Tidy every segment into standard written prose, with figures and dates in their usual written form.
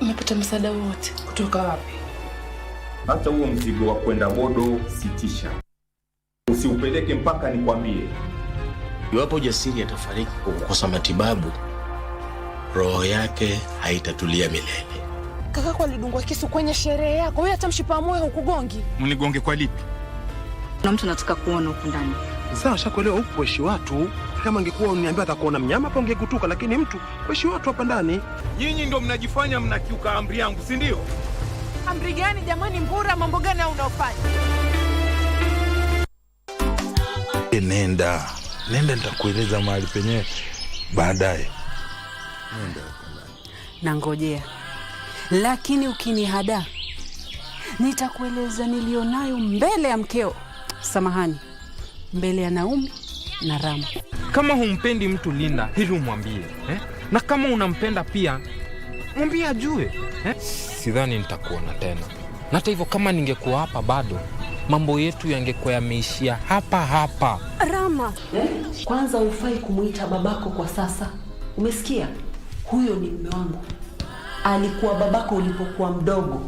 Umepata msaada wote kutoka wapi? Hata huo mzigo wa kwenda bodo sitisha. Usiupeleke mpaka nikwambie. Iwapo Jasiri atafariki kwa kukosa matibabu, roho yake haitatulia milele. Kakako alidungwa kisu kwenye sherehe yako. Wewe hata mshipa moyo hukugongi. Mnigonge kwa lipi? Na mtu anataka kuona huko ndani. Sawa, shakuelewa huko kuishi watu. Kama angekuwa uniambia atakuona mnyama hapo ungekutuka, lakini mtu kuishi watu hapa ndani. Nyinyi ndio mnajifanya mnakiuka amri yangu, si ndio? Amri gani jamani Mbura, mambo gani unaofanya? Nenda nitakueleza mahali penyewe baadaye. Nangojea. Lakini ukinihada nitakueleza nilionayo mbele ya mkeo. Samahani. Mbele ya Naomi na Rama. Kama humpendi mtu Linda, hili umwambie, Na kama unampenda pia, mwambie ajue, Sidhani nitakuona tena. Na hata hivyo kama ningekuwa hapa bado, mambo yetu yangekuwa yameishia hapa hapa. Rama, kwanza hufai kumuita babako kwa sasa. Umesikia? Huyo ni mume wangu. Alikuwa babako ulipokuwa mdogo.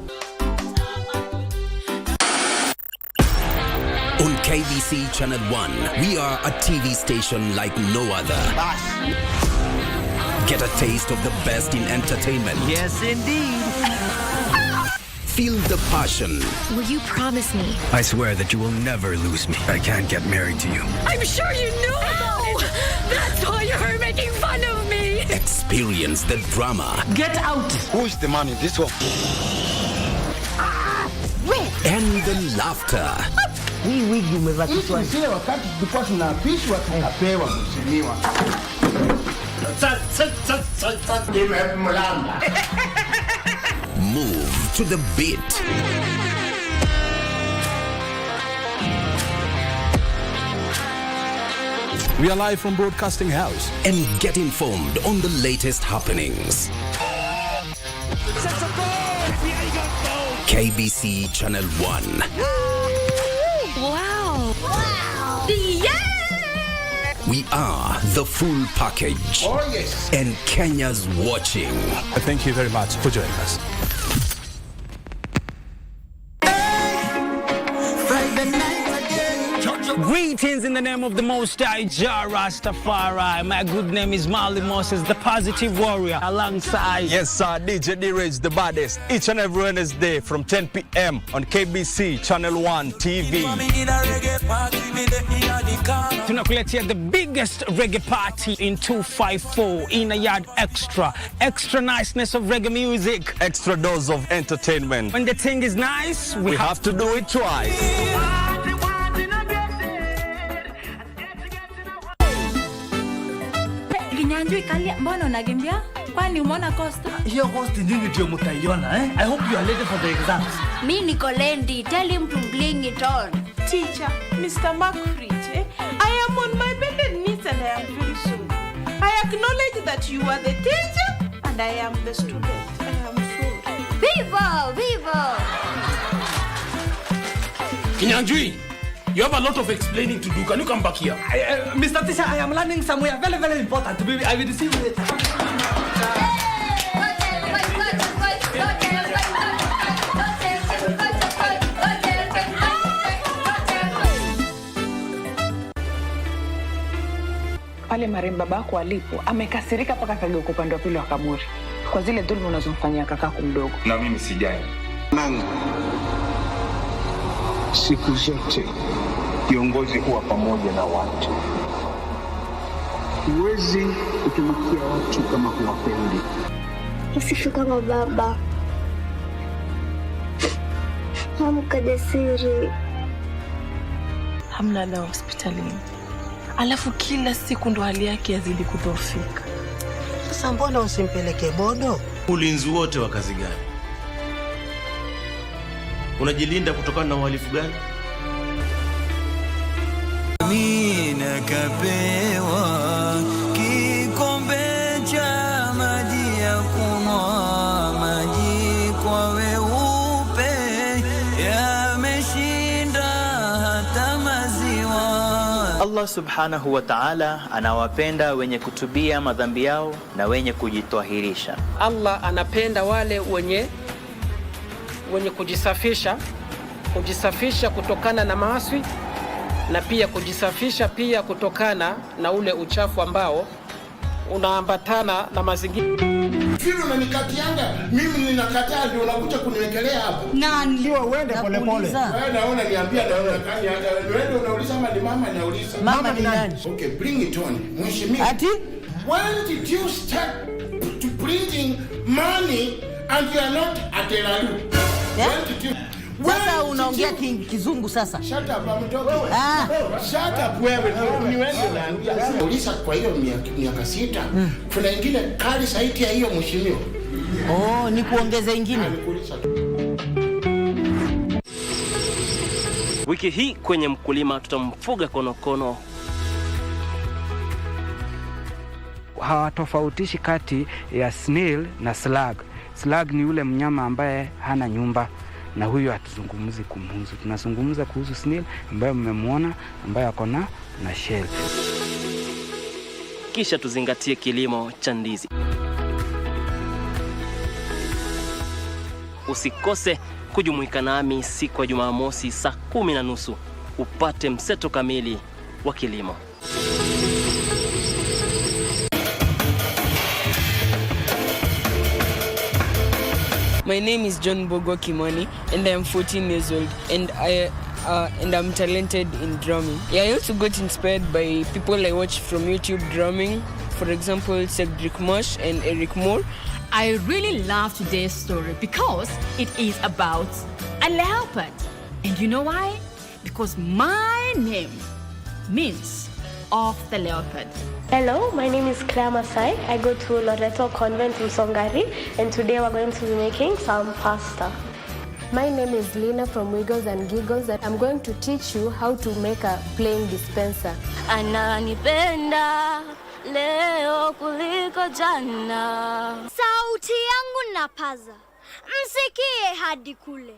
On KBC Channel 1, we are a TV station like no other. Get a taste of the best in entertainment. Yes, indeed. Feel the passion. Will you promise me? I swear that you will never lose me. I can't get married to you. I'm sure you knew about it. That's why you're making fun of me. Experience the drama. Get out. Who's the man in this one? And the laughter. Hii wigi umevatishwa. Sisi wakati tulikuwa tunapishwa tunapewa mheshimiwa. Move to the beat. We are live from Broadcasting House. And get informed on the latest happenings. KBC Channel 1. Wow. Wow. Yeah! We are the full package. Oh yes. And Kenya's watching. Thank you very much for joining us. Greetings in the name of the Most High Jah Rastafari. My good name is Marley Moses, the positive warrior, alongside... Yes, sir, DJ D-Rage, the baddest. Each and every Wednesday from 10 p.m. on KBC Channel 1 TV. Tunakuletea the biggest reggae party in 254 in a yard extra. Extra niceness of reggae music. Extra dose of entertainment. When the thing is nice, we have to do it twice. Kinyanjui kali mbona unakimbia? Kwani umeona Costa? Hiyo Costa nini ndio mtaiona I hope you are ready for the exams. Mimi niko Lendi. Tell him to bring it on. Teacher, Mr. Macfridge, I am on my bended knees and I am very sorry. I acknowledge that you are the teacher and I am the student. I am sorry. Viva! Viva! Kinyanjui, you have a lot of explaining to do. Can you come back here? Mr. Teacher, I am learning somewhere very, very important. I will see you later. Pale marehemu babako alipo, amekasirika mpaka kageuka upande wa pili wa kaburi. Kwa zile dhuluma unazomfanyia kakako mdogo. Na mimi sijai. Nani? Siku zote kiongozi huwa pamoja na watu. Huwezi kutumikia watu kama huwapendi. Usifu kama baba. Amka Jasiri. Hamna dawa hospitalini. Alafu kila siku ndo hali yake yazidi kudhoofika. Sasa mbona usimpeleke bodo? Ulinzi wote wa kazi gani? Unajilinda kutokana na uhalifu gani? Mimi nakapewa kikombe cha maji ya kunywa, maji kwa weupe yameshinda hata maziwa. Allah subhanahu wa ta'ala anawapenda wenye kutubia madhambi yao na wenye kujitwahirisha. Allah anapenda wale wenye kujisafisha kutokana na maasi na pia kujisafisha pia kutokana na ule uchafu ambao unaambatana na mazingira. Firu na nikatianga, mimi ninakataa ndio unakuja kuniwekelea hapo. Nani? Ndio uende pole pole. Wewe naona niambia naona kani wewe unauliza ama ni mama anauliza? Mama ni nani? Okay, bring it on. Mheshimiwa. Ati? When did you start to bringing money and you are not at a rally? When did you Sasa unaongea kizungu sasa. Shut up mdogo. Shut up wewe. Ni wewe unaambia. Uliza kwa hiyo miaka 6. Kuna ingine kali zaidi ya hiyo mheshimiwa. Oh, ni kuongeza ingine. Wiki hii kwenye mkulima tutamfuga konokono. Hawatofautishi kati ya snail na slug. Slug ni yule mnyama ambaye hana nyumba. Na huyo hatuzungumzi kumhusu. Tunazungumza kuhusu snail ambaye mmemwona ambaye ako na shell. Kisha tuzingatie kilimo cha ndizi. Usikose kujumuika nami siku ya Jumamosi saa 10:30 upate mseto kamili wa kilimo. My name is John Bogo Kimani and I am 14 years old and I'm talented in drumming. Yeah, I also got inspired by people I watch from YouTube drumming. For example, Cedric Mosh and Eric Moore. I really love today's story because it is about a leopard. And you know why? Because my name means of the leopard. Hello, my name is Claire Masai. I go to Loreto Convent in Songari, and today we're going to be making some pasta. My name is Lina from Wiggles and Giggles, and I'm going to teach you how to make a playing dispenser. Ananipenda leo kuliko jana. Sauti yangu napaza, msikie hadi kule.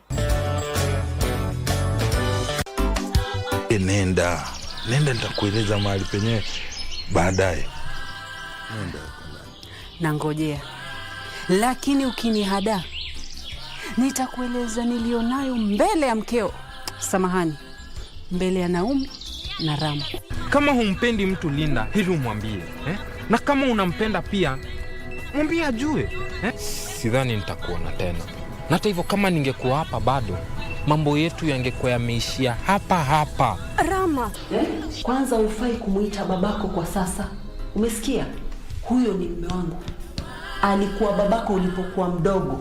Nenda nitakueleza mahali penyewe baadaye. Nangojea. Lakini ukinihada nitakueleza nilionayo mbele ya mkeo. Samahani. Mbele ya Naomi na Rama. Kama humpendi mtu Linda, hili umwambie. Na kama unampenda pia, mwambie ajue. Sidhani nitakuona tena. Na hata hivyo kama ningekuwa hapa bado, mambo yetu yangekuwa yameishia hapa. Rama, kwanza hufai kumuita babako kwa sasa. Umesikia? Huyo ni mume wangu. Alikuwa babako ulipokuwa mdogo.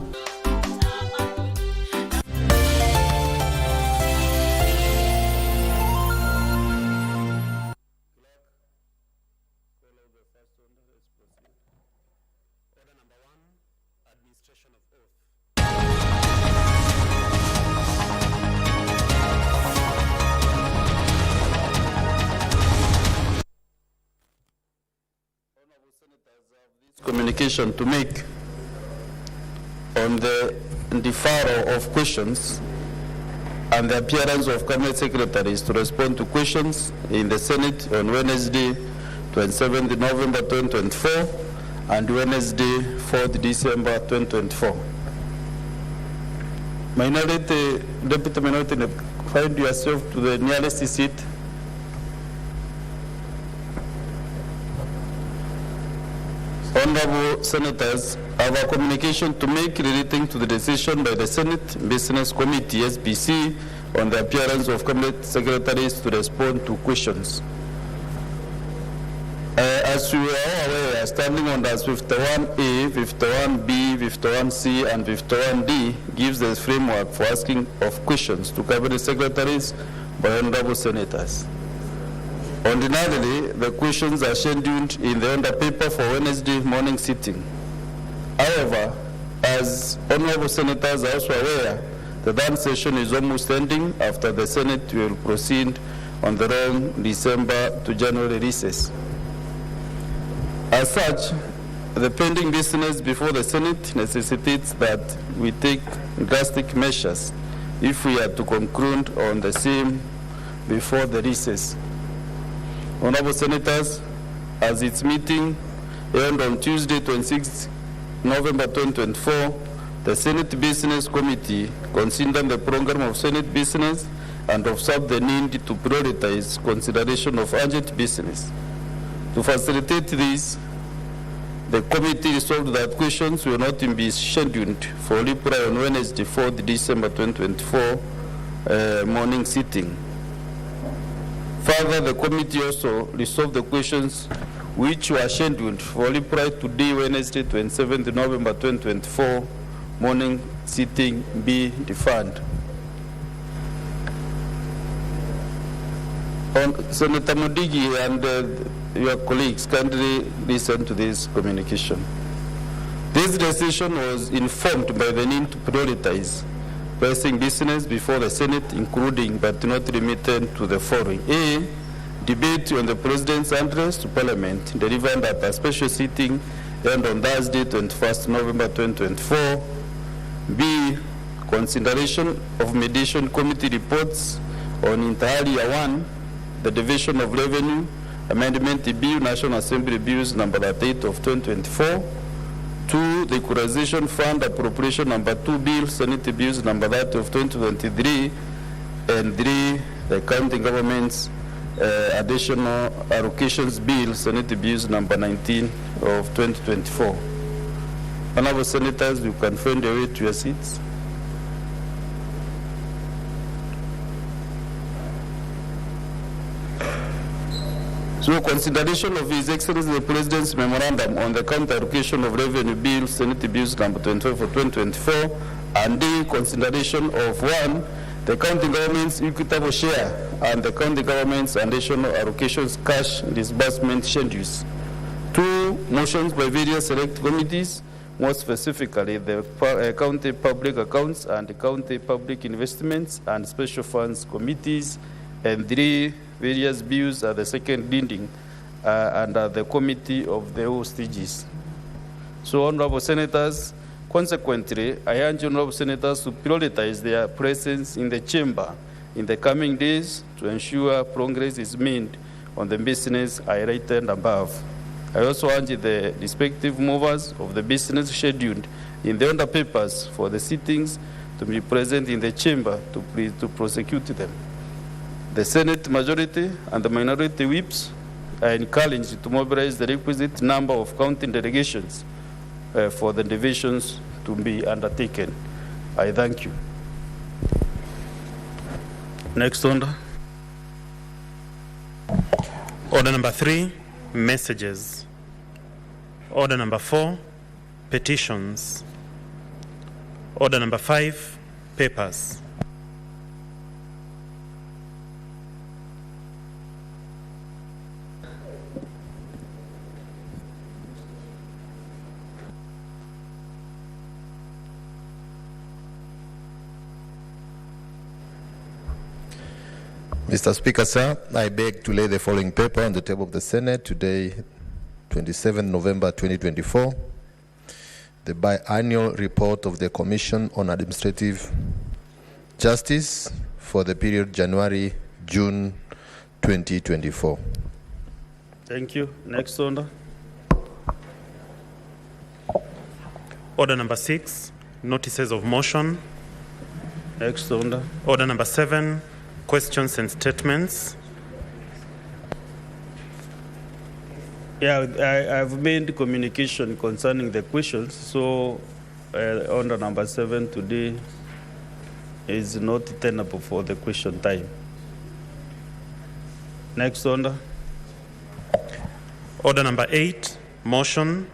Communication to make on the deferral of questions and the appearance of cabinet secretaries to respond to questions in the Senate on Wednesday 27th November 2024 and Wednesday 4th December 2024. Minority, Deputy Minority, find yourself to the nearest seat. Honorable Senators, I have a communication to make relating to the decision by the Senate Business Committee, SBC, on the appearance of cabinet secretaries to respond to questions. As you are all aware, standing orders 51A, 51B, 51C, and 51D gives the framework for asking of questions to cabinet secretaries by honorable senators. Ordinarily, the questions are scheduled in the under paper for Wednesday morning sitting. However, as honorable senators are also aware, the third session is almost ending after the Senate will proceed on the long December to January recess. As such, the pending business before the Senate necessitates that we take drastic measures if we are to conclude on the same before the recess. Honorable Senators, as its meeting held on Tuesday, 26 November 2024, the Senate Business Committee considered the program of Senate business and observed the need to prioritize consideration of urgent business. To facilitate this, the committee resolved that questions will not be scheduled for reply on Wednesday, 4th December 2024 morning sitting. Further, the committee also resolved the questions which were scheduled for reply today, Wednesday, 27th November 2024 morning sitting be deferred. Senator Mudigi and your colleagues kindly listen to this communication. This decision was informed by the need to prioritize pressing business before the Senate, including but not limited to the following: A, debate on the President's address to Parliament delivered at a special sitting held on Thursday, 21st November 2024. B, consideration of mediation committee reports on inter alia 1, the division of revenue amendment bill, National Assembly bills number 38 of 2024. 2, the equalization fund appropriation number 2 bill, Senate bills number 30 of 2023. And 3, the county government's additional allocations bill, Senate bills number 19 of 2024. Honorable Senators, you can find your way to your seats. So, consideration of His Excellency the President's memorandum on the counter allocation of revenue bill, Senate bills number 25 for 2024, and D, consideration of 1, the county government's equitable share and the county government's additional allocations cash disbursement schedules. 2, motions by various select committees, more specifically the county public accounts and the county public investments and special funds committees. And 3, various bills at the second reading under the committee of the hostages. So, honorable senators, consequently, I urge honorable senators to prioritize their presence in the chamber in the coming days to ensure progress is made on the business I rated above. I also urge the respective movers of the business scheduled in the order papers for the sittings to be present in the chamber to prosecute them. The Senate majority and the minority whips are encouraged to mobilize the requisite number of county delegations for the divisions to be undertaken. I thank you. Next order. Order number 3, messages. Order number 4, petitions. Order number 5, papers. Mr. Speaker, sir, I beg to lay the following paper on the table of the Senate today, 27 November 2024. The biannual report of the Commission on Administrative Justice for the period January-June 2024. Thank you. Next order. Order number 6, notices of motion. Next order. Order number 7, questions and statements. Yeah, I've made communication concerning the questions, so order number 7 today is not tenable for the question time. Next order. Order number 8, motion,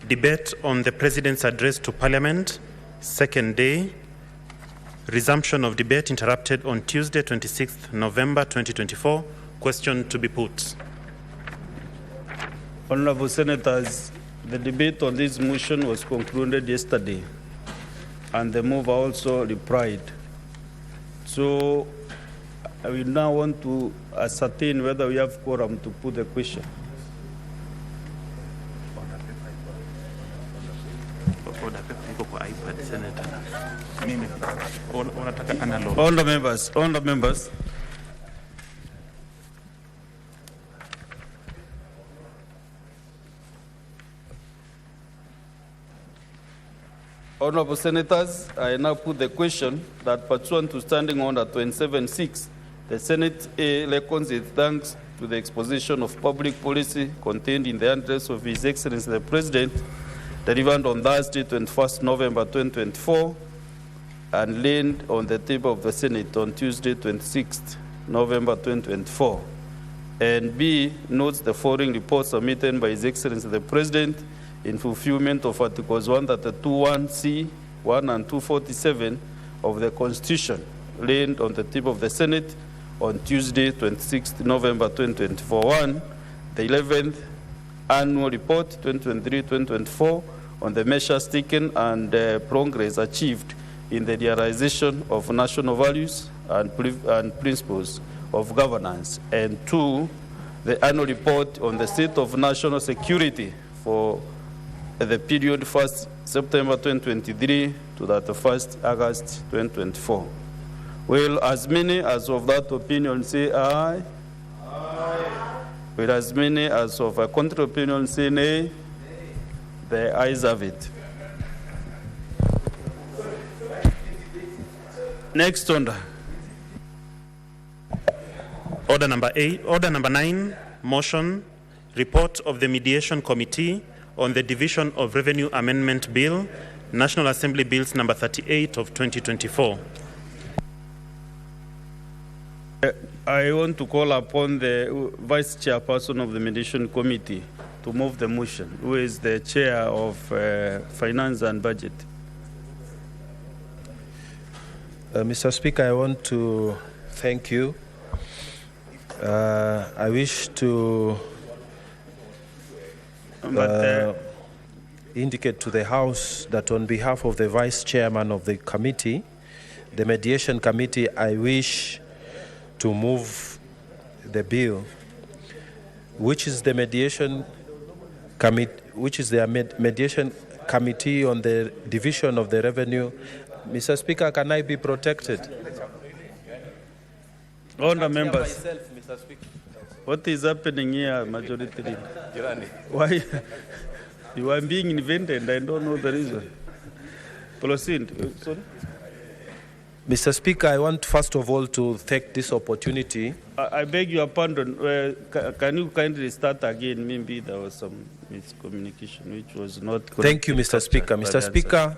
debate on the President's address to Parliament, second day. Resumption of debate interrupted on Tuesday, 26th November 2024. Question to be put. Honorable Senators, the debate on this motion was concluded yesterday, and the mover also replied. So I will now want to ascertain whether we have quorum to put the question. Honourable members. Honorable Senators, I now put the question that pursuant to Standing Order 27.6, the Senate reckons its thanks to the exposition of public policy contained in the address of His Excellency the President, delivered on Thursday, 21st November 2024, and laid on the table of the Senate on Tuesday, 26th November 2024. And B, notes the following report submitted by His Excellency the President in fulfillment of Articles 132(1)(c), 1 and 247 of the Constitution, laid on the table of the Senate on Tuesday, 26th November 2024. 1, the 11th Annual Report 2023-2024 on the measures taken and progress achieved in the realization of national values and principles of governance. And 2, the Annual Report on the state of national security for the period 1st September 2023 to that 1st August 2024. Will as many as of that opinion say aye? Aye. Will as many as of a contrary opinion say nay? Nay. The ayes have it. Next order. Order number 9, motion, report of the Mediation Committee on the Division of Revenue Amendment Bill, National Assembly Bills number 38 of 2024. I want to call upon the Vice Chairperson of the Mediation Committee to move the motion, who is the Chair of Finance and Budget. Mr. Speaker, I want to thank you. I wish to indicate to the House that on behalf of the Vice Chairman of the committee, the Mediation Committee, I wish to move the bill, which is the Mediation Committee on the Division of the Revenue. Mr. Speaker, can I be protected? Honourable members, what is happening here, Majority Leader? Why? You are being invented, I don't know the reason. Proceed. Sorry? Mr. Speaker, I want first of all to take this opportunity. I beg your pardon. Can you kindly start again? Maybe there was some miscommunication which was not correct. Thank you, Mr. Speaker. Mr. Speaker,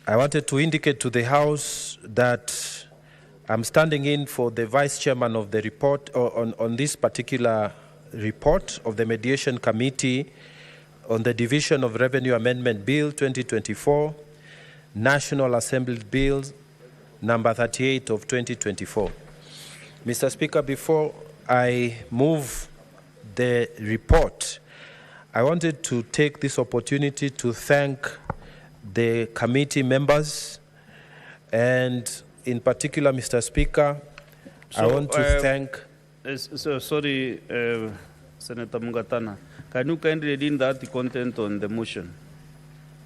I wanted to indicate to the House that I'm standing in for the Vice Chairman of the report on this particular report of the Mediation Committee on the Division of Revenue Amendment Bill 2024, National Assembly Bill number 38 of 2024. Mr. Speaker, before I move the report, I wanted to take this opportunity to thank the committee members, and in particular, Mr. Speaker, I want to thank... Sorry, Senator Mungatana. Can you kindly read in that the content on the motion?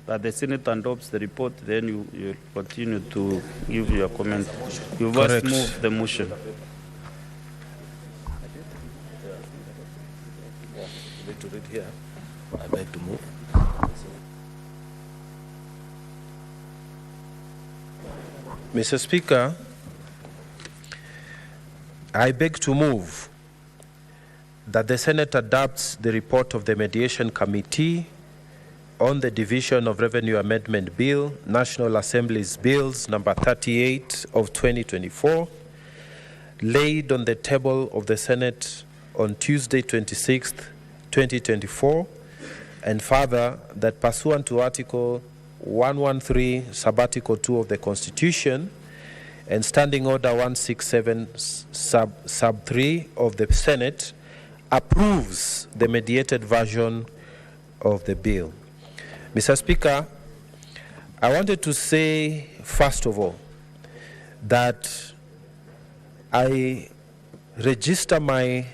That the Senate adopts the report, then you continue to give your comment. You must move the motion. To read here. I beg to move. Mr. Speaker, I beg to move that the Senate adopts the report of the Mediation Committee on the Division of Revenue Amendment Bill, National Assembly's Bills number 38 of 2024, laid on the table of the Senate on Tuesday, 26th, 2024, and further that pursuant to Article 113, Subarticle 2 of the Constitution, and Standing Order 167, sub 3 of the Senate, approves the mediated version of the bill. Mr. Speaker, I wanted to say, first of all, that I register my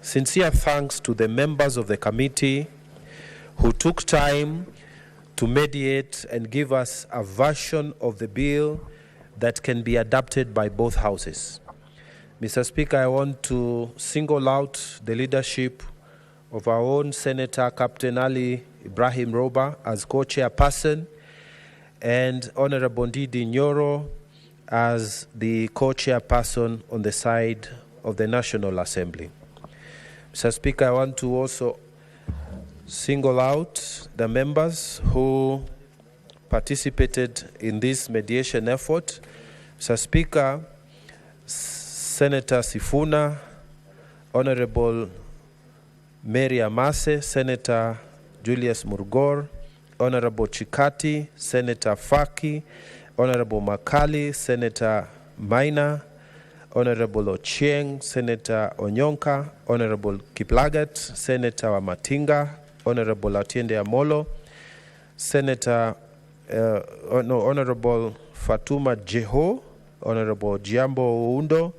sincere thanks to the members of the committee who took time to mediate and give us a version of the bill that can be adopted by both houses. Mr. Speaker, I want to single out the leadership of our own Senator Captain Ali Ibrahim Roba as co-chairperson, and Honorable Ndidi Nyoro as the co-chairperson on the side of the National Assembly. Mr. Speaker, I want to also single out the members who participated in this mediation effort. Mr. Speaker, Senator Sifuna, Honorable Mary Amase, Senator Julius Murgor, Honorable Chikati, Senator Faki, Honorable Makali, Senator Maina, Honorable Ochieng, Senator Onyonka, Honorable Kiplagat, Senator Wamatinga, Honorable Atiende Amolo, Honorable Fatuma Jeho, Honorable Jiambo Oundo,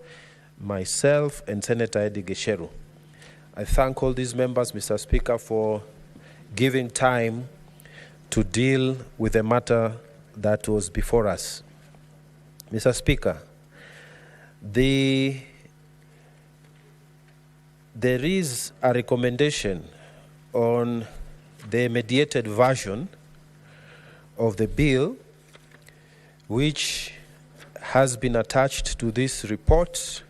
myself, and Senator Eddie Gesheru. I thank all these members, Mr. Speaker, for giving time to deal with the matter that was before us. Mr. Speaker, there is a recommendation on the mediated version of the bill which has been attached to this report.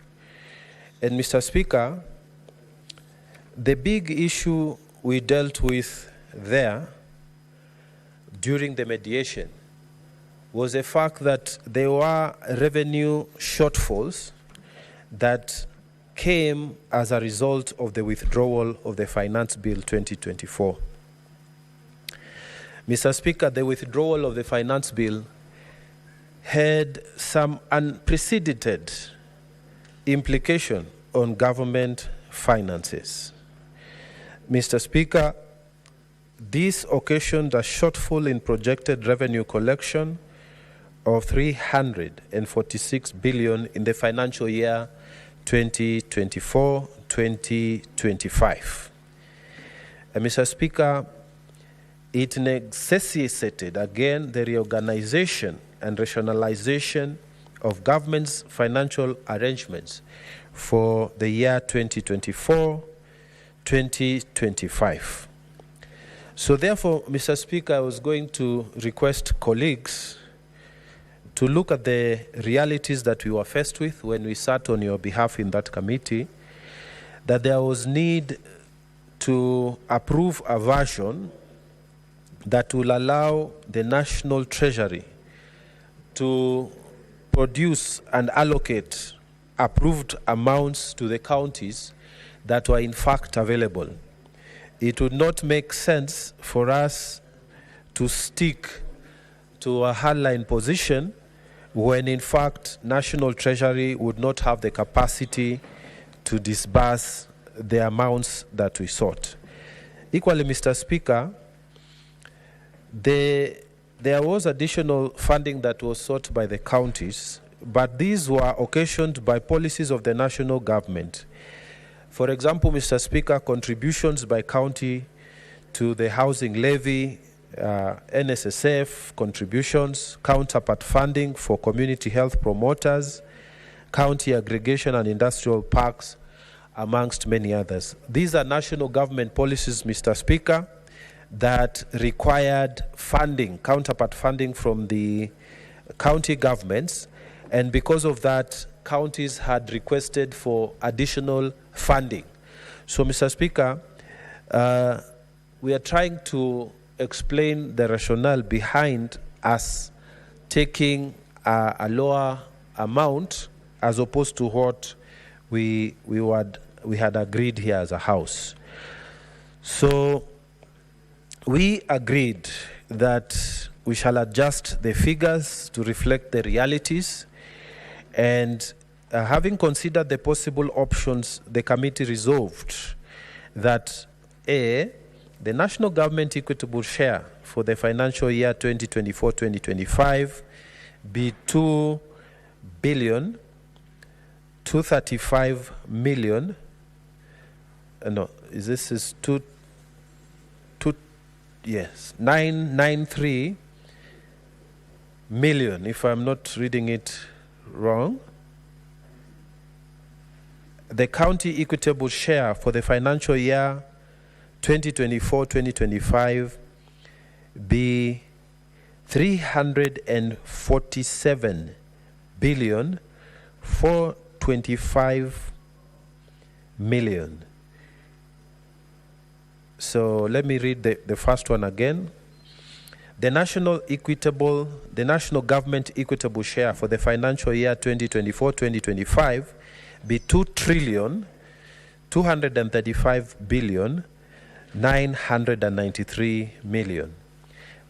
And Mr. Speaker, the big issue we dealt with there during the mediation was the fact that there were revenue shortfalls that came as a result of the withdrawal of the Finance Bill 2024. Mr. Speaker, the withdrawal of the Finance Bill had some unprecedented implication on government finances. Mr. Speaker, this occasioned a shortfall in projected revenue collection of 346 billion in the financial year 2024-2025. Mr. Speaker, it necessitated again the reorganization and rationalization of government's financial arrangements for the year 2024-2025. So therefore, Mr. Speaker, I was going to request colleagues to look at the realities that we were faced with when we sat on your behalf in that committee, that there was need to approve a version that will allow the National Treasury to produce and allocate approved amounts to the counties that were in fact available. It would not make sense for us to stick to a hardline position when in fact National Treasury would not have the capacity to disburse the amounts that we sought. Equally, Mr. Speaker, there was additional funding that was sought by the counties, but these were occasioned by policies of the national government. For example, Mr. Speaker, contributions by county to the housing levy, NSSF contributions, counterpart funding for community health promoters, county aggregation and industrial parks, amongst many others. These are national government policies, Mr. Speaker, that required funding, counterpart funding from the county governments, and because of that, counties had requested for additional funding. So, Mr. Speaker, we are trying to explain the rationale behind us taking a lower amount as opposed to what we had agreed here as a House. So we agreed that we shall adjust the figures to reflect the realities, and having considered the possible options, the committee resolved that A, the national government equitable share for the financial year 2024-2025 be 2,235,000,000. No, this is 993 million, if I'm not reading it wrong. The county equitable share for the financial year 2024-2025 be 347 billion 425 million. So let me read the first one again. The national government equitable share for the financial year 2024-2025 be 2,235 billion 993 million.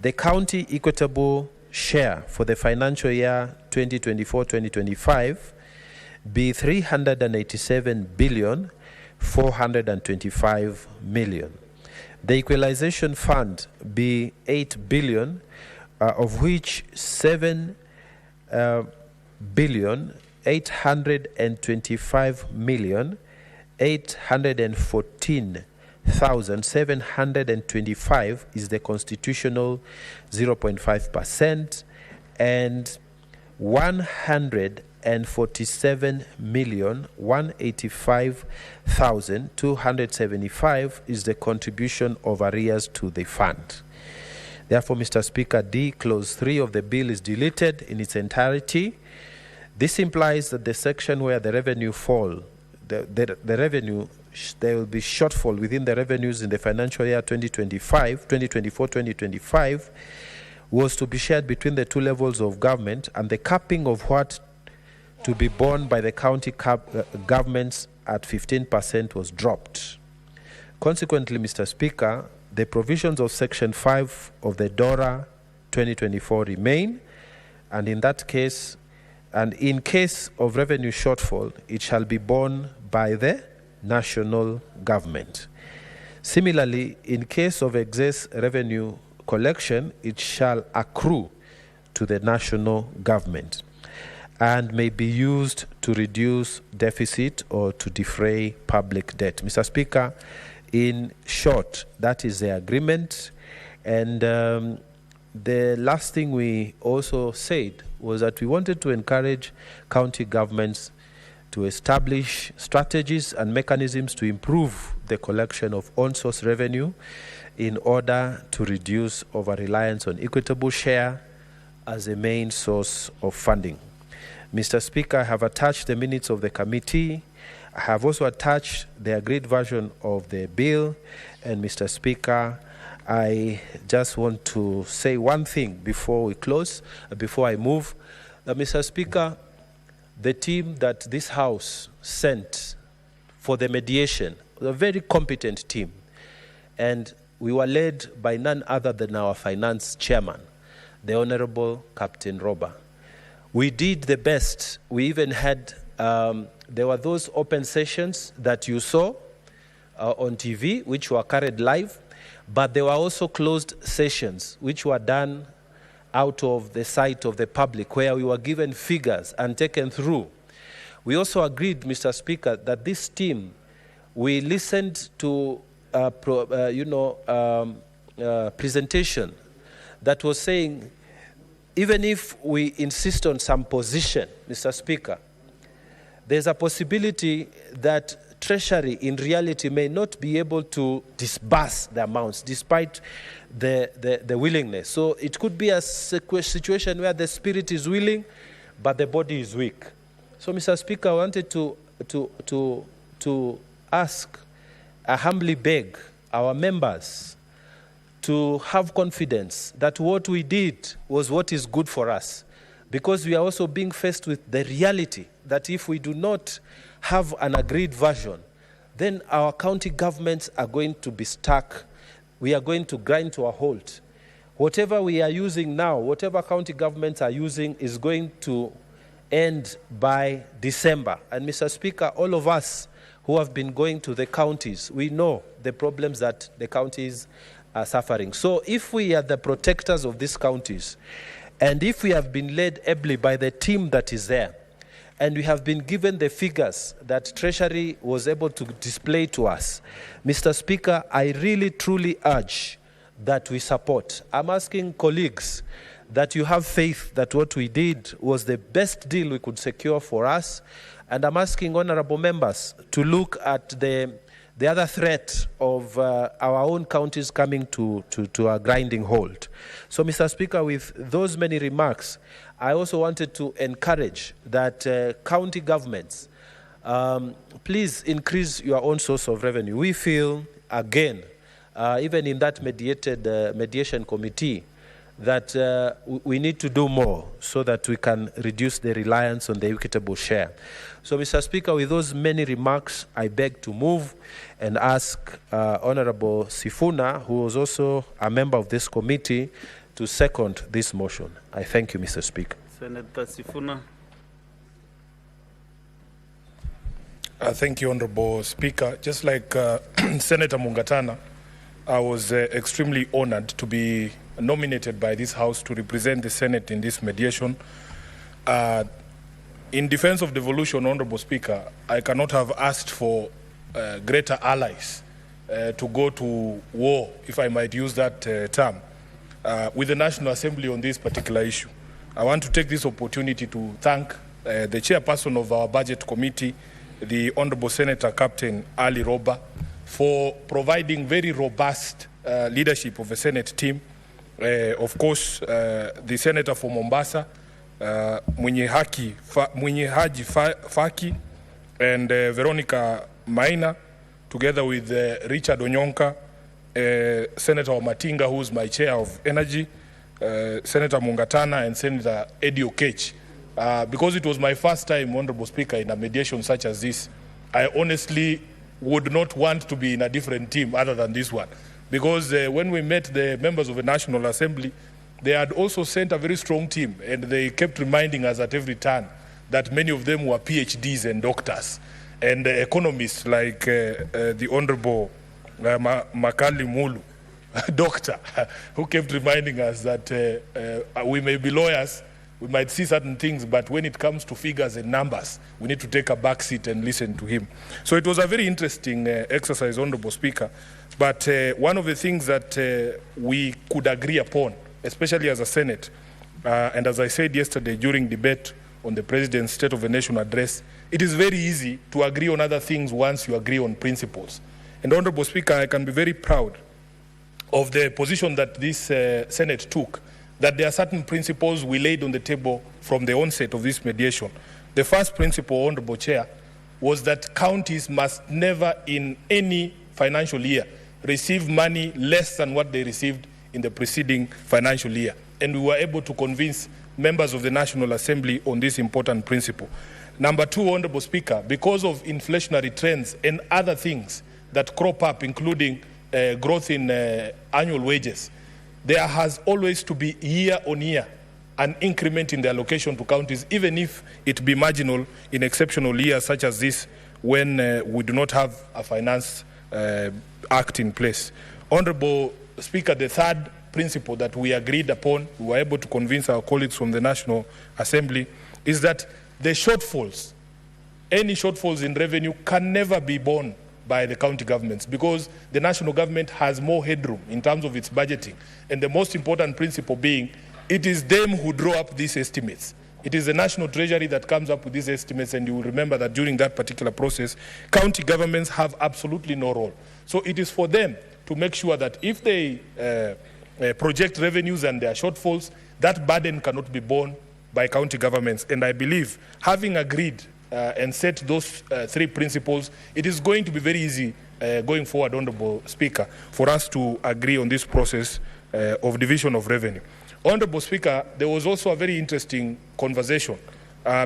The county equitable share for the financial year 2024-2025 be 387 billion 425 million. The equalization fund be 8 billion, of which 7 billion 825 million 814,725 is the constitutional 0.5%, and 147,185,275 is the contribution of arrears to the fund. Therefore, Mr. Speaker, D, clause 3 of the bill is deleted in its entirety. This implies that the section where the revenue fall, there will be shortfall within the revenues in the financial year 2024-2025 was to be shared between the two levels of government, and the capping of what to be borne by the county governments at 15% was dropped. Consequently, Mr. Speaker, the provisions of Section 5 of the DORA 2024 remain, and in that case, and in case of revenue shortfall, it shall be borne by the national government. Similarly, in case of excess revenue collection, it shall accrue to the national government and may be used to reduce deficit or to defray public debt. Mr. Speaker, in short, that is the agreement. And the last thing we also said was that we wanted to encourage county governments to establish strategies and mechanisms to improve the collection of on-source revenue in order to reduce over-reliance on equitable share as a main source of funding. Mr. Speaker, I have attached the minutes of the committee. I have also attached the agreed version of the bill. And Mr. Speaker, I just want to say one thing before we close, before I move. Mr. Speaker, the team that this House sent for the mediation was a very competent team. And we were led by none other than our finance chairman, the Honorable Captain Roba. We did the best. We even had, there were those open sessions that you saw on TV, which were carried live, but there were also closed sessions, which were done out of the sight of the public, where we were given figures and taken through. We also agreed, Mr. Speaker, that this team, we listened to presentation that was saying, even if we insist on some position, Mr. Speaker, there's a possibility that Treasury in reality may not be able to disburse the amounts despite the willingness. So it could be a situation where the spirit is willing, but the body is weak. So, Mr. Speaker, I wanted to ask, I humbly beg our members to have confidence that what we did was what is good for us, because we are also being faced with the reality that if we do not have an agreed version, then our county governments are going to be stuck. We are going to grind to a halt. Whatever we are using now, whatever county governments are using is going to end by December. And Mr. Speaker, all of us who have been going to the counties, we know the problems that the counties are suffering. So if we are the protectors of these counties, and if we have been led ably by the team that is there, and we have been given the figures that Treasury was able to display to us, Mr. Speaker, I really truly urge that we support. I'm asking colleagues that you have faith that what we did was the best deal we could secure for us. And I'm asking honorable members to look at the the other threat of our own counties coming to a grinding halt. So, Mr. Speaker, with those many remarks, I also wanted to encourage that county governments, please increase your own source of revenue. We feel, again, even in that mediation committee, that we need to do more so that we can reduce the reliance on the equitable share. So, Mr. Speaker, with those many remarks, I beg to move and ask Honorable Sifuna, who was also a member of this committee, to second this motion. I thank you, Mr. Speaker. Senator Sifuna. Thank you, Honorable Speaker. Just like Senator Mungatana, I was extremely honored to be nominated by this House to represent the Senate in this mediation. In defense of devolution, Honorable Speaker, I cannot have asked for greater allies to go to war, if I might use that term, with the National Assembly on this particular issue. I want to take this opportunity to thank the chairperson of our budget committee, the Honorable Senator Captain Ali Roba, for providing very robust leadership of the Senate team. Of course, the Senator for Mombasa, Mwenye Haji Faki, and Veronica Maina, together with Richard Onyonka, Senator Matinga, who is my chair of energy, Senator Mungatana, and Senator Eddie Okech. Because it was my first time, Honorable Speaker, in a mediation such as this, I honestly would not want to be in a different team other than this one. Because when we met the members of the National Assembly, they had also sent a very strong team, and they kept reminding us at every turn that many of them were PhDs and doctors and economists like the Honorable Makali Mulu, doctor, who kept reminding us that we may be lawyers, we might see certain things, but when it comes to figures and numbers, we need to take a back seat and listen to him. So it was a very interesting exercise, Honorable Speaker. But one of the things that we could agree upon, especially as a Senate, and as I said yesterday during debate on the President's State of the Nation address, it is very easy to agree on other things once you agree on principles. And Honorable Speaker, I can be very proud of the position that this Senate took, that there are certain principles we laid on the table from the onset of this mediation. The first principle, Honorable Chair, was that counties must never in any financial year receive money less than what they received in the preceding financial year. And we were able to convince members of the National Assembly on this important principle. Number two, Honorable Speaker, because of inflationary trends and other things that crop up, including growth in annual wages, there has always to be year on year an increment in the allocation to counties, even if it be marginal in exceptional years such as this, when we do not have a finance act in place. Honorable Speaker, the third principle that we agreed upon, we were able to convince our colleagues from the National Assembly, is that the shortfalls, any shortfalls in revenue can never be borne by the county governments, because the national government has more headroom in terms of its budgeting. And the most important principle being, it is them who draw up these estimates. It is the National Treasury that comes up with these estimates, and you will remember that during that particular process, county governments have absolutely no role. So it is for them to make sure that if they project revenues and their shortfalls, that burden cannot be borne by county governments. And I believe, having agreed and set those three principles, it is going to be very easy going forward, Honorable Speaker, for us to agree on this process of division of revenue. Honorable Speaker, there was also a very interesting conversation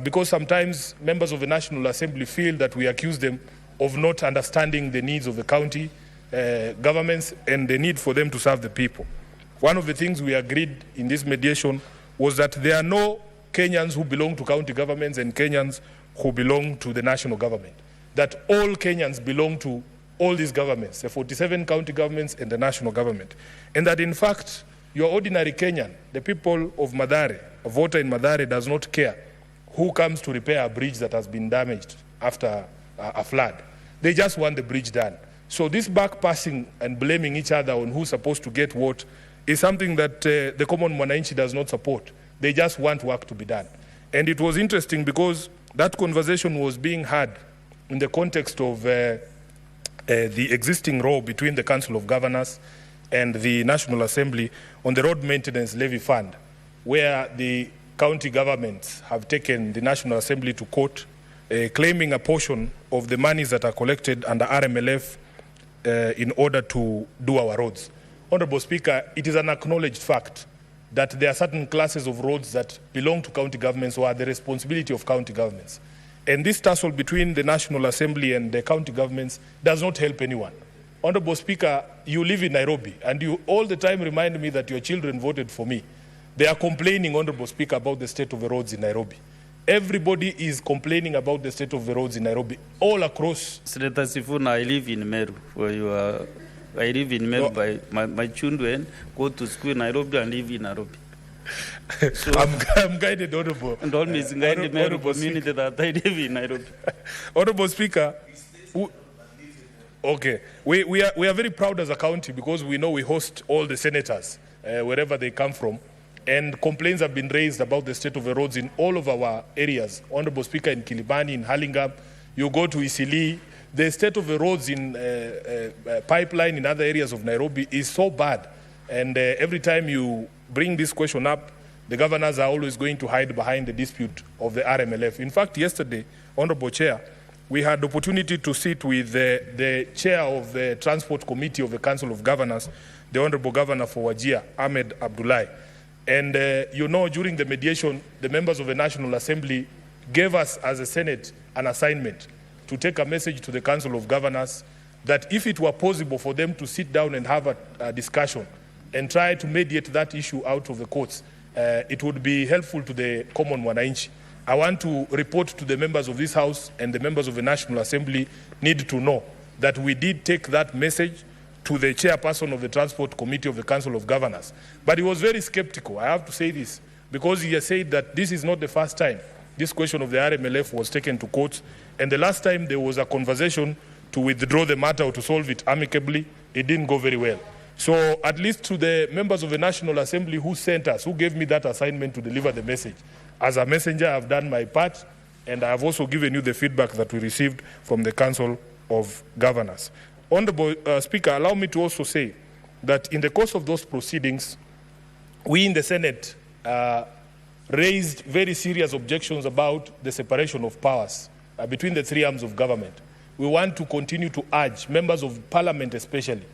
because sometimes members of the National Assembly feel that we accuse them of not understanding the needs of the county governments and the need for them to serve the people. One of the things we agreed in this mediation was that there are no Kenyans who belong to county governments and Kenyans who belong to the national government, that all Kenyans belong to all these governments, the 47 county governments and the national government, and that in fact, your ordinary Kenyan, the people of Mathare, a voter in Mathare, does not care who comes to repair a bridge that has been damaged after a flood. They just want the bridge done. So this backpassing and blaming each other on who's supposed to get what is something that the common mwananchi does not support. They just want work to be done. And it was interesting because that conversation was being had in the context of the existing row between the Council of Governors and the National Assembly on the Road Maintenance Levy Fund, where the county governments have taken the National Assembly to court, claiming a portion of the monies that are collected under RMLF in order to do our roads. Honorable Speaker, it is an acknowledged fact that there are certain classes of roads that belong to county governments or are the responsibility of county governments. And this tussle between the National Assembly and the county governments does not help anyone. Honorable Speaker, you live in Nairobi, and you all the time remind me that your children voted for me. They are complaining, Honorable Speaker, about the state of the roads in Nairobi. Everybody is complaining about the state of the roads in Nairobi, all across. Senator Sifuna, I live in Meru, where you are. I live in Meru. By my children go to school in Nairobi and live in Nairobi. So I'm guided, Honorable. And always guide the Meru community that I live in Nairobi. Honorable Speaker, okay, we are very proud as a county because we know we host all the senators wherever they come from. And complaints have been raised about the state of the roads in all of our areas. Honorable Speaker, in Kilibani, in Hurlingham, you go to Isili, the state of the roads in Pipeline, in other areas of Nairobi is so bad. And every time you bring this question up, the governors are always going to hide behind the dispute of the RMLF. In fact, yesterday, Honorable Chair, we had the opportunity to sit with the chair of the Transport Committee of the Council of Governors, the Honorable Governor for Wajir, Ahmed Abdullahi. And you know, during the mediation, the members of the National Assembly gave us as a Senate an assignment to take a message to the Council of Governors that if it were possible for them to sit down and have a discussion and try to mediate that issue out of the courts, it would be helpful to the common Mwananchi. I want to report to the members of this House and the members of the National Assembly need to know that we did take that message to the chairperson of the Transport Committee of the Council of Governors. But he was very skeptical, I have to say this, because he has said that this is not the first time this question of the RMLF was taken to court, and the last time there was a conversation to withdraw the matter or to solve it amicably, it didn't go very well. So at least to the members of the National Assembly who sent us, who gave me that assignment to deliver the message, as a messenger, I've done my part, and I have also given you the feedback that we received from the Council of Governors. Honorable Speaker, allow me to also say that in the course of those proceedings, we in the Senate raised very serious objections about the separation of powers between the three arms of government. We want to continue to urge members of Parliament especially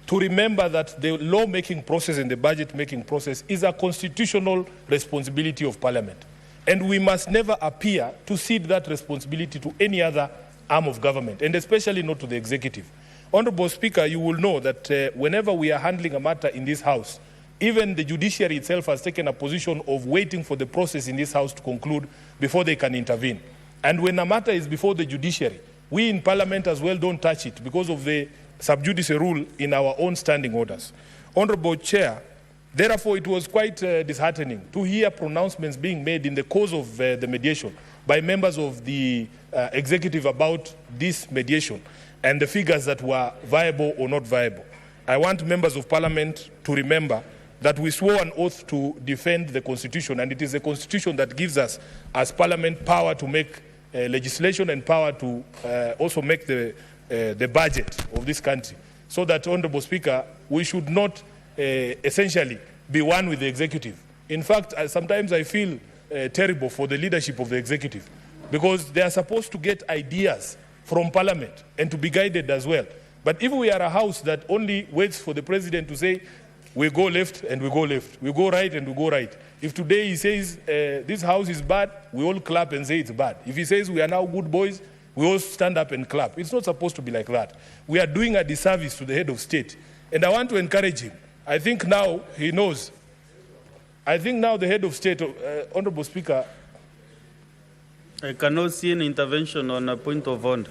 to remember that the law-making process and the budget-making process is a constitutional responsibility of Parliament. And we must never appear to cede that responsibility to any other arm of government, and especially not to the executive. Honorable Speaker, you will know that whenever we are handling a matter in this House, even the judiciary itself has taken a position of waiting for the process in this House to conclude before they can intervene. And when a matter is before the judiciary, we in Parliament as well don't touch it because of the sub judice rule in our own standing orders. Honorable Chair, therefore it was quite disheartening to hear pronouncements being made in the course of the mediation by members of the executive about this mediation and the figures that were viable or not viable. I want members of Parliament to remember that we swore an oath to defend the Constitution, and it is the Constitution that gives us, as Parliament, power to make legislation and power to also make the budget of this country. So that, Honorable Speaker, we should not essentially be one with the executive. In fact, sometimes I feel terrible for the leadership of the executive because they are supposed to get ideas from Parliament and to be guided as well. But if we are a House that only waits for the President to say, we go left and we go left, we go right and we go right. If today he says this House is bad, we all clap and say it's bad. If he says we are now good boys, we all stand up and clap. It's not supposed to be like that. We are doing a disservice to the head of state. And I want to encourage him. I think now he knows. I think now the head of state, Honorable Speaker. I cannot see an intervention on a point of order.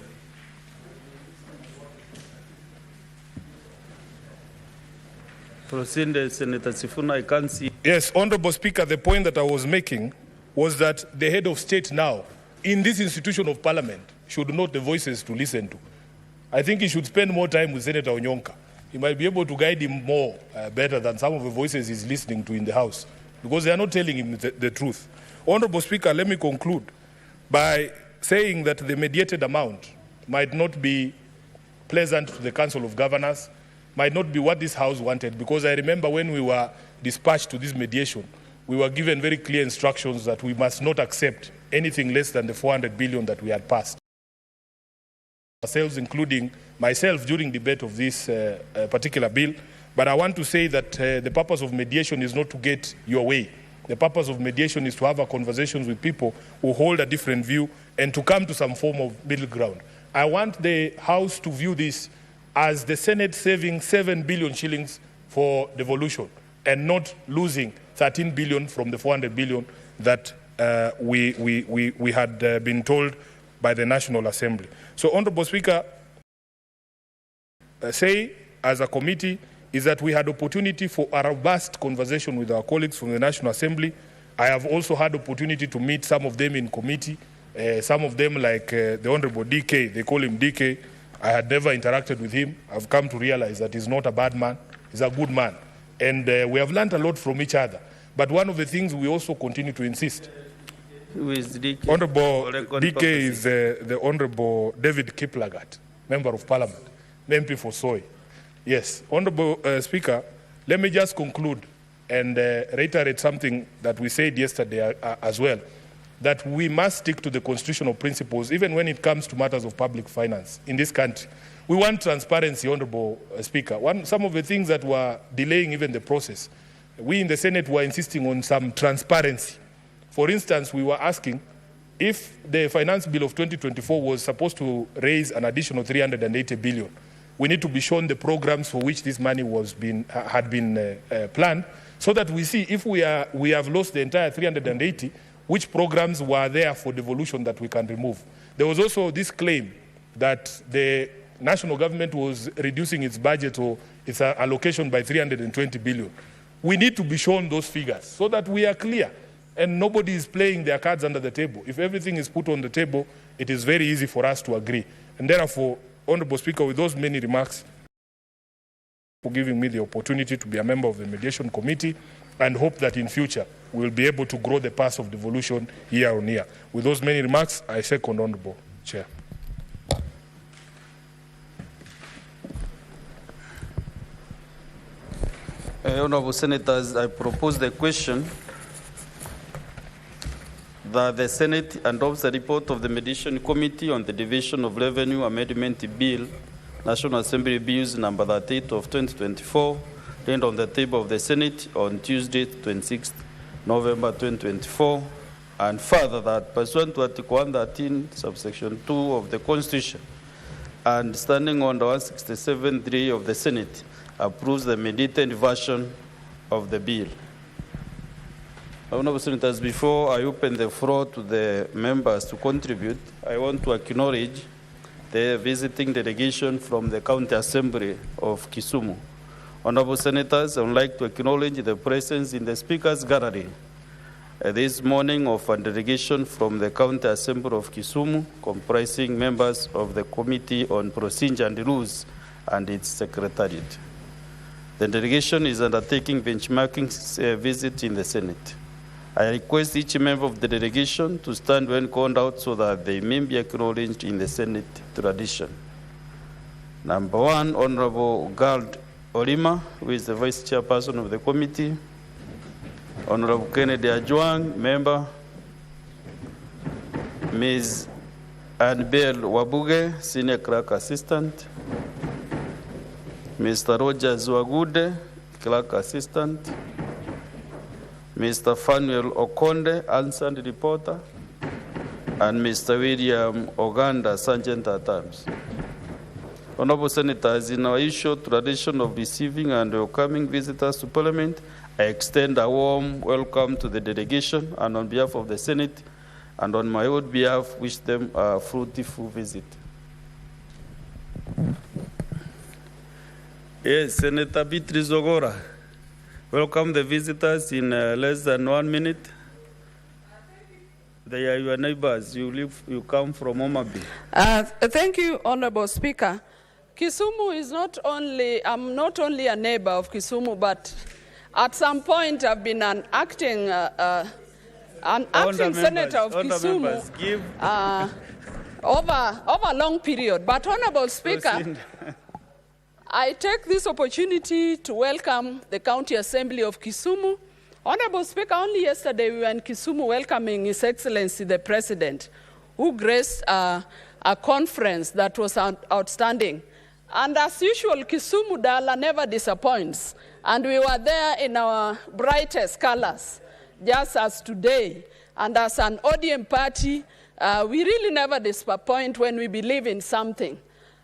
Proceed, Senator Sifuna, I can't see. Yes, Honorable Speaker, the point that I was making was that the head of state now, in this institution of Parliament, should note the voices to listen to. I think he should spend more time with Senator Onyonka. He might be able to guide him more better than some of the voices he's listening to in the House, because they are not telling him the truth. Honorable Speaker, let me conclude by saying that the mediated amount might not be pleasant to the Council of Governors, might not be what this House wanted, because I remember when we were dispatched to this mediation, we were given very clear instructions that we must not accept anything less than the 400 billion that we had passed. Ourselves, including myself, during debate of this particular bill. But I want to say that the purpose of mediation is not to get your way. The purpose of mediation is to have a conversation with people who hold a different view and to come to some form of middle ground. I want the House to view this as the Senate saving 7 billion shillings for devolution and not losing 13 billion from the 400 billion that we had been told by the National Assembly. So, Honorable Speaker, say as a committee is that we had opportunity for a robust conversation with our colleagues from the National Assembly. I have also had opportunity to meet some of them in committee, some of them like the Honorable DK, they call him DK. I had never interacted with him. I've come to realize that he's not a bad man, he's a good man. And we have learned a lot from each other. But one of the things we also continue to insist, Who is DK? Honorable DK is the Honorable David Kiplagat, Member of Parliament, MP for Soy. Yes, Honorable Speaker, let me just conclude and reiterate something that we said yesterday as well, that we must stick to the constitutional principles even when it comes to matters of public finance in this country. We want transparency, Honorable Speaker. Some of the things that were delaying even the process, we in the Senate were insisting on some transparency. For instance, we were asking if the finance bill of 2024 was supposed to raise an additional 380 billion, we need to be shown the programs for which this money had been planned, so that we see if we have lost the entire 380, which programs were there for devolution that we can remove. There was also this claim that the national government was reducing its budget or its allocation by 320 billion. We need to be shown those figures so that we are clear and nobody is playing their cards under the table. If everything is put on the table, it is very easy for us to agree. And therefore, Honorable Speaker, with those many remarks, for giving me the opportunity to be a member of the Mediation Committee, and hope that in future we will be able to grow the path of devolution year on year. With those many remarks, I second Honorable Chair. Honorable Senators, I propose the question that the Senate adopts the report of the Mediation Committee on the Division of Revenue Amendment Bill, National Assembly Bills number 38 of 2024, laid on the table of the Senate on Tuesday, 26th November 2024, and further that pursuant to Article 113, subsection 2 of the Constitution, and standing on the 167.3 of the Senate, approves the mediated version of the bill. Honorable Senators, before I open the floor to the members to contribute, I want to acknowledge the visiting delegation from the County Assembly of Kisumu. Honorable Senators, I would like to acknowledge the presence in the Speaker's Gallery this morning of a delegation from the County Assembly of Kisumu, comprising members of the Committee on Procedures and Rules and its Secretariat. The delegation is undertaking benchmarking visit in the Senate. I request each member of the delegation to stand when called out so that they may be acknowledged in the Senate tradition. Number one, Honorable Gald Olima, who is the Vice Chairperson of the committee. Honorable Kennedy Ajwang, member. Ms. Annabelle Wabuge, Senior Clerk Assistant. Mr. Roger Zwagude, Clerk Assistant. Mr. Fanuel Okonde, Answered Reporter, and Mr. William Oganda, Sergeant at Arms. Honorable Senators, in our usual tradition of receiving and welcoming visitors to Parliament, I extend a warm welcome to the delegation, and on behalf of the Senate and on my own behalf, wish them a fruitful visit. Yes, Senator Beatrice Ogora. Welcome the visitors in less than 1 minute. They are your neighbors. You come from Omabi. Thank you, Honorable Speaker. Kisumu is I'm not only a neighbor of Kisumu, but at some point I've been an acting senator of Kisumu. over a long period. But Honorable Speaker, I take this opportunity to welcome the County Assembly of Kisumu. Honorable Speaker, only yesterday we were in Kisumu welcoming His Excellency the President, who graced a conference that was outstanding. And as usual, Kisumu Dala never disappoints. And we were there in our brightest colors, just as today. And as an ODM party, we really never disappoint when we believe in something.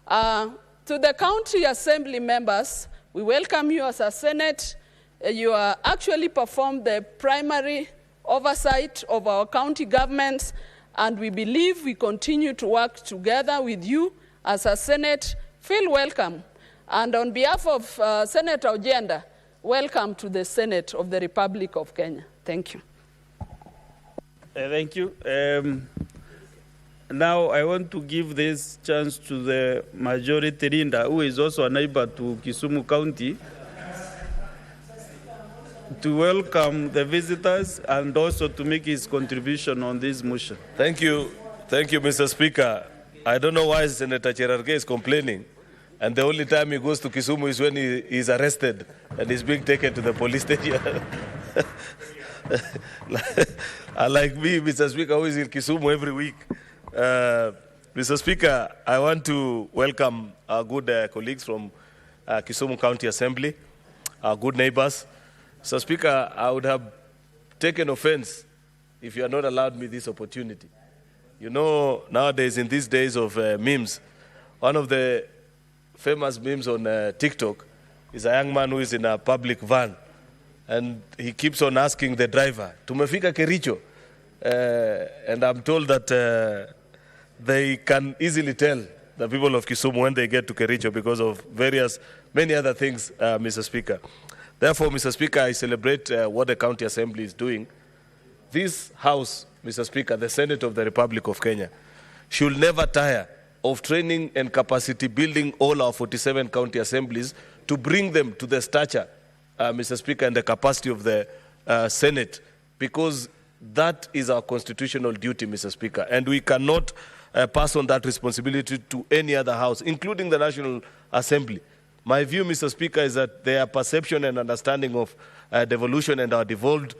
To the County Assembly members, we welcome you as a Senate. You actually perform the primary oversight of our county governments, and we believe we continue to work together with you as a Senate. Feel welcome. And on behalf of Senator Ojenda, welcome to the Senate of the Republic of Kenya. Thank you. Thank you. Now I want to give this chance to the majority leader, who is also a neighbor to Kisumu County, to welcome the visitors and also to make his contribution on this motion. Thank you, Mr. Speaker. I don't know why Senator Cherargei is complaining, and the only time he goes to Kisumu is when he is arrested and is being taken to the police station. Like me, Mr. Speaker, who is in Kisumu every week. Mr. Speaker, I want to welcome our good colleagues from Kisumu County Assembly, our good neighbors. Mr. Speaker, I would have taken offense if you had not allowed me this opportunity. You know, nowadays, in these days of memes, one of the famous memes on TikTok is a young man who is in a public van, and he keeps on asking the driver, "Tumefika Kericho?" And I'm told that they can easily tell the people of Kisumu when they get to Kericho because of many other things, Mr. Speaker. Therefore, Mr. Speaker, I celebrate what the County Assembly is doing. This House, Mr. Speaker, the Senate of the Republic of Kenya, should never tire of training and capacity building all our 47 county assemblies to bring them to the stature, Mr. Speaker, and the capacity of the Senate, because that is our constitutional duty, Mr. Speaker, and we cannot pass on that responsibility to any other house, including the National Assembly. My view, Mr. Speaker, is that their perception and understanding of devolution and our devolved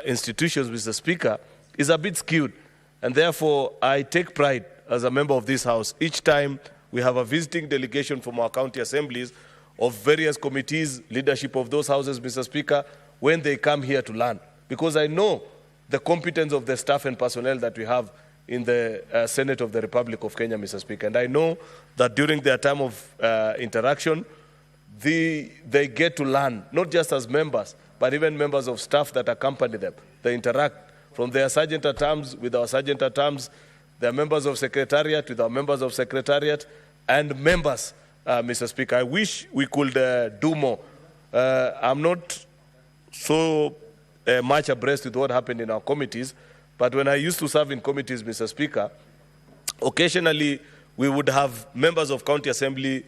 institutions, Mr. Speaker, is a bit skewed. And therefore, I take pride as a member of this House each time we have a visiting delegation from our county assemblies of various committees, leadership of those houses, Mr. Speaker, when they come here to learn. Because I know the competence of the staff and personnel that we have in the Senate of the Republic of Kenya, Mr. Speaker. And I know that during their time of interaction, they get to learn, not just as members, but even members of staff that accompany them. They interact from their sergeant at arms with our sergeant at arms, their members of secretariat with our members of secretariat, and members, Mr. Speaker. I wish we could do more. I'm not so much abreast with what happened in our committees, but when I used to serve in committees, Mr. Speaker, occasionally we would have members of county assemblies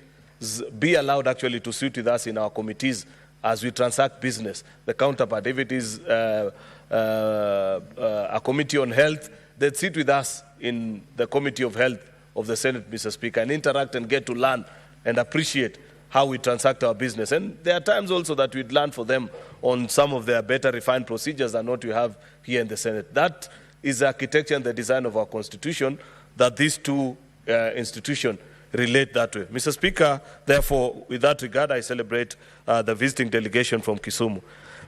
be allowed actually to sit with us in our committees as we transact business. The counterpart, if it is a committee on health, they'd sit with us in the committee of health of the Senate, Mr. Speaker, and interact and get to learn and appreciate how we transact our business. And there are times also that we'd learn for them on some of their better refined procedures than what we have here in the Senate. That is the architecture and the design of our Constitution, that these two institutions relate that way. Mr. Speaker, therefore, with that regard, I celebrate the visiting delegation from Kisumu.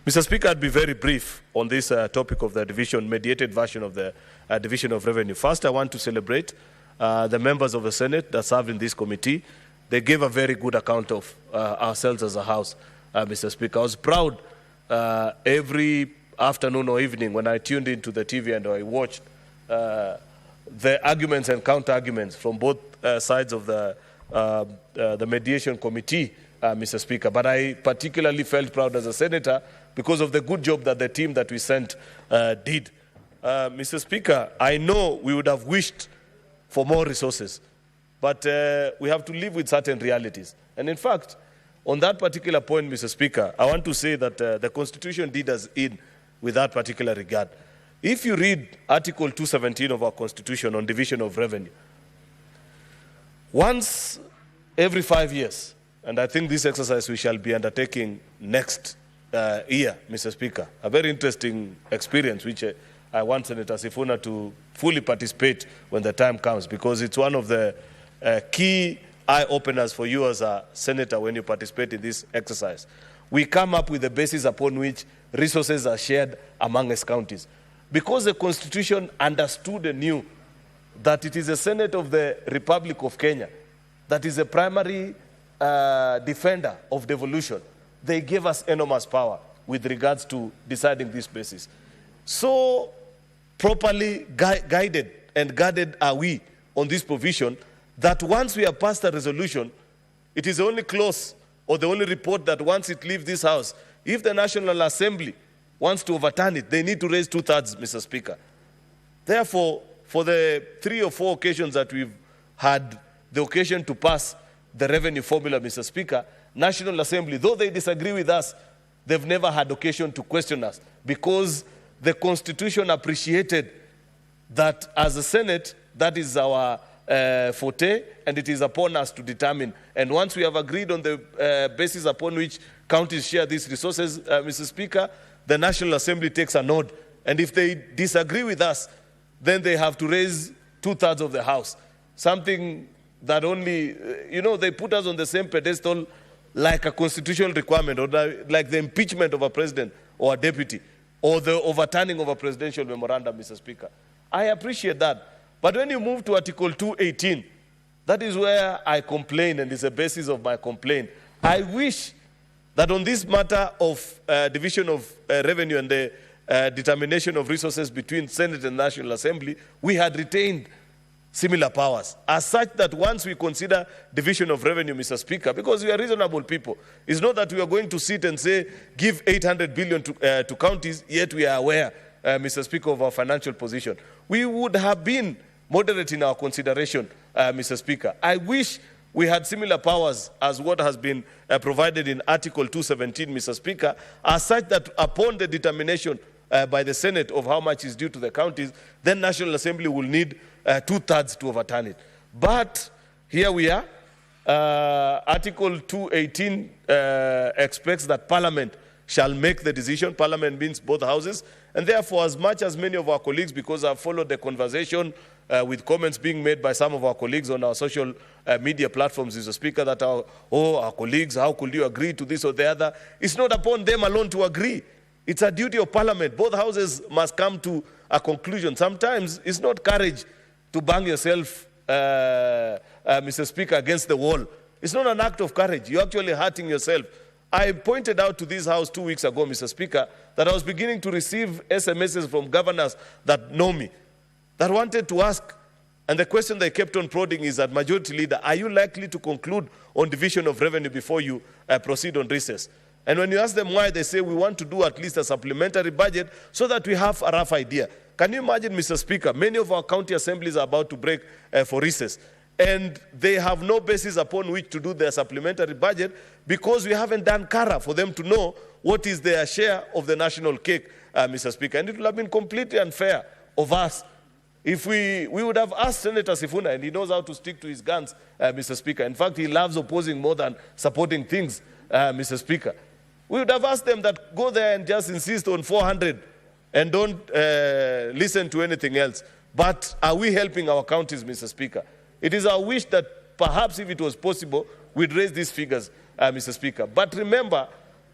Mr. Speaker, I'd be very brief on this topic of the mediated version of the Division of Revenue. First, I want to celebrate the members of the Senate that served in this committee. They gave a very good account of ourselves as a House, Mr. Speaker. I was proud every afternoon or evening when I tuned into the TV and I watched the arguments and counter-arguments from both sides of the mediation committee, Mr. Speaker. But I particularly felt proud as a senator because of the good job that the team that we sent did. Mr. Speaker, I know we would have wished for more resources, but we have to live with certain realities. And in fact, on that particular point, Mr. Speaker, I want to say that the Constitution did us in with that particular regard. If you read Article 217 of our Constitution on division of revenue, once every 5 years, and I think this exercise we shall be undertaking next year, Mr. Speaker, a very interesting experience which I want Senator Sifuna to fully participate when the time comes, because it's one of the key eye-openers for you as a senator when you participate in this exercise. We come up with the basis upon which resources are shared among us counties. Because the Constitution understood and knew that it is the Senate of the Republic of Kenya that is the primary defender of devolution, they gave us enormous power with regards to deciding this basis. So properly guided and guarded are we on this provision that once we have passed a resolution, it is the only clause or the only report that once it leaves this house, if the National Assembly wants to overturn it, they need to raise 2/3, Mr. Speaker. Therefore, for the 3 or 4 occasions that we've had the occasion to pass the revenue formula, Mr. Speaker, National Assembly, though they disagree with us, they've never had occasion to question us, because the Constitution appreciated that as a Senate, that is our forte, and it is upon us to determine. And once we have agreed on the basis upon which counties share these resources, Mr. Speaker, the National Assembly takes a nod. And if they disagree with us, then they have to raise 2/3 of the House. Something that only, they put us on the same pedestal like a constitutional requirement, or like the impeachment of a president or a deputy, or the overturning of a presidential memorandum, Mr. Speaker. I appreciate that. But when you move to Article 218, that is where I complain, and is the basis of my complaint. I wish that on this matter of division of revenue and the determination of resources between Senate and National Assembly, we had retained similar powers, as such that once we consider division of revenue, Mr. Speaker, because we are reasonable people, it's not that we are going to sit and say, give 800 billion to counties, yet we are aware, Mr. Speaker, of our financial position. We would have been moderate in our consideration, Mr. Speaker. I wish we had similar powers as what has been provided in Article 217, Mr. Speaker, as such that upon the determination by the Senate of how much is due to the counties, then National Assembly will need 2/3 to overturn it. But here we are. Article 218 expects that Parliament shall make the decision. Parliament means both houses. And therefore, as much as many of our colleagues, because I've followed the conversation with comments being made by some of our colleagues on our social media platforms, Mr. Speaker, that our colleagues, how could you agree to this or the other? It's not upon them alone to agree. It's a duty of Parliament. Both houses must come to a conclusion. Sometimes it's not courage to bang yourself, Mr. Speaker, against the wall. It's not an act of courage. You're actually hurting yourself. I pointed out to this House 2 weeks ago, Mr. Speaker, that I was beginning to receive SMSs from governors that know me, that wanted to ask, and the question they kept on prodding is that, Majority Leader, are you likely to conclude on division of revenue before you proceed on recess? And when you ask them why, they say, we want to do at least a supplementary budget so that we have a rough idea. Can you imagine, Mr. Speaker, many of our county assemblies are about to break for recess, and they have no basis upon which to do their supplementary budget because we haven't done CARA for them to know what is their share of the national cake, Mr. Speaker. And it would have been completely unfair of us if we would have asked Senator Sifuna, and he knows how to stick to his guns, Mr. Speaker. In fact, he loves opposing more than supporting things, Mr. Speaker. We would have asked them that go there and just insist on 400 and don't listen to anything else. But are we helping our counties, Mr. Speaker? It is our wish that perhaps if it was possible, we'd raise these figures, Mr. Speaker. But remember,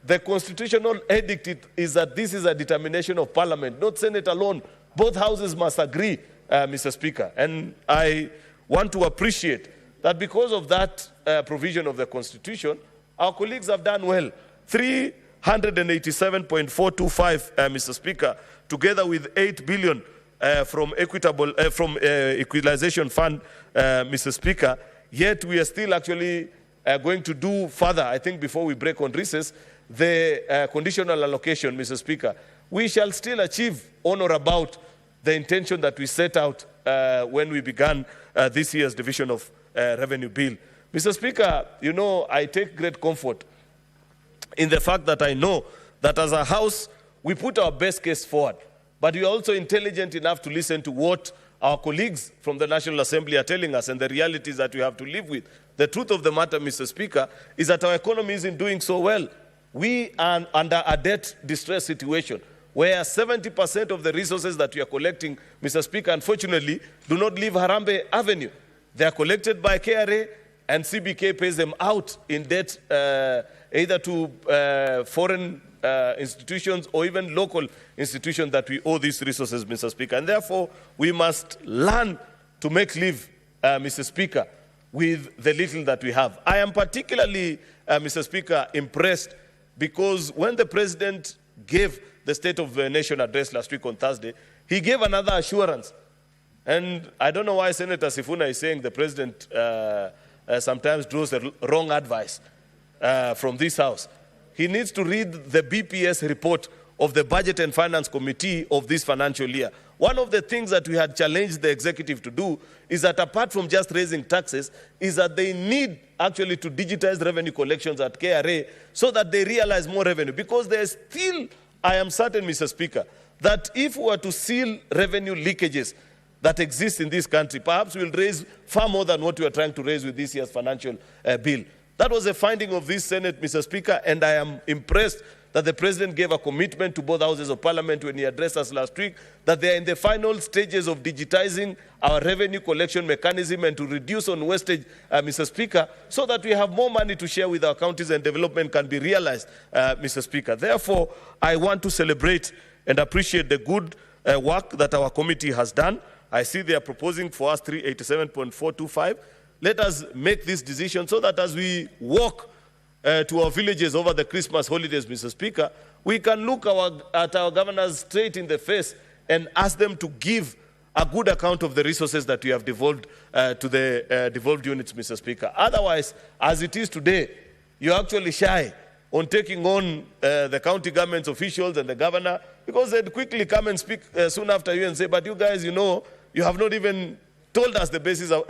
the constitutional edict is that this is a determination of Parliament, not Senate alone. Both houses must agree, Mr. Speaker. And I want to appreciate that because of that provision of the Constitution, our colleagues have done well. 387.425, Mr. Speaker, together with 8 billion from equalization fund, Mr. Speaker. Yet we are still actually going to do further, I think, before we break on recess, the conditional allocation, Mr. Speaker. We shall still achieve on or about the intention that we set out when we began this year's division of revenue bill. Mr. Speaker, I take great comfort in the fact that I know that as a House, we put our best case forward. but we are also intelligent enough to listen to what our colleagues from the National Assembly are telling us and the realities that we have to live with. The truth of the matter, Mr. Speaker, is that our economy isn't doing so well. We are under a debt distress situation where 70% of the resources that we are collecting, Mr. Speaker, unfortunately, do not leave Harambee Avenue. They are collected by KRA, and CBK pays them out in debt either to foreign institutions or even local institutions that we owe these resources, Mr. Speaker. And therefore, we must learn to make live, Mr. Speaker, with the little that we have. I am particularly, Mr. Speaker, impressed because when the President gave the State of the Nation address last week on Thursday, he gave another assurance. And I don't know why Senator Sifuna is saying the President sometimes draws the wrong advice from this House. He needs to read the BPS report of the Budget and Finance Committee of this financial year. One of the things that we had challenged the executive to do is that apart from just raising taxes, is that they need actually to digitize revenue collections at KRA so that they realize more revenue. Because there's still, I am certain, Mr. Speaker, that if we were to seal revenue leakages that exist in this country, perhaps we'll raise far more than what we are trying to raise with this year's financial bill. That was a finding of this Senate, Mr. Speaker, and I am impressed that the President gave a commitment to both houses of Parliament when he addressed us last week, that they are in the final stages of digitizing our revenue collection mechanism and to reduce on wastage, Mr. Speaker, so that we have more money to share with our counties and development can be realized, Mr. Speaker. Therefore, I want to celebrate and appreciate the good work that our committee has done. I see they are proposing for us 387.425. Let us make this decision so that as we walk to our villages over the Christmas holidays, Mr. Speaker, we can look at our governors straight in the face and ask them to give a good account of the resources that we have devolved to the devolved units, Mr. Speaker. Otherwise, as it is today, you're actually shy on taking on the county government's officials and the governor, because they'd quickly come and speak soon after you and say, but you guys, you know, you have not even told us the basis of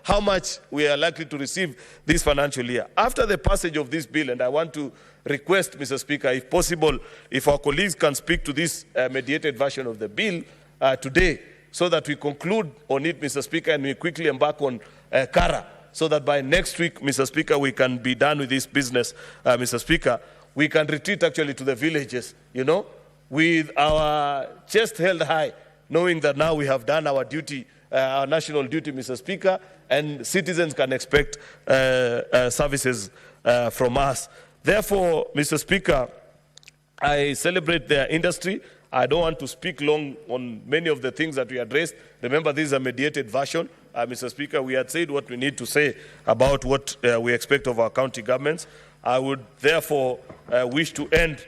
how much we are likely to receive this financial year. After the passage of this bill, and I want to request, Mr. Speaker, if possible, if our colleagues can speak to this mediated version of the bill today, so that we conclude on it, Mr. Speaker, and we quickly embark on Kara, so that by next week, Mr. Speaker, we can be done with this business, Mr. Speaker. We can retreat actually to the villages, you know, with our chest held high, knowing that now we have done our duty, our national duty, Mr. Speaker, and citizens can expect services from us. Therefore, Mr. Speaker, I celebrate their industry. I don't want to speak long on many of the things that we addressed. Remember, this is a mediated version. Mr. Speaker, we had said what we need to say about what we expect of our county governments. I would therefore wish to end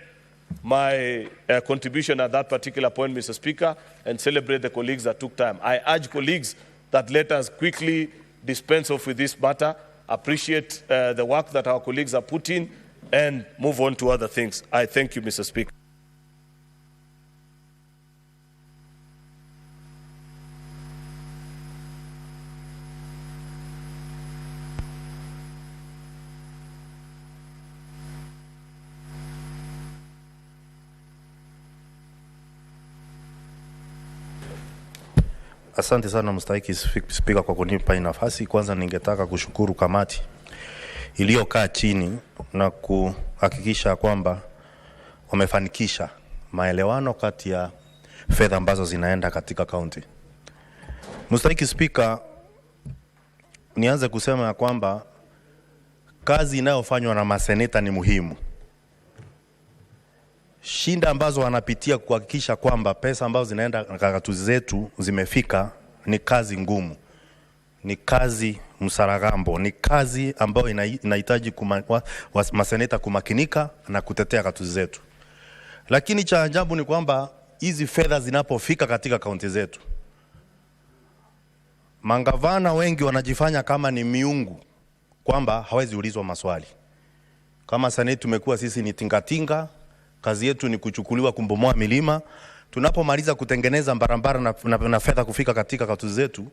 my contribution at that particular point, Mr. Speaker, and celebrate the colleagues that took time. I urge colleagues that let us quickly dispense off with this matter, appreciate the work that our colleagues have put in, and move on to other things. I thank you, Mr. Speaker. Asante sana mstahiki Spika kwa kunipa hii nafasi. Kwanza ningetaka kushukuru kamati iliyokaa chini na kuhakikisha kwamba wamefanikisha maelewano kati ya fedha ambazo zinaenda katika kaunti. Mstahiki Spika, nianze kusema ya kwamba kazi inayofanywa na maseneta ni muhimu. Shinda ambazo wanapitia kuhakikisha kwamba pesa ambazo zinaenda kakatu zetu zimefika ni kazi ngumu. Ni kazi msaragambo, ni kazi ambayo inahitaji maseneta kumakinika na kutetea kakatu zetu. Lakini cha ajabu ni kwamba hizi fedha zinapofika katika kaunti zetu, mangavana wengi wanajifanya kama ni miungu, kwamba hawezi ulizwa maswali. Kama seneti tumekuwa sisi ni tingatinga, kazi yetu ni kuchukuliwa kumbomoa milima. Tunapomaliza kutengeneza barabara na fedha kufika katika katu zetu,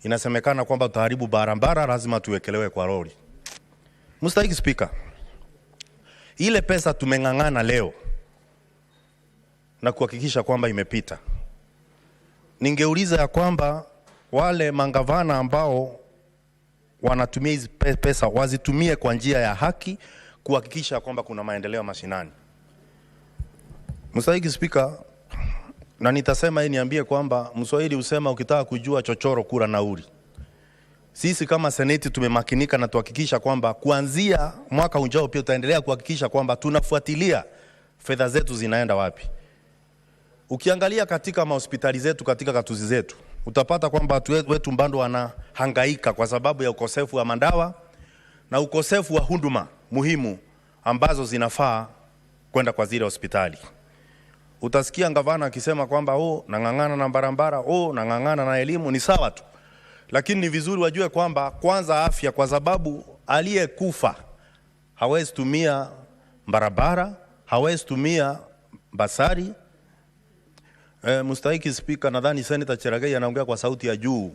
inasemekana kwamba utaharibu barabara, lazima tuwekelewe kwa lori. Mstahiki Spika, ile pesa tumengangana leo na kuhakikisha kwamba imepita. ningeuliza ya kwamba wale mangavana ambao wanatumia hizi pesa wazitumie kwa njia ya haki kuhakikisha kwamba kuna maendeleo mashinani. Mstahiki Spika, na nitasema hii niambie kwamba Mswahili usema ukitaka kujua chochoro kula nauli. Sisi kama seneti tumemakinika na tuhakikisha kwamba kuanzia mwaka ujao pia tutaendelea kuhakikisha kwamba tunafuatilia fedha zetu zinaenda wapi. Ukiangalia katika mahospitali zetu, katika katuzi zetu, utapata kwamba watu wetu bado wanahangaika kwa sababu ya ukosefu wa madawa na ukosefu wa huduma muhimu ambazo zinafaa kwenda kwa zile hospitali. Utasikia gavana akisema kwamba nang'ang'ana na barabara, nang'ang'ana na elimu, ni sawa tu. Lakini ni vizuri wajue kwamba kwanza afya, kwa sababu aliyekufa hawezi tumia barabara, hawezi tumia basari. Mstahiki Spika, nadhani Senator Cherargei anaongea kwa sauti ya juu,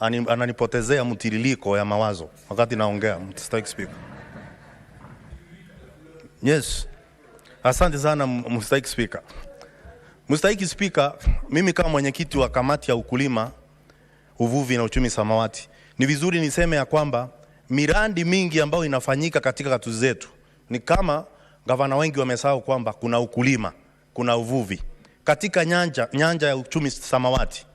ananipotezea mtiririko ya mawazo wakati naongea. Mstahiki Spika. Yes. Asante sana Mstahiki Spika. Mstahiki Spika, mimi kama mwenyekiti wa kamati ya ukulima, uvuvi na uchumi samawati, ni vizuri niseme ya kwamba miradi mingi ambayo inafanyika katika katuzi zetu ni kama gavana wengi wamesahau kwamba kuna ukulima, kuna uvuvi. Katika nyanja ya uchumi samawati,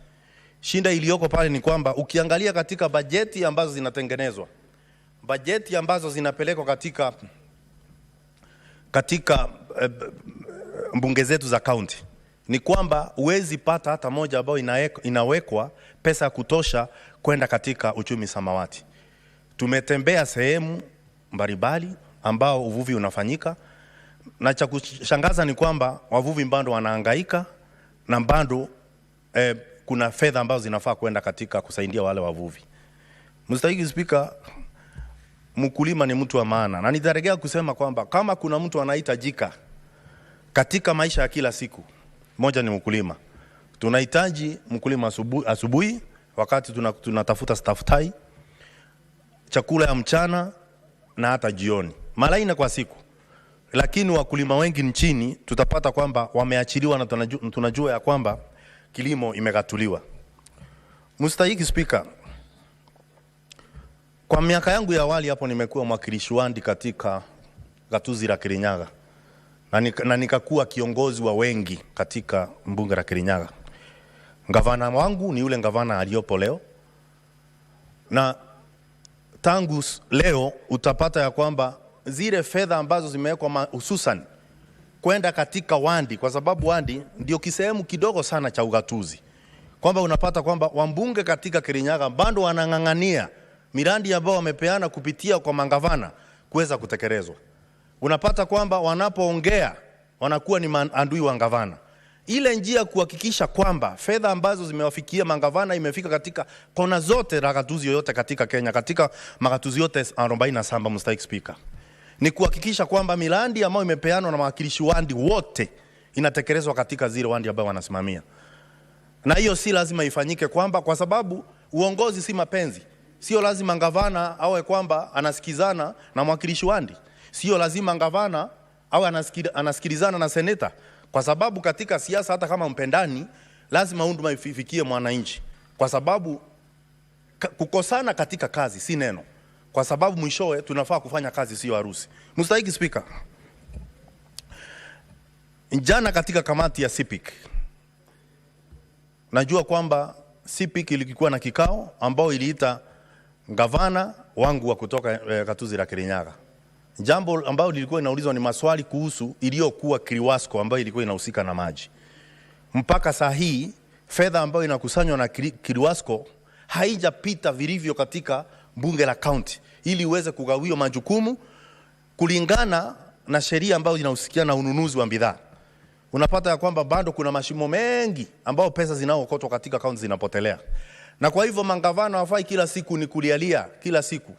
shinda iliyoko pale ni kwamba ukiangalia katika bajeti ambazo zinatengenezwa, bajeti ambazo zinapelekwa katika mbunge zetu za county, ni kwamba uwezi pata hata moja ambayo inawekwa pesa kutosha kwenda katika uchumi samawati. Tumetembea sehemu mbalimbali ambao uvuvi unafanyika, na cha kushangaza ni kwamba wavuvi bado wanahangaika na bado kuna fedha ambazo zinafaa kwenda katika kusaidia wale wavuvi. Mstahiki Spika, mkulima ni mtu wa maana, na nitarejea kusema kwamba kama kuna mtu anahitajika katika maisha ya kila siku, moja ni mkulima. Tunahitaji mkulima asubuhi wakati tunatafuta staftai, chakula ya mchana na hata jioni, mara 4 kwa siku. Lakini wakulima wengi nchini tutapata kwamba wameachiliwa na tunajua ya kwamba kilimo imegatuliwa. Mstahiki Spika, kwa miaka yangu ya awali hapo nimekuwa mwakilishi wandi katika gatuzi la Kirinyaga na nikakuwa kiongozi wa wengi katika mbunge la Kirinyaga. Gavana wangu ni yule gavana aliyopo leo, na tangu leo utapata ya kwamba zile fedha ambazo zimewekwa hususan kwenda katika wandi, kwa sababu wandi ndio kisehemu kidogo sana cha ugatuzi, kwamba unapata kwamba wambunge katika Kirinyaga bado wanang'ang'ania miradi ambao wamepeana kupitia kwa mangavana kuweza kutekelezwa. Unapata kwamba wanapoongea wanakuwa ni maadui wa gavana. Ile njia kuhakikisha kwamba fedha ambazo zimewafikia mangavana imefika katika kona zote la gatuzi yoyote katika Kenya, katika magatuzi yote 47, Mstahiki Spika, ni kuhakikisha kwamba miradi ambayo imepeanwa na mawakilishi wandi wote inatekelezwa katika zile wandi ambao wanasimamia. Na hiyo si lazima ifanyike kwamba, kwa sababu uongozi si mapenzi. Sio lazima gavana awe kwamba anasikizana na mwakilishi wandi. Sio lazima gavana awe anasikilizana na seneta, kwa sababu katika siasa hata kama mpendani lazima huduma ifikie mwananchi, kwa sababu kukosana katika kazi si neno, kwa sababu mwishowe tunafaa kufanya kazi, sio harusi. Mstahiki Spika, jana katika kamati ya CPIC, najua kwamba CPIC ilikuwa na kikao ambao iliita gavana wangu wa kutoka gatuzi la Kirinyaga. Jambo ambalo lilikuwa inaulizwa ni maswali kuhusu iliyokuwa Kiriwasco ambayo ilikuwa inahusika na maji. Mpaka saa hii fedha ambayo inakusanywa na Kiriwasco haijapita vilivyo katika bunge la county ili uweze kugawiwa majukumu kulingana na sheria ambayo inahusiana na ununuzi wa bidhaa. Unapata ya kwamba bado kuna mashimo mengi ambao pesa zinaokotwa katika county zinapotelea. Na kwa hivyo mangavana wafai kila siku ni kulialia kila siku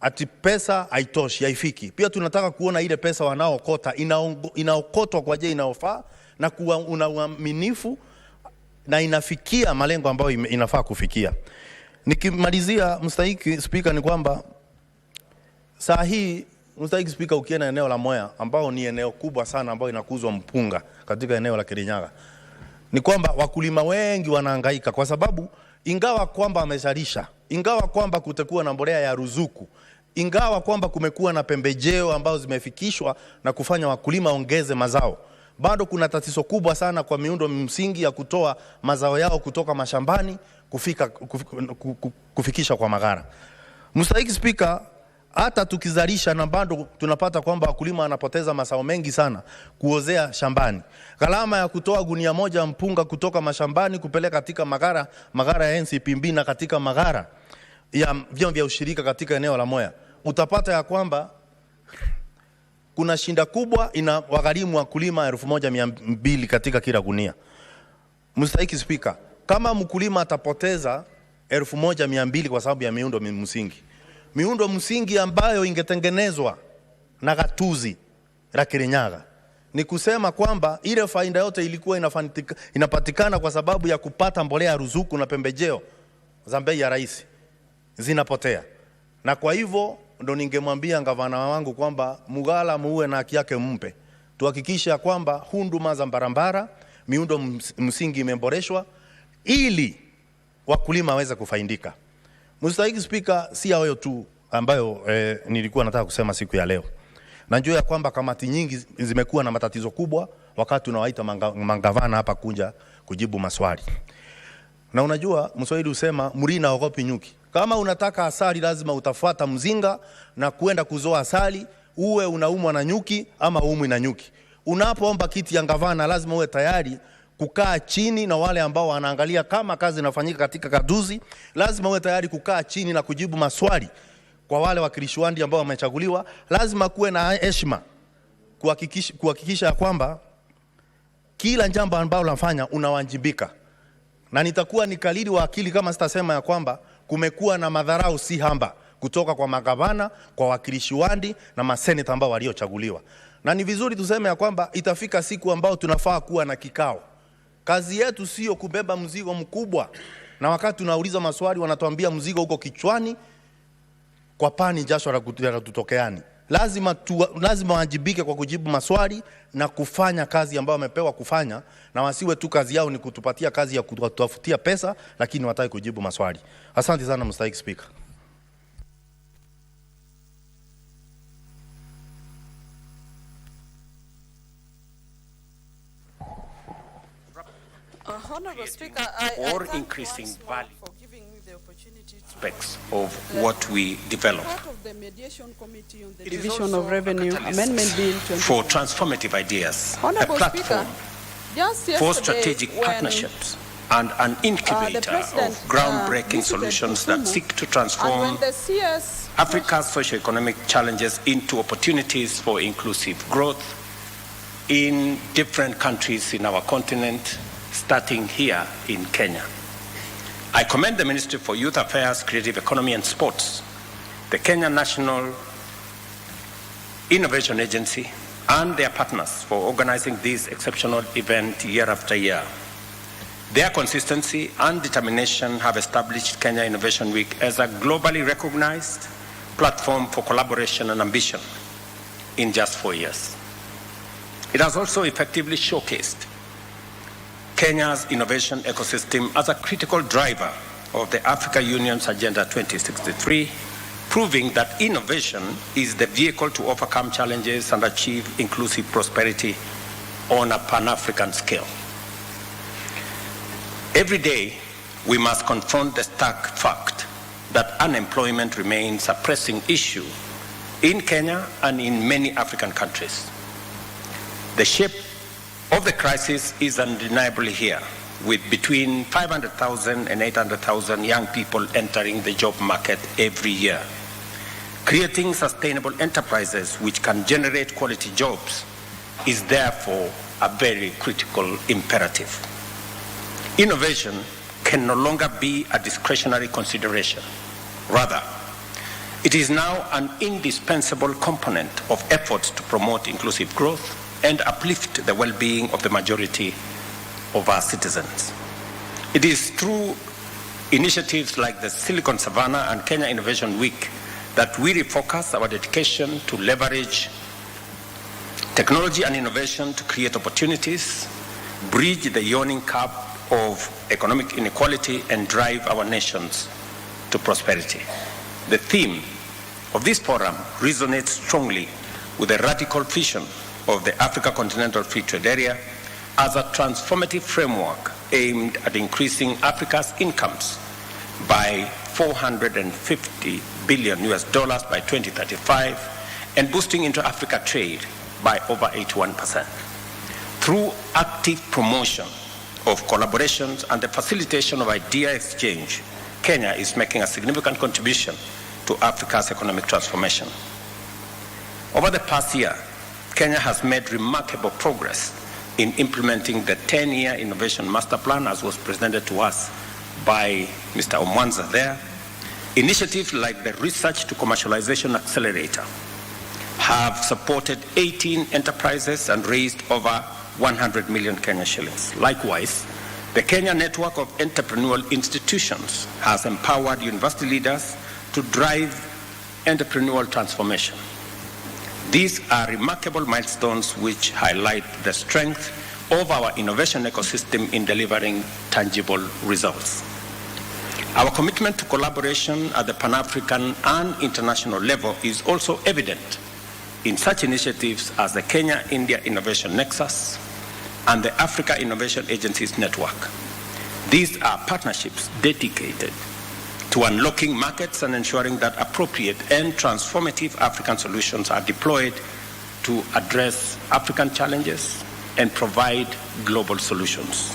ati pesa haitoshi, haifiki. Pia tunataka kuona ile pesa wanaokota inaokotwa kwa njia inayofaa na kuwa una uaminifu na inafikia malengo ambayo inafaa kufikia. Nikimalizia, Mstahiki Spika, ni kwamba saa hii, Mstahiki Spika, ukienda eneo la Mwea ambao ni eneo kubwa sana ambao inakuzwa mpunga katika eneo la Kirinyaga, ni kwamba wakulima wengi wanahangaika kwa sababu ingawa kwamba wamezalisha, ingawa kwamba kutakuwa na mbolea ya ruzuku, ingawa kwamba kumekuwa na pembejeo ambazo zimefikishwa na kufanya wakulima ongeze mazao, bado kuna tatizo kubwa sana kwa miundo msingi ya kutoa mazao yao kutoka mashambani kufikisha kwa magara. Mstahiki Spika, hata tukizalisha na bado tunapata kwamba wakulima wanapoteza mazao mengi sana kuozea shambani. Gharama ya kutoa gunia moja mpunga kutoka mashambani kupeleka katika magara ya NCPB na katika magara ya vyama vya ushirika katika eneo la Moya, utapata ya kwamba kuna shinda kubwa ina wagharimu wakulima 1200 katika kila gunia. Mstahiki Spika, kama mkulima atapoteza 1200 kwa sababu ya miundo msingi ambayo ingetengenezwa na gatuzi la Kirinyaga, ni kusema kwamba ile faida yote ilikuwa inapatikana kwa sababu ya kupata mbolea ya ruzuku na pembejeo za bei ya rais zinapotea. Na kwa hivyo ndo ningemwambia gavana wangu kwamba Mugala muue na haki yake mpe. Tuhakikisha kwamba huduma za barabara, miundo msingi imeboreshwa ili wakulima waweze kufaidika. Mstahiki Spika, si hayo tu ambayo nilikuwa nataka kusema siku ya leo. Najua ya kwamba kamati nyingi zimekuwa na matatizo kubwa wakati tunawaita mangavana hapa kuja kujibu maswali. Na unajua Mswahili usema mrina haogopi nyuki. Kama unataka asali lazima utafuata mzinga na kuenda kuzoa asali, uwe unaumwa na nyuki ama umwi na nyuki. Unapoomba kiti ya gavana lazima uwe tayari kukaa chini na wale ambao wanaangalia kama kazi inafanyika katika kaduzi. Lazima uwe tayari kukaa chini na kujibu maswali kwa wale wakilishi wadi ambao wamechaguliwa. Lazima kuwe na heshima kuhakikisha kwamba kila jambo ambalo unafanya unawajibika. Na nitakuwa nikalidi wa akili kama sitasema ya kwamba kumekuwa na madharau si hamba kutoka kwa magavana, kwa wakilishi wadi na maseneta ambao waliochaguliwa. Na ni vizuri tuseme ya kwamba itafika siku ambao tunafaa kuwa na kikao. Kazi yetu sio kubeba mzigo mkubwa, na wakati tunauliza maswali wanatuambia mzigo uko kichwani, kwa pani jasho la kutokeani. Lazima wajibike kwa kujibu maswali na kufanya kazi ambayo wamepewa kufanya, na wasiwe tu kazi yao ni kutupatia kazi ya kutafutia pesa lakini wataki kujibu maswali. Asante sana Mstahiki Spika. Honorable Speaker, or increasing value aspects of what we develop. Part of the mediation committee on the division of revenue amendment bill 20. For transformative ideas, Honorable a platform Speaker, for strategic partnerships and an incubator of groundbreaking solutions that seek to transform Africa's socio-economic challenges into opportunities for inclusive growth in different countries in our continent, starting here in Kenya. I commend the Ministry for Youth Affairs, Creative Economy and Sports, the Kenya National Innovation Agency, and their partners for organizing this exceptional event year after year. Their consistency and determination have established Kenya Innovation Week as a globally recognized platform for collaboration and ambition in just 4 years. It has also effectively showcased Kenya's innovation ecosystem as a critical driver of the Africa Union's Agenda 2063, proving that innovation is the vehicle to overcome challenges and achieve inclusive prosperity on a Pan-African scale. Every day, we must confront the stark fact that unemployment remains a pressing issue in Kenya and in many African countries. The shape of the crisis is undeniably here, with between 500,000 and 800,000 young people entering the job market every year. Creating sustainable enterprises which can generate quality jobs is therefore a very critical imperative. Innovation can no longer be a discretionary consideration. Rather, it is now an indispensable component of efforts to promote inclusive growth and uplift the well-being of the majority of our citizens. It is through initiatives like the Silicon Savannah and Kenya Innovation Week that we refocus our dedication to leverage technology and innovation to create opportunities bridge the yawning gap of economic inequality, and drive our nations to prosperity. The theme of this forum resonates strongly with the radical vision of the Africa Continental Free Trade Area as a transformative framework aimed at increasing Africa's incomes by $450 billion by 2035 and boosting intra-Africa trade by over 81%. Through active promotion of collaborations and the facilitation of idea exchange, Kenya is making a significant contribution to Africa's economic transformation. Over the past year, Kenya has made remarkable progress in implementing the 10-year Innovation Master Plan, as was presented to us by Mr. Omwanza there. Initiatives like the Research to Commercialization Accelerator have supported 18 enterprises and raised over 100 million Kenya shillings. Likewise, the Kenya Network of Entrepreneurial Institutions has empowered university leaders to drive entrepreneurial transformation. These are remarkable milestones which highlight the strength of our innovation ecosystem in delivering tangible results. Our commitment to collaboration at the Pan-African and international level is also evident in such initiatives as the Kenya-India Innovation Nexus and the Africa Innovation Agencies Network. These are partnerships dedicated to unlocking markets and ensuring that appropriate and transformative African solutions are deployed to address African challenges and provide global solutions.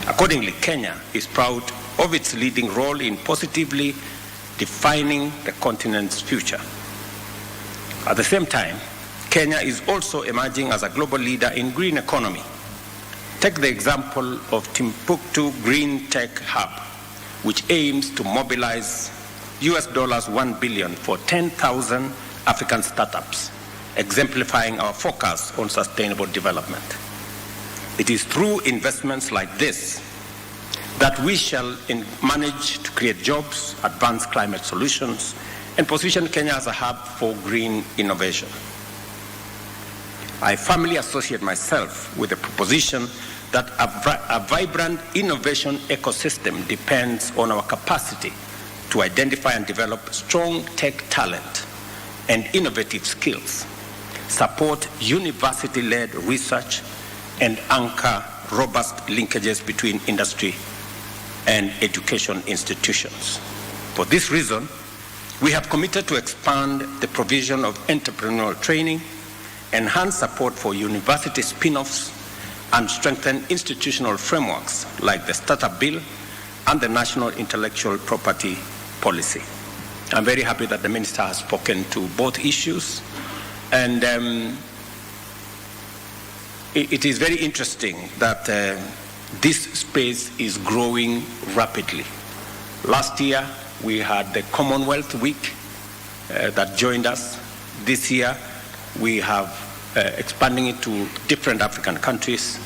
Accordingly, Kenya is proud of its leading role in positively defining the continent's future. At the same time, Kenya is also emerging as a global leader in green economy. Take the example of Timbuktu Green Tech Hub, which aims to mobilize $1 billion for 10,000 African startups, exemplifying our focus on sustainable development. It is through investments like this that we shall manage to create jobs, advance climate solutions, and position Kenya as a hub for green innovation. I firmly associate myself with the proposition that a vibrant innovation ecosystem depends on our capacity to identify and develop strong tech talent and innovative skills, support university-led research, and anchor robust linkages between industry and education institutions. For this reason, we have committed to expand the provision of entrepreneurial training, enhance support for university spin-offs, and strengthen institutional frameworks like the Startup Bill and the National Intellectual Property Policy. I'm very happy that the Minister has spoken to both issues, and it is very interesting that this space is growing rapidly. Last year, we had the Commonwealth Week that joined us. This year, we have expanding it to different African countries.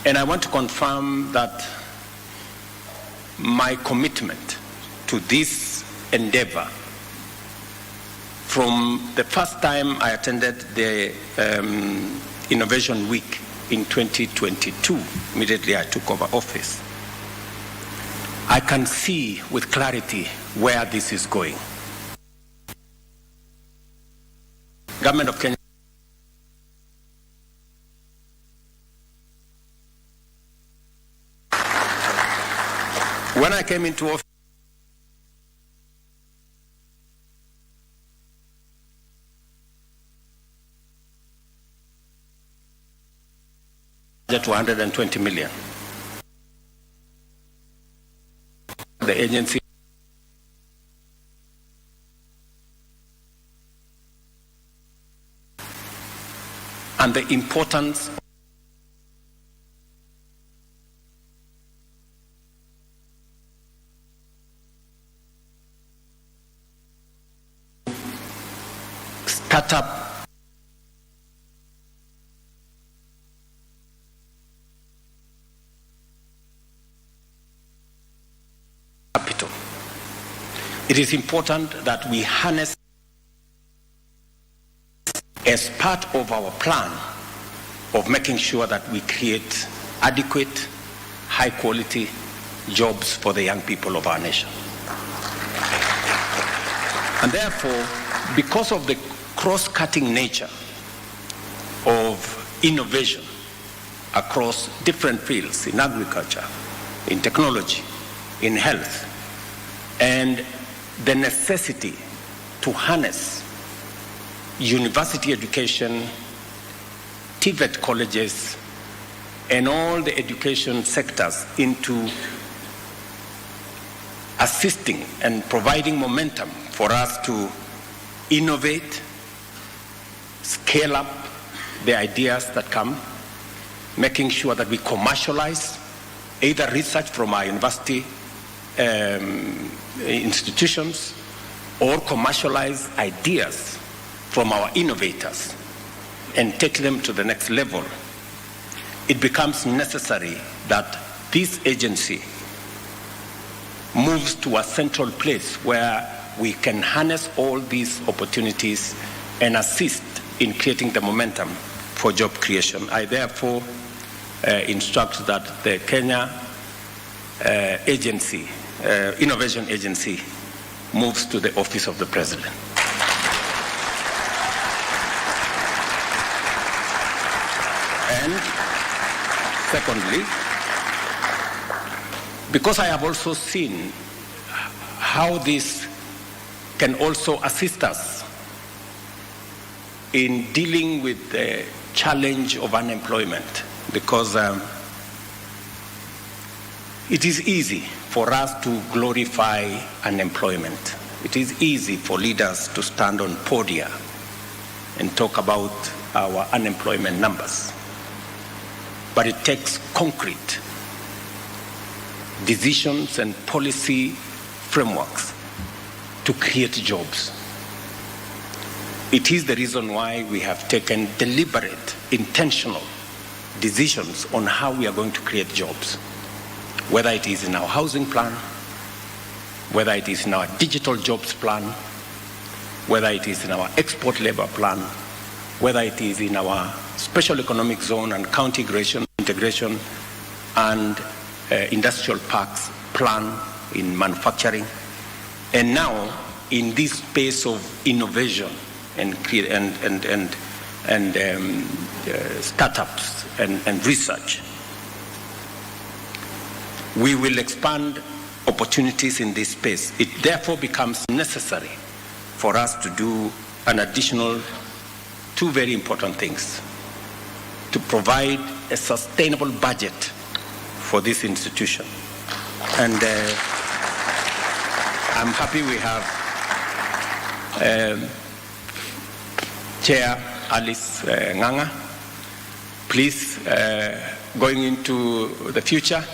And I want to confirm that my commitment to this endeavor, from the first time I attended the Innovation Week in 2022, immediately I took over office, I can see with clarity where this is going. Government of Kenya when I came into office, to 120 million. The agency and the importance startup capital. It is important that we harness as part of our plan of making sure that we create adequate, high-quality jobs for the young people of our nation. And therefore, because of the cross-cutting nature of innovation across different fields, in agriculture, in technology, in health, and the necessity to harness university education, TVET colleges, and all the education sectors into assisting and providing momentum for us to innovate, scale up the ideas that come, making sure that we commercialize either research from our university institutions or commercialize ideas from our innovators and take them to the next level. It becomes necessary that this agency moves to a central place where we can harness all these opportunities and assist in creating the momentum for job creation. I therefore instruct that the Kenya Innovation Agency moves to the Office of the President. And secondly, because I have also seen how this can also assist us in dealing with the challenge of unemployment, because it is easy for us to glorify unemployment. It is easy for leaders to stand on podia and talk about our unemployment numbers. But it takes concrete decisions and policy frameworks to create jobs. It is the reason why we have taken deliberate, intentional decisions on how we are going to create jobs, whether it is in our housing plan, whether it is in our digital jobs plan, whether it is in our export labor plan, whether it is in our special economic zone and county integration and industrial parks plan in manufacturing, and now in this space of innovation and startups and research. We will expand opportunities in this space. It therefore becomes necessary for us to do an additional two very important things: to provide a sustainable budget for this institution. And I'm happy we have Chair Alice Nganga. Please, going into the future,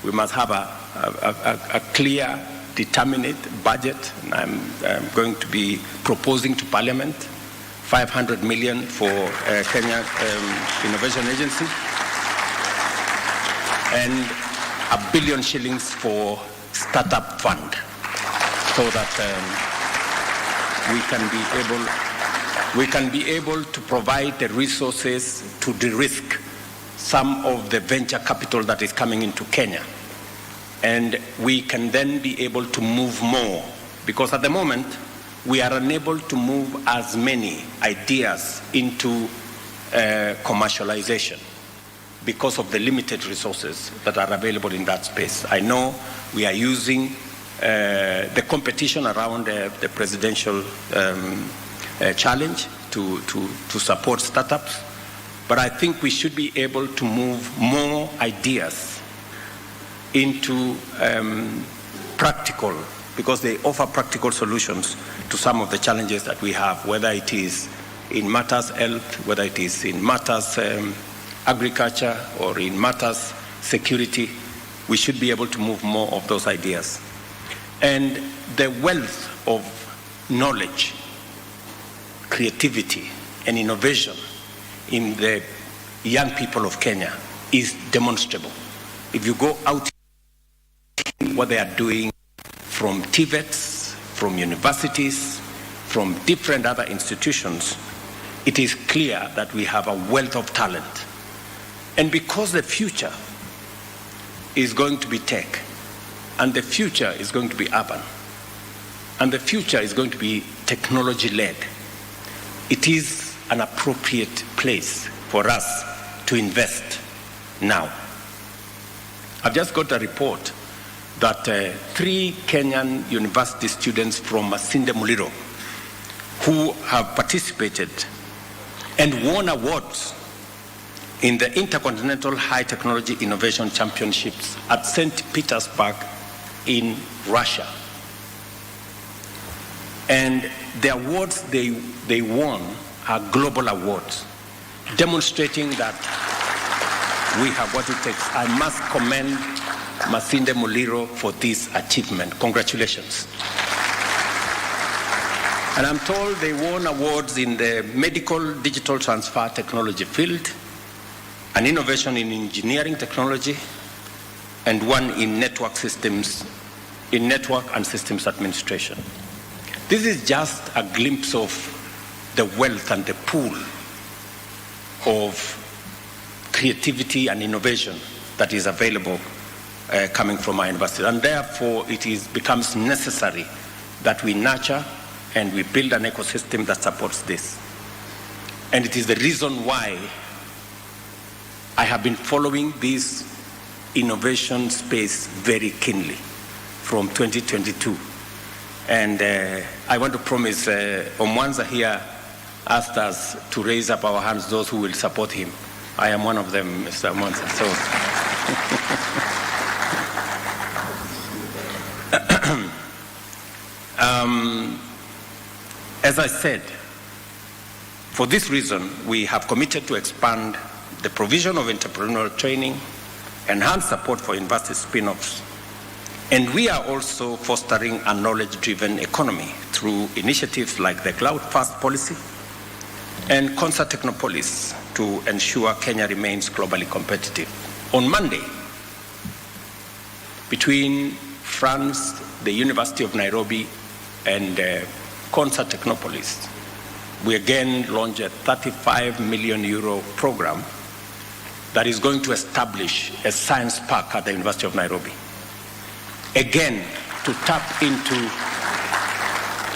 we must have a clear, determinate budget. And I'm going to be proposing to Parliament 500 million for Kenya Innovation Agency and $1 billion shillings for startup fund, so that we can be able to provide the resources to de-risk some of the venture capital that is coming into Kenya. And we can then be able to move more, because at the moment we are unable to move as many ideas into commercialization because of the limited resources that are available in that space. I know we are using the competition around the presidential challenge to support startups, but I think we should be able to move more ideas into practical, because they offer practical solutions to some of the challenges that we have, whether it is in matters health, whether it is in matters agriculture, or in matters security. We should be able to move more of those ideas. And the wealth of knowledge, creativity, and innovation in the young people of Kenya is demonstrable. If you go out, what they are doing from TVETs, from universities, from different other institutions, it is clear that we have a wealth of talent And because the future is going to be tech, and the future is going to be urban, and the future is going to be technology-led, it is an appropriate place for us to invest now. I've just got a report that 3 Kenyan university students from Masinde Muliro who have participated and won awards in the Intercontinental High Technology Innovation Championships at St. Petersburg in Russia. And the awards they won are global awards, demonstrating that we have what it takes. I must commend Masinde Muliro for this achievement. Congratulations. And I'm told they won awards in the medical digital transfer technology field, an innovation in engineering technology, and one in network and systems administration. This is just a glimpse of the wealth and the pool of creativity and innovation that is available coming from our university. And therefore, becomes necessary that we nurture and we build an ecosystem that supports this. And it is the reason why I have been following this innovation space very keenly from 2022. And I want to promise Omwanza here asked us to raise up our hands, those who will support him. I am one of them, Mr. Omwanza. So. As I said, for this reason, we have committed to expand the provision of entrepreneurial training, enhance support for university spin-offs, and we are also fostering a knowledge-driven economy through initiatives like the Cloud First policy and Concert Technopolis to ensure Kenya remains globally competitive. On Monday, between France, the University of Nairobi, and Concert Technopolis, we again launched a 35 million euro program that is going to establish a science park at the University of Nairobi. Again, to tap into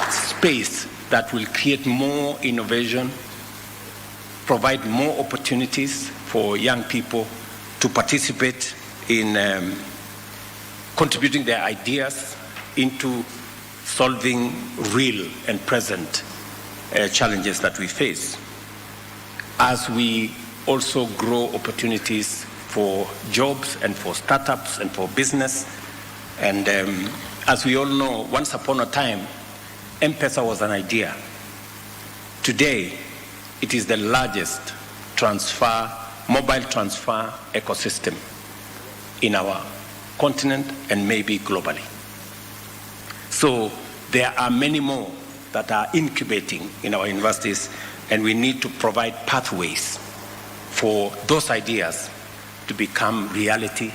space that will create more innovation, provide more opportunities for young people to participate in contributing their ideas into solving real and present challenges that we face, as we also grow opportunities for jobs and for startups and for business. And as we all know, once upon a time, M-Pesa was an idea. Today, it is the largest mobile transfer ecosystem in our continent and maybe globally. So there are many more that are incubating in our universities, and we need to provide pathways for those ideas to become reality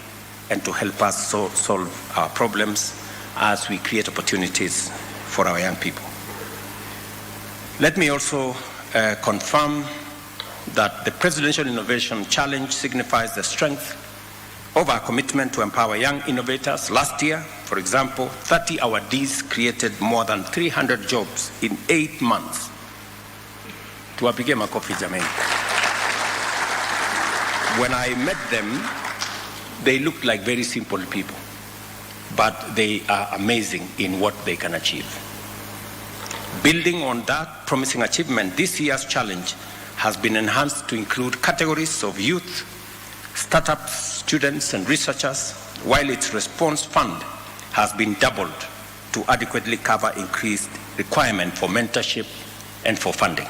and to help us solve our problems as we create opportunities for our young people. Let me also confirm that the Presidential Innovation Challenge signifies the strength of our commitment to empower young innovators. Last year, for example, 30 awardees created more than 300 jobs in 8 months. Tuwapige makofi jameni. When I met them, they looked like very simple people, but they are amazing in what they can achieve. Building on that promising achievement, this year's challenge has been enhanced to include categories of youth, startups, students, and researchers, while its response fund has been doubled to adequately cover increased requirement for mentorship and for funding.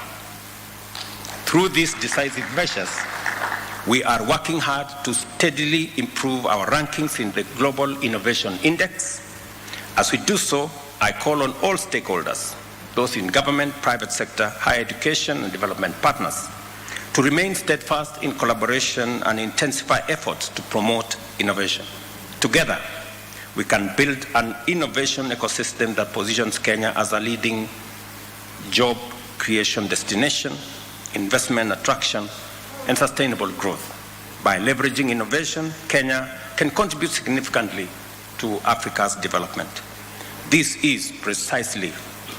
Through these decisive measures, we are working hard to steadily improve our rankings in the Global Innovation Index. As we do so, I call on all stakeholders, those in government, private sector, higher education, and development partners, to remain steadfast in collaboration and intensify efforts to promote innovation. Together, we can build an innovation ecosystem that positions Kenya as a leading job creation destination, investment attraction, and sustainable growth By leveraging innovation, Kenya can contribute significantly to Africa's development. This is precisely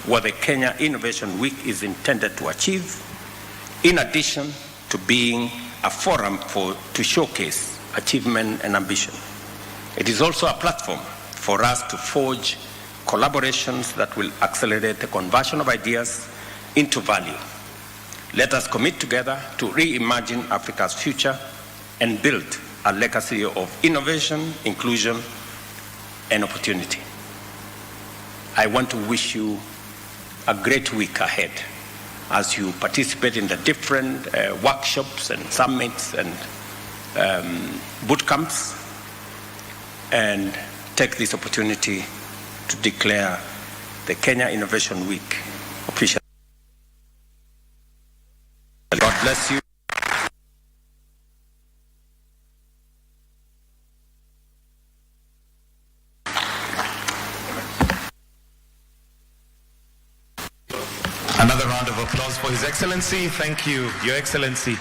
what the Kenya Innovation Week is intended to achieve, in addition to being a forum to showcase achievement and ambition. It is also a platform for us to forge collaborations that will accelerate the conversion of ideas into value. Let us commit together to reimagine Africa's future and build a legacy of innovation, inclusion, and opportunity. I want to wish you a great week ahead as you participate in the different workshops and summits and boot camps, and take this opportunity to declare the Kenya Innovation Week official. God bless you. Another round of applause for His Excellency. Thank you, Your Excellency.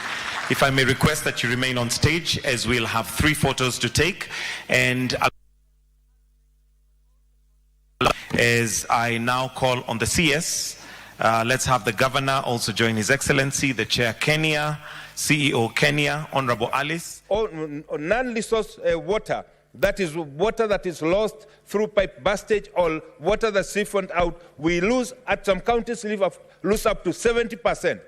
If I may request that you remain on stage, as we'll have 3 photos to take. And as I now call on the CS, let's have the Governor also join His Excellency, the Chair Kenya, CEO Kenya, Honorable Alice. Non-resource water, that is water that is lost through pipe bustage or water that's siphoned out, we lose, at some counties, lose up to 70%.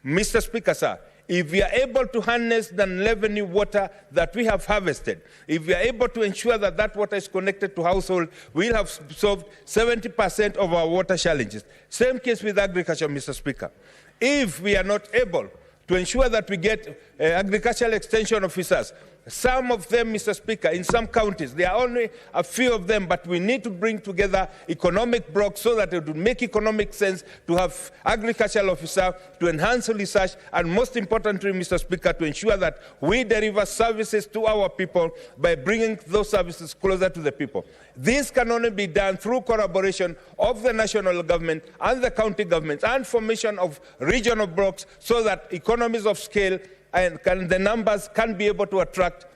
Mr. Speaker, sir, if we are able to harness the revenue water that we have harvested, if we are able to ensure that that water is connected to household, we'll have solved 70% of our water challenges. Same case with agriculture, Mr. Speaker. If we are not able to ensure that we get agricultural extension officers, some of them, Mr. Speaker, in some counties, there are only a few of them, but we need to bring together economic blocks so that it would make economic sense to have agricultural officers to enhance research, and most importantly, Mr. Speaker, to ensure that we deliver services to our people by bringing those services closer to the people. This can only be done through collaboration of the national government and the county governments and formation of regional blocks so that economies of scale and the numbers can be able to attract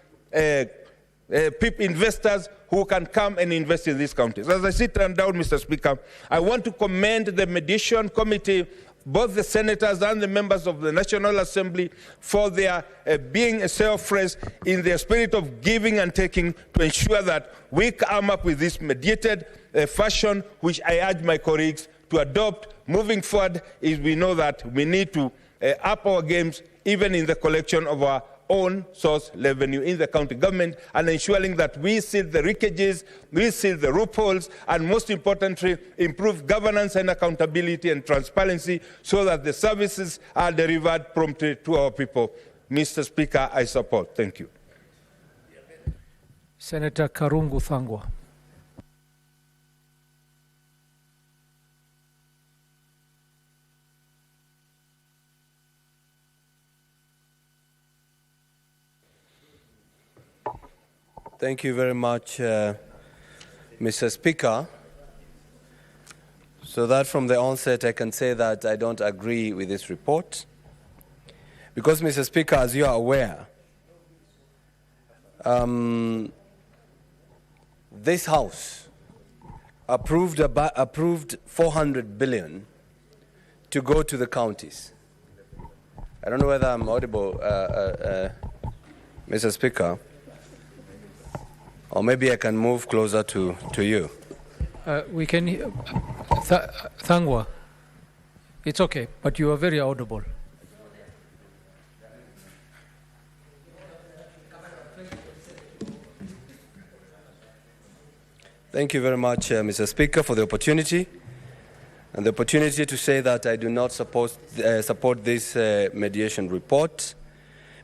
investors who can come and invest in these counties. As I sit down, Mr. Speaker, I want to commend the mediation committee, both the senators and the members of the National Assembly, for their being selfless in their spirit of giving and taking to ensure that we come up with this mediated fashion, which I urge my colleagues to adopt. Moving forward, is we know that we need to up our games even in the collection of our own source revenue in the county government, and ensuring that we seal the leakages, we seal the loopholes, and most importantly, improve governance and accountability and transparency so that the services are delivered promptly to our people. Mr. Speaker, I support. Thank you. Senator Karungu Thangwa. Thank you very much, Mr. Speaker. So that from the onset, I can say that I don't agree with this report. Because, Mr. Speaker, as you are aware, this House approved 400 billion to go to the counties. I don't know whether I'm audible, Mr. Speaker. Or maybe I can move closer to you. We can Thangwa. It's okay, but you are very audible. Thank you very much, Mr. Speaker, for the opportunity, and the opportunity to say that I do not support this mediation report,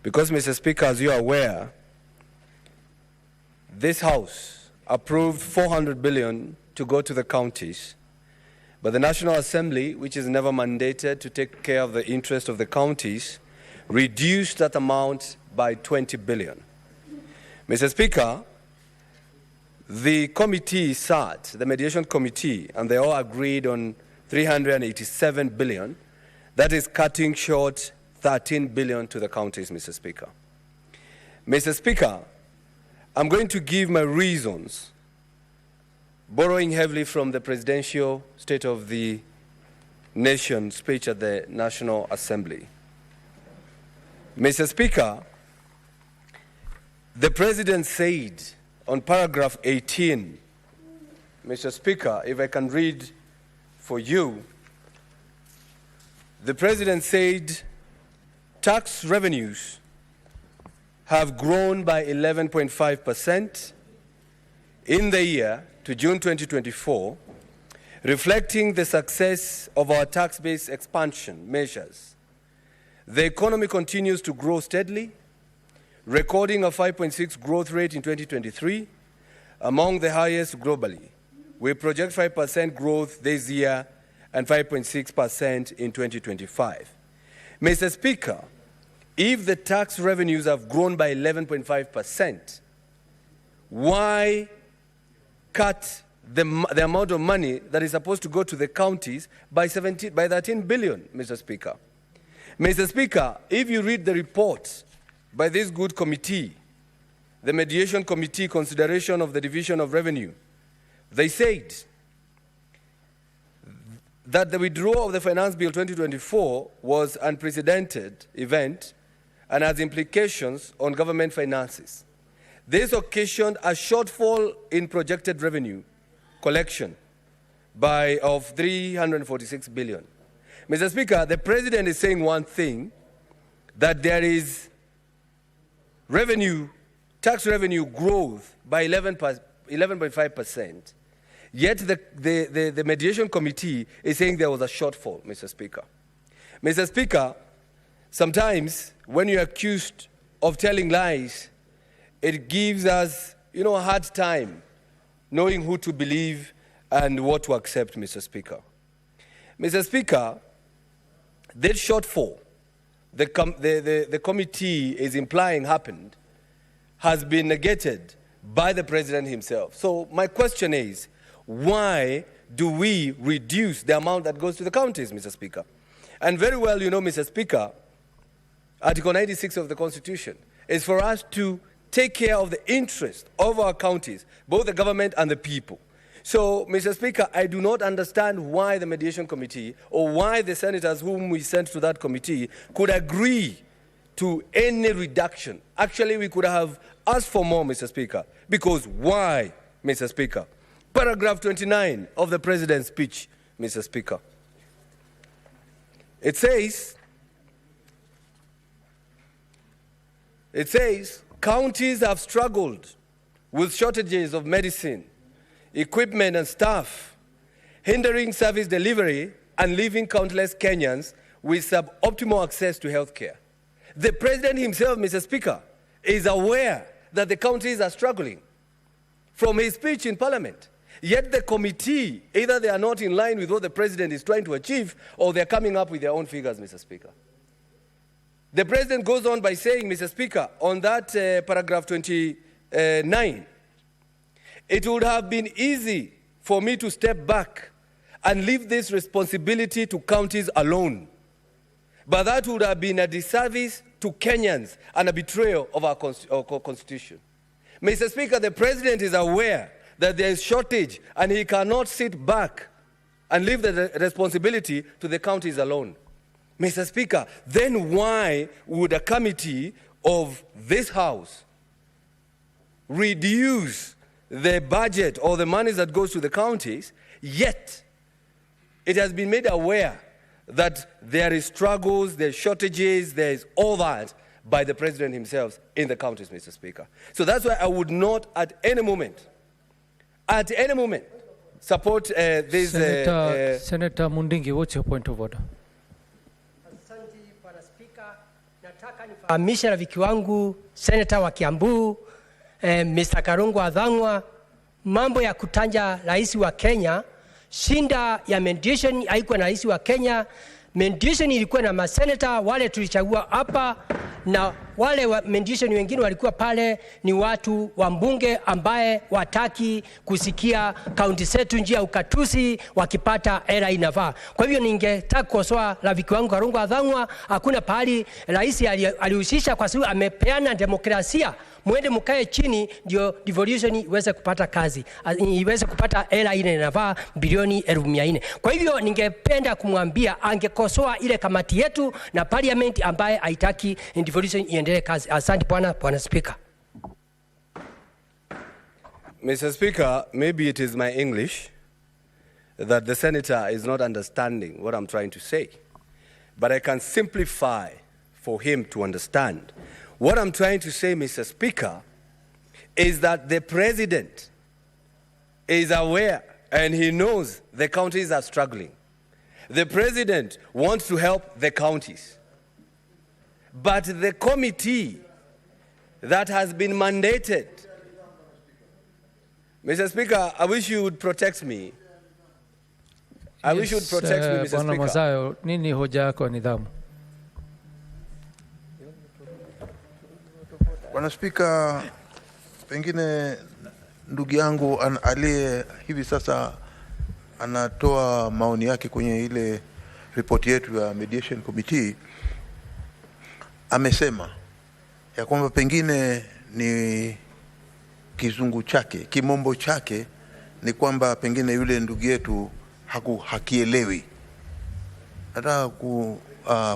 because, Mr. Speaker, as you are aware, this House approved 400 billion to go to the counties, but the National Assembly, which is never mandated to take care of the interest of the counties, reduced that amount by 20 billion. Mr. Speaker, the committee sat, the mediation committee, and they all agreed on 387 billion. That is cutting short 13 billion to the counties, Mr. Speaker. Mr. Speaker, I'm going to give my reasons, borrowing heavily from the presidential State of the Nation speech at the National Assembly. Mr. Speaker, the President said on paragraph 18, Mr. Speaker, if I can read for you, the President said tax revenues have grown by 11.5% in the year to June 2024, reflecting the success of our tax-based expansion measures. The economy continues to grow steadily, recording a 5.6% growth rate in 2023, among the highest globally. We project 5% growth this year and 5.6% in 2025. Mr. Speaker, if the tax revenues have grown by 11.5%, why cut the amount of money that is supposed to go to the counties by 13 billion, Mr. Speaker? Mr. Speaker, if you read the report by this good committee, the Mediation Committee Consideration of the Division of Revenue, they said that the withdrawal of the Finance Bill 2024 was an unprecedented event and has implications on government finances. This occasioned a shortfall in projected revenue collection of 346 billion. Mr. Speaker, the President is saying one thing, that there is tax revenue growth by 11.5%, yet the Mediation Committee is saying there was a shortfall, Mr. Speaker. Mr. Speaker, sometimes when you're accused of telling lies, it gives us, a hard time knowing who to believe and what to accept, Mr. Speaker. Mr. Speaker, this shortfall the committee is implying happened has been negated by the President himself. So my question is, why do we reduce the amount that goes to the counties, Mr. Speaker? And very well, Mr. Speaker, Article 96 of the Constitution is for us to take care of the interest of our counties, both the government and the people. So, Mr. Speaker, I do not understand why the Mediation Committee or why the senators whom we sent to that committee could agree to any reduction. Actually, we could have asked for more, Mr. Speaker. Because why, Mr. Speaker? Paragraph 29 of the President's speech, Mr. Speaker. It says, counties have struggled with shortages of medicine, equipment and staff, hindering service delivery and leaving countless Kenyans with suboptimal access to health care. The President himself, Mr. Speaker, is aware that the counties are struggling from his speech in Parliament. Yet the committee, either they are not in line with what the President is trying to achieve or they're coming up with their own figures, Mr. Speaker. The President goes on by saying, Mr. Speaker, on that paragraph 29, it would have been easy for me to step back and leave this responsibility to counties alone. But that would have been a disservice to Kenyans and a betrayal of our Constitution. Mr. Speaker, the President is aware that there is shortage and he cannot sit back and leave the responsibility to the counties alone. Mr. Speaker, then why would a committee of this House reduce the budget or the money that goes to the counties, yet it has been made aware that there is struggles, there are shortages, there is all that by the President himself in the counties, Mr. Speaker. So that's why I would not at any moment, support this... Senator Mundingi, what's your point of order? Nifahamishe rafiki wangu Senator wa Kiambu, Mr. Karungu Adhangwa, mambo ya kutanja rais wa Kenya. Shinda ya mediation haikuwa na rais wa Kenya. Mediation ilikuwa na maseneta wale tulichagua hapa, na wale wa mediation wengine walikuwa pale ni watu wa mbunge ambaye wataki kusikia kaunti zetu njia ukatusi wakipata era inafaa. Kwa hivyo ningetaka kukosoa rafiki wangu Karungu Athang'wa, hakuna pahali rais alihusisha kwa sababu amepeana demokrasia. Mwende mkae chini ndio devolution iweze kupata kazi, iweze kupata era ile inafaa bilioni 400. Kwa hivyo ningependa kumwambia angekosoa ile kamati yetu na parliament ambaye haitaki devolution iendelee kazi. Asante bwana Speaker. Mr. Speaker, maybe it is my English that the senator is not understanding what I'm trying to say, but I can simplify for him to understand. What I'm trying to say, Mr. Speaker, is that the president is aware and he knows the counties are struggling. The president wants to help the counties. But the committee that has been mandated, Mr. Speaker, I wish you would protect me. I wish you would protect me, Mr. Bwana Speaker. Masayo, nini hoja yako ya nidhamu? Bwana Spika, pengine ndugu yangu aliye hivi sasa anatoa maoni yake kwenye ile ripoti yetu ya mediation committee, amesema ya kwamba pengine ni kizungu chake, kimombo chake ni kwamba pengine yule ndugu yetu hakielewi. Nataka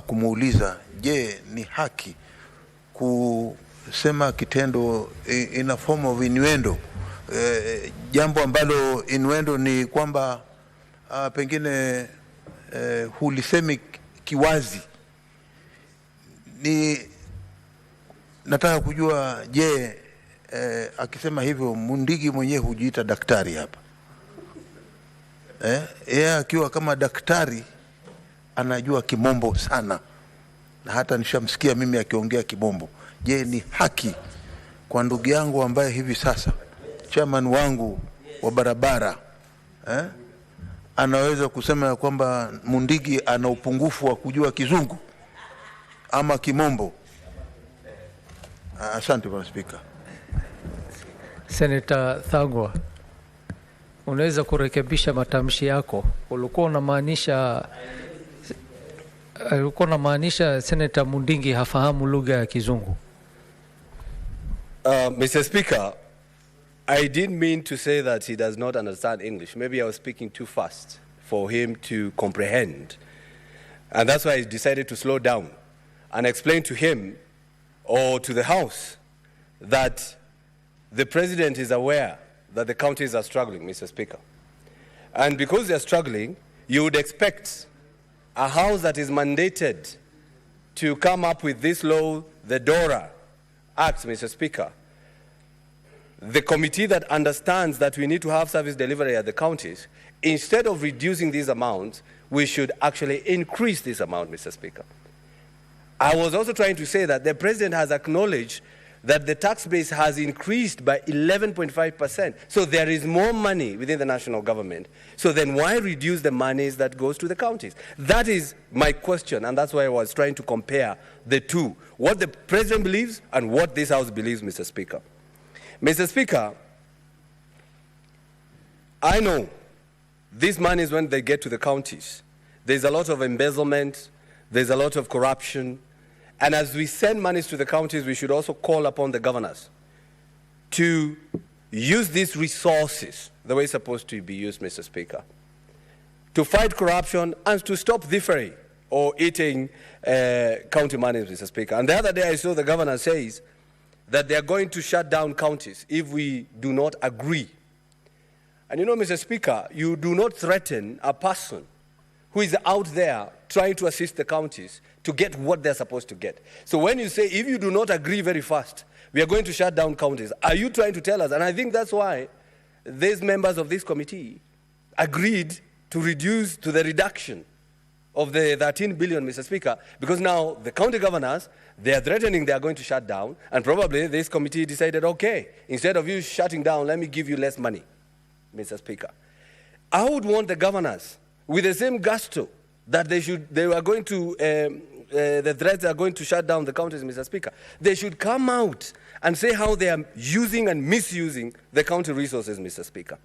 kumuuliza, je, ni haki kusema kitendo in a form of innuendo, jambo ambalo innuendo ni kwamba pengine hulisemi kiwazi. Nataka kujua, je, akisema hivyo Mundigi mwenyewe hujiita daktari hapa, yeye akiwa kama daktari anajua kimombo sana, na hata nishamsikia mimi akiongea kimombo. Je, ni haki kwa ndugu yangu ambaye hivi sasa chairman wangu wa barabara anaweza kusema ya kwamba Mundigi ana upungufu wa kujua kizungu ama kimombo? Asante Bwana Speaker. Senator Athang'wa, unaweza kurekebisha matamshi yako. Ulikuwa unamaanisha Senator Mundigi hafahamu lugha ya kizungu. Mr. Speaker, I didn't mean to say that he does not understand English. Maybe I was speaking too fast for him to comprehend. And that's why I decided to slow down and explain to him or to the House that the President is aware that the counties are struggling, Mr. Speaker. And because they are struggling, you would expect a House that is mandated to come up with this law, the DORA Act, Mr. Speaker, the committee that understands that we need to have service delivery at the counties, instead of reducing these amounts, we should actually increase this amount, Mr. Speaker. I was also trying to say that the President has acknowledged that the tax base has increased by 11.5%. So there is more money within the national government. So then why reduce the monies that goes to the counties? That is my question, and that's why I was trying to compare the two. What the President believes and what this House believes, Mr. Speaker. Mr. Speaker, I know these monies, when they get to the counties, there's a lot of embezzlement, there's a lot of corruption, and as we send monies to the counties, we should also call upon the governors to use these resources the way it's supposed to be used, Mr. Speaker, to fight corruption and to stop thievery or eating county monies, Mr. Speaker. And the other day I saw the governor says that they are going to shut down counties if we do not agree. And you know, Mr. Speaker, you do not threaten a person who is out there trying to assist the counties to get what they're supposed to get. So when you say, if you do not agree very fast, we are going to shut down counties, are you trying to tell us? And I think that's why these members of this committee agreed to reduce to the reduction of the 13 billion, Mr. Speaker, because now the county governors, they are threatening they are going to shut down, and probably this committee decided, okay, instead of you shutting down, let me give you less money, Mr. Speaker. I would want the governors, with the same gusto that they were going to the threats are going to shut down the counties, Mr. Speaker. They should come out and say how they are using and misusing the county resources, Mr. Speaker.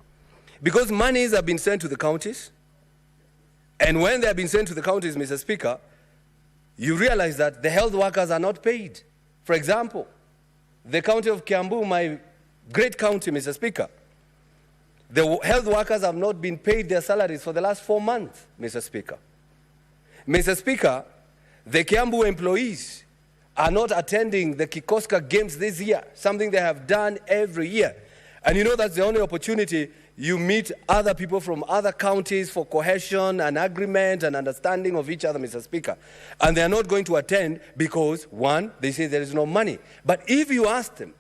Because monies have been sent to the counties, and when they have been sent to the counties, Mr. Speaker, you realize that the health workers are not paid. For example, the county of Kiambu, my great county, Mr. Speaker, the health workers have not been paid their salaries for the last 4 months, Mr. Speaker. Mr. Speaker, the Kiambu employees are not attending the Kikoska Games this year, something they have done every year. And you know that's the only opportunity you meet other people from other counties for cohesion and agreement and understanding of each other, Mr. Speaker. And they are not going to attend because, one, they say there is no money. But if you ask them,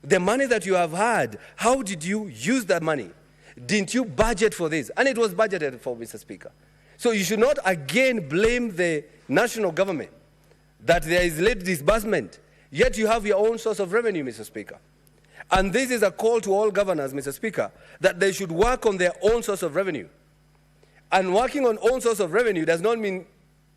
the money that you have had, how did you use that money? Didn't you budget for this? And it was budgeted for, Mr. Speaker. So you should not again blame the national government that there is late disbursement, yet you have your own source of revenue, Mr. Speaker. And this is a call to all governors, Mr. Speaker, that they should work on their own source of revenue. And working on own source of revenue does not mean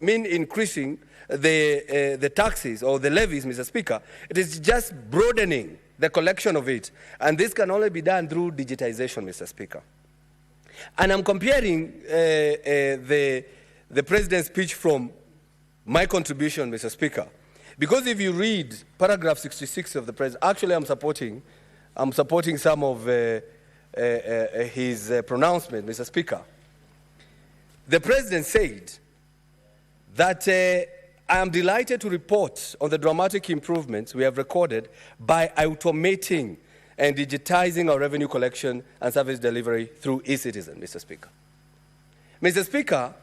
increasing the taxes or the levies, Mr. Speaker. It is just broadening the collection of it. And this can only be done through digitization, Mr. Speaker. And I'm comparing the President's speech from my contribution, Mr. Speaker, because if you read paragraph 66 of the President, actually I'm supporting some of his pronouncement, Mr. Speaker. The President said that I am delighted to report on the dramatic improvements we have recorded by automating and digitizing our revenue collection and service delivery through e-citizen, Mr. Speaker. Mr. Speaker,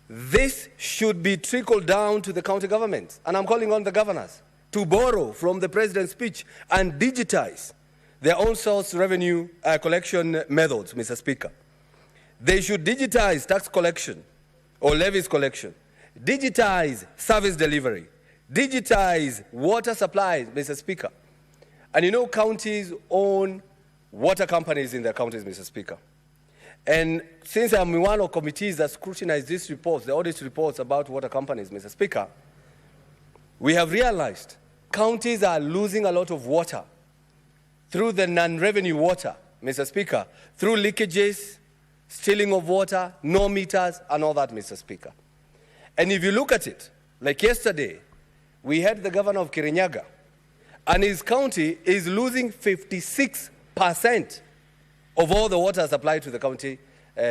this should be trickled down to the county governments, and I'm calling on the governors to borrow from the President's speech and digitize their own source revenue collection methods, Mr. Speaker. They should digitize tax collection or levies collection, digitize service delivery, digitize water supplies, Mr. Speaker. And you know counties own water companies in their counties, Mr. Speaker. And since I'm in one of committees that scrutinize these reports, the audit reports about water companies, Mr. Speaker, we have realized counties are losing a lot of water through the non-revenue water, Mr. Speaker, through leakages, stealing of water, no meters, and all that, Mr. Speaker. And if you look at it, like yesterday, we had the governor of Kirinyaga, and his county is losing 56% of all the water supplied to the county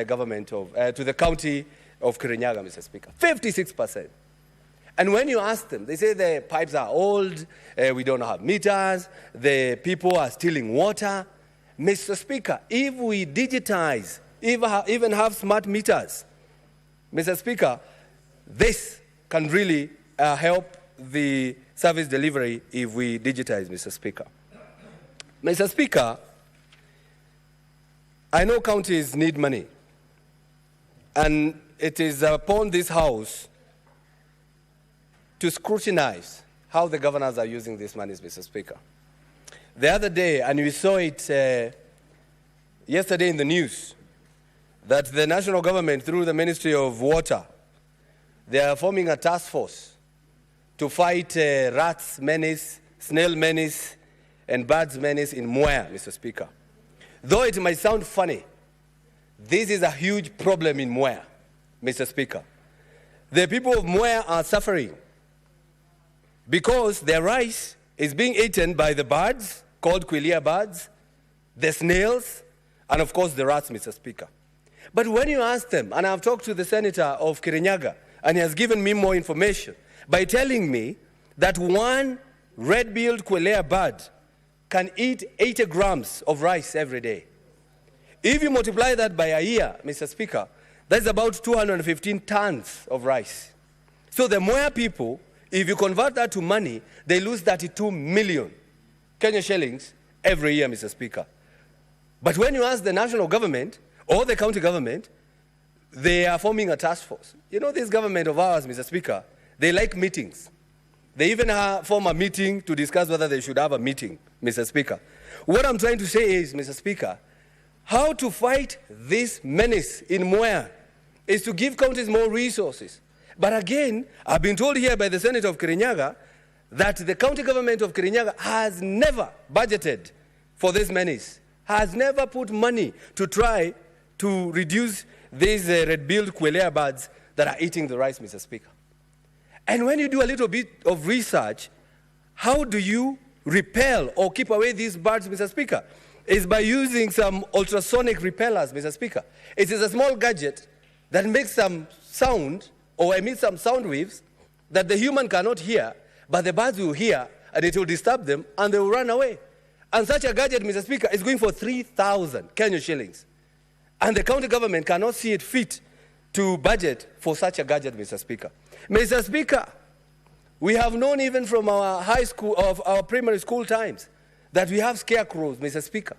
government to the county of Kirinyaga, Mr. Speaker. 56%. And when you ask them, they say the pipes are old, we don't have meters, the people are stealing water. Mr. Speaker, if we digitize, even have smart meters, Mr. Speaker, this can really help the service delivery if we digitize, Mr. Speaker. Mr. Speaker, I know counties need money, and it is upon this House to scrutinize how the governors are using these monies, Mr. Speaker. The other day, and we saw it yesterday in the news, that the national government, through the Ministry of Water, they are forming a task force to fight rats menace, snail menace, and birds menace in Mwea, Mr. Speaker. Though it might sound funny, this is a huge problem in Mwea, Mr. Speaker. The people of Mwea are suffering because their rice is being eaten by the birds, called quelea birds, the snails, and of course the rats, Mr. Speaker. But when you ask them, and I've talked to the senator of Kirinyaga, and he has given me more information, by telling me that one red-billed quelea bird can eat 80 grams of rice every day. If you multiply that by a year, Mr. Speaker, that's about 215 tons of rice. So the Mwea people, if you convert that to money, they lose 32 million Kenya shillings every year, Mr. Speaker. But when you ask the national government or the county government, they are forming a task force. You know, this government of ours, Mr. Speaker, they like meetings. They even form a meeting to discuss whether they should have a meeting, Mr. Speaker. What I'm trying to say is, Mr. Speaker, how to fight this menace in Mwea is to give counties more resources But again, I've been told here by the Senator of Kirinyaga that the county government of Kirinyaga has never budgeted for these monies, has never put money to try to reduce these red-billed quelea birds that are eating the rice, Mr. Speaker. And when you do a little bit of research, how do you repel or keep away these birds, Mr. Speaker? Is by using some ultrasonic repellers, Mr. Speaker. It is a small gadget that makes some sound or emits some sound waves that the human cannot hear, but the birds will hear, and it will disturb them, and they will run away. And such a gadget, Mr. Speaker, is going for 3,000 Kenya shillings. And the county government cannot see it fit to budget for such a gadget, Mr. Speaker. Mr. Speaker, we have known even from our high school, of our primary school times, that we have scarecrows, Mr. Speaker.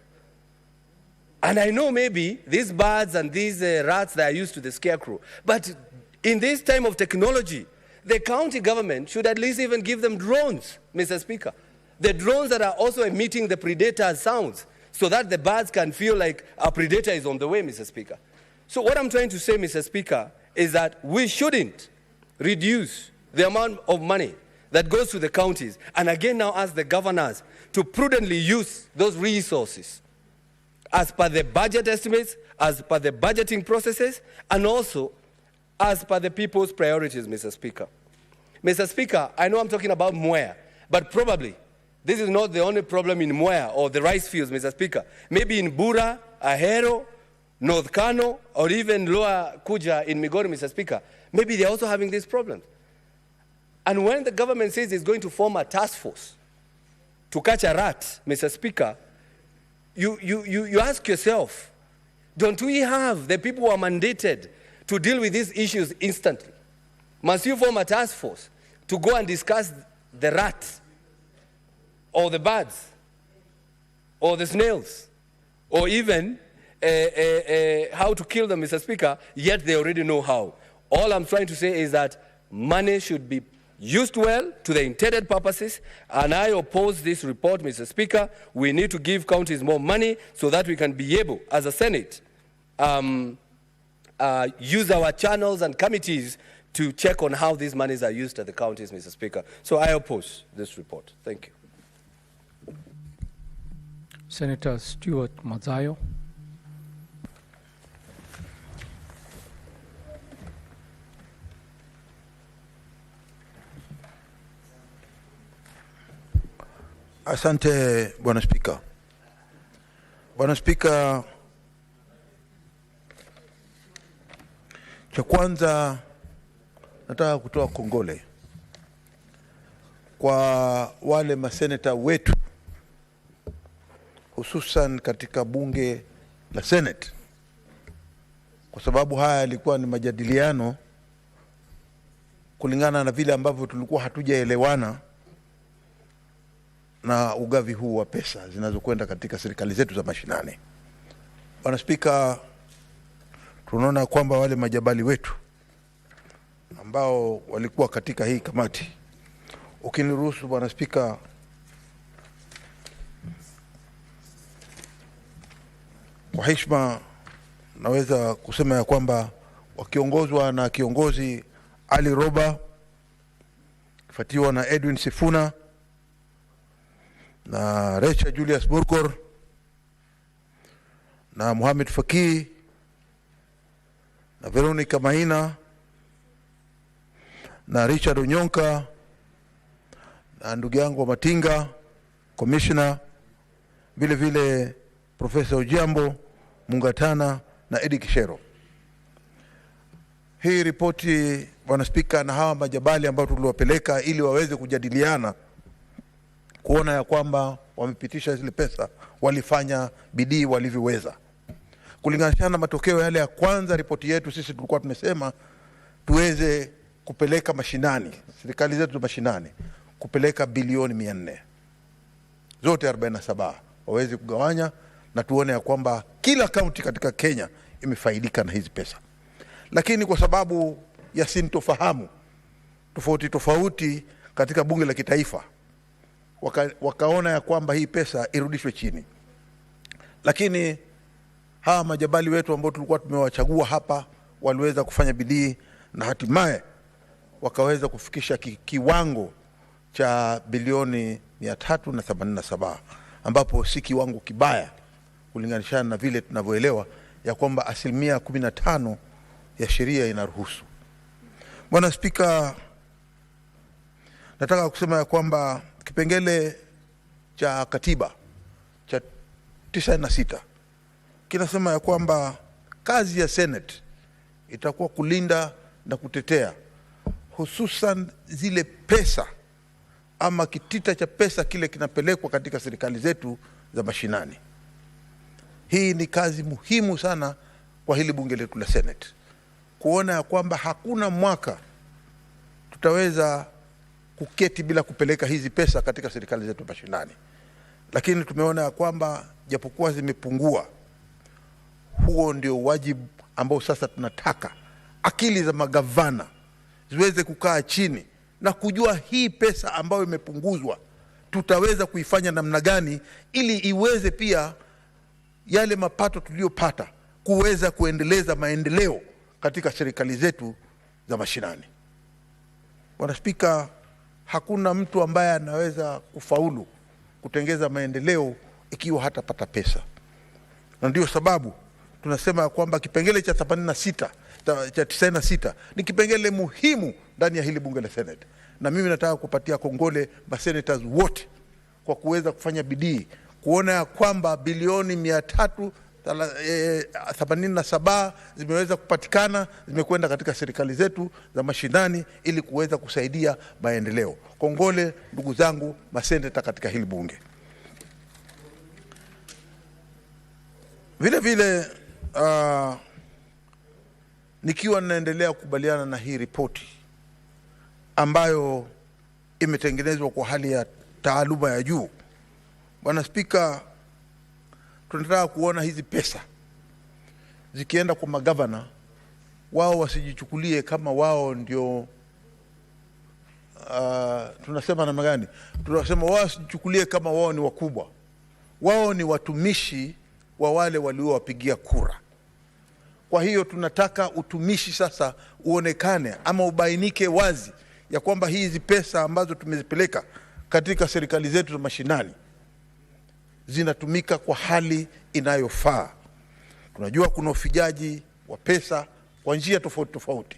And I know maybe these birds and these rats that are used to the scarecrow, but in this time of technology, the county government should at least even give them drones, Mr. Speaker. The drones that are also emitting the predator's sounds so that the birds can feel like a predator is on the way, Mr. Speaker. So what I'm trying to say, Mr. Speaker, is that we shouldn't reduce the amount of money that goes to the counties, and again now ask the governors to prudently use those resources as per the budget estimates, as per the budgeting processes, and also as per the people's priorities, Mr. Speaker. Mr. Speaker, I know I'm talking about Mwea, but probably this is not the only problem in Mwea or the rice fields, Mr. Speaker. Maybe in Bura, Ahero, North Kano, or even Lower Kuja in Migori, Mr. Speaker, maybe they're also having these problems. And when the government says it's going to form a task force to catch a rat, Mr. Speaker, you ask yourself, don't we have the people who are mandated to deal with these issues instantly? Must you form a task force to go and discuss the rats, or the birds, or the snails, or even how to kill them, Mr. Speaker, yet they already know how? All I'm trying to say is that money should be used well to the intended purposes, and I oppose this report, Mr. Speaker. We need to give counties more money so that we can be able, as a Senate, use our channels and committees to check on how these monies are used at the counties, Mr. Speaker. So I oppose this report. Thank you. Senator Stuart Mazayo. Asante Bwana Spika. Bwana Spika, cha kwanza nataka kutoa kongole kwa wale maseneta wetu, hususan katika bunge la Senate, kwa sababu haya yalikuwa ni majadiliano kulingana na vile ambavyo tulikuwa hatujaelewana na ugavi huu wa pesa zinazokwenda katika serikali zetu za mashinani. Bwana Spika, tunaona kwamba wale majabali wetu ambao walikuwa katika hii kamati, ukiniruhusu Bwana Spika, kwa heshima naweza kusema ya kwamba wakiongozwa na kiongozi Ali Roba, kifuatiwa na Edwin Sifuna na Recha Julius Burkor na Mohamed Faki na Veronica Maina na Richard Onyonka na ndugu yangu wa Matinga commissioner, vile vile Profesa Ojiambo Mungatana na Edi Kishero. Hii ripoti Bwana Spika, na hawa majabali ambao tuliwapeleka ili waweze kujadiliana kuona ya kwamba wamepitisha zile pesa, walifanya bidii walivyoweza. Kulingana na matokeo yale ya kwanza, ripoti yetu sisi tulikuwa tumesema tuweze kupeleka mashinani, serikali zetu za mashinani, kupeleka bilioni 400 zote 47 waweze kugawanya, na tuone ya kwamba kila kaunti katika Kenya imefaidika na hizi pesa. Lakini kwa sababu ya sintofahamu tofauti katika bunge la kitaifa, wakaona ya kwamba hii pesa irudishwe chini. Lakini hawa majabali wetu ambao tulikuwa tumewachagua hapa waliweza kufanya bidii, na hatimaye wakaweza kufikisha kiwango cha bilioni 387, ambapo si kiwango kibaya kulinganishana na vile tunavyoelewa ya kwamba 15% ya sheria inaruhusu. Bwana Spika, nataka kusema ya kwamba kipengele cha katiba cha 96 kinasema ya kwamba kazi ya Senate itakuwa kulinda na kutetea hususan zile pesa ama kitita cha pesa kile kinapelekwa katika serikali zetu za mashinani. Hii ni kazi muhimu sana kwa hili bunge letu la Senate, kuona ya kwamba hakuna mwaka tutaweza kuketi bila kupeleka hizi pesa katika serikali zetu mashinani. Lakini tumeona ya kwamba japokuwa zimepungua, huo ndio wajibu ambao sasa tunataka akili za magavana ziweze kukaa chini na kujua hii pesa ambayo imepunguzwa tutaweza kuifanya namna gani ili iweze pia yale mapato tuliyopata kuweza kuendeleza maendeleo katika serikali zetu za mashinani. Bwana Spika, hakuna mtu ambaye anaweza kufaulu kutengeza maendeleo ikiwa hatapata pesa. Na ndio sababu tunasema kwamba kipengele cha 96 ni kipengele muhimu ndani ya hili bunge la Senate. Na mimi nataka kupatia kongole masenators wote kwa kuweza kufanya bidii kuona ya kwamba bilioni 387 zimeweza kupatikana, zimekwenda katika serikali zetu za mashinani ili kuweza kusaidia maendeleo. Kongole ndugu zangu maseneta katika hili bunge. Vile vile nikiwa ninaendelea kukubaliana na hii ripoti ambayo imetengenezwa kwa hali ya taaluma ya juu, Bwana Spika, tunataka kuona hizi pesa zikienda kwa magavana, wao wasijichukulie kama wao ndio tunasema namna gani? Tunasema wao wasijichukulie kama wao ni wakubwa. Wao ni watumishi wa wale waliowapigia kura. Kwa hiyo tunataka utumishi sasa uonekane ama ubainike wazi ya kwamba hizi pesa ambazo tumezipeleka katika serikali zetu za mashinani zinatumika kwa hali inayofaa. Tunajua kuna ufijaji wa pesa kwa njia tofauti tofauti,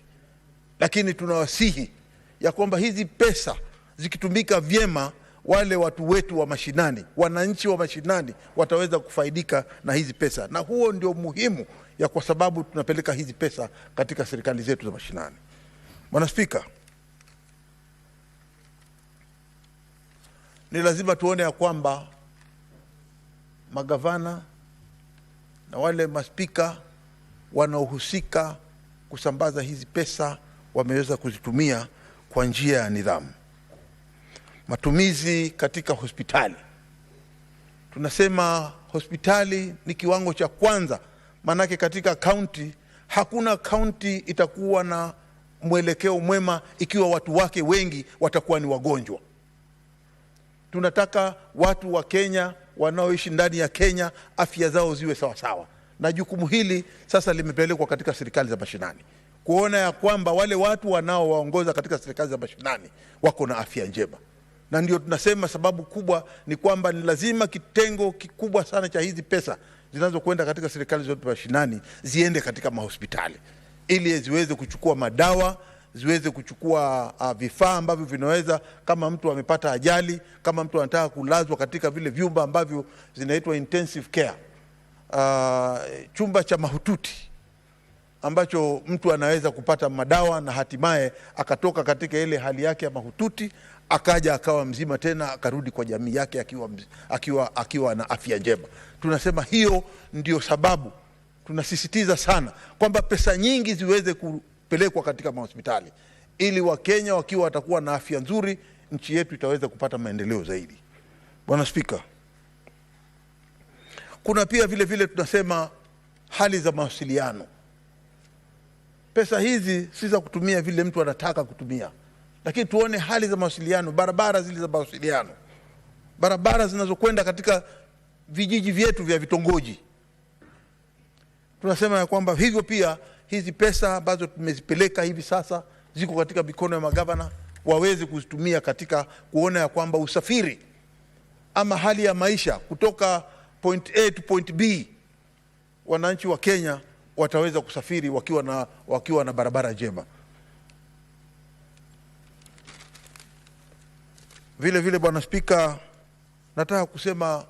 lakini tunawasihi ya kwamba hizi pesa zikitumika vyema, wale watu wetu wa mashinani, wananchi wa mashinani wataweza kufaidika na hizi pesa, na huo ndio muhimu ya kwa sababu tunapeleka hizi pesa katika serikali zetu za mashinani. Bwana Spika, ni lazima tuone ya kwamba magavana na wale maspika wanaohusika kusambaza hizi pesa wameweza kuzitumia kwa njia ya nidhamu. Matumizi katika hospitali, tunasema hospitali ni kiwango cha kwanza, manake katika kaunti hakuna kaunti itakuwa na mwelekeo mwema ikiwa watu wake wengi watakuwa ni wagonjwa. Tunataka watu wa Kenya wanaoishi ndani ya Kenya afya zao ziwe sawa sawa, na jukumu hili sasa limepelekwa katika serikali za mashinani kuona ya kwamba wale watu wanaowaongoza katika serikali za mashinani wako na afya njema. Na ndio tunasema sababu kubwa ni kwamba ni lazima kitengo kikubwa sana cha hizi pesa zinazokwenda katika serikali zote mashinani ziende katika mahospitali ili ziweze kuchukua madawa, ziweze kuchukua vifaa ambavyo vinaweza, kama mtu amepata ajali, kama mtu anataka kulazwa katika vile vyumba ambavyo zinaitwa intensive care, chumba cha mahututi ambacho mtu anaweza kupata madawa na hatimaye akatoka katika ile hali yake ya mahututi akaja akawa mzima tena akarudi kwa jamii yake akiwa na afya njema. Tunasema hiyo ndio sababu tunasisitiza sana kwamba pesa nyingi ziweze kupelekwa katika mahospitali ili Wakenya wakiwa watakuwa na afya nzuri, nchi yetu itaweza kupata maendeleo zaidi. Bwana Spika, kuna pia vile vile tunasema hali za mawasiliano. Pesa hizi si za kutumia vile mtu anataka kutumia, lakini tuone hali za mawasiliano, barabara zile za mawasiliano, barabara zinazokwenda katika vijiji vyetu vya vitongoji. Tunasema ya kwamba hivyo pia hizi pesa ambazo tumezipeleka hivi sasa ziko katika mikono ya magavana, waweze kuzitumia katika kuona ya kwamba usafiri ama hali ya maisha kutoka point A to point B, wananchi wa Kenya wataweza kusafiri wakiwa na barabara njema. Vile vile Bwana Spika, nataka kusema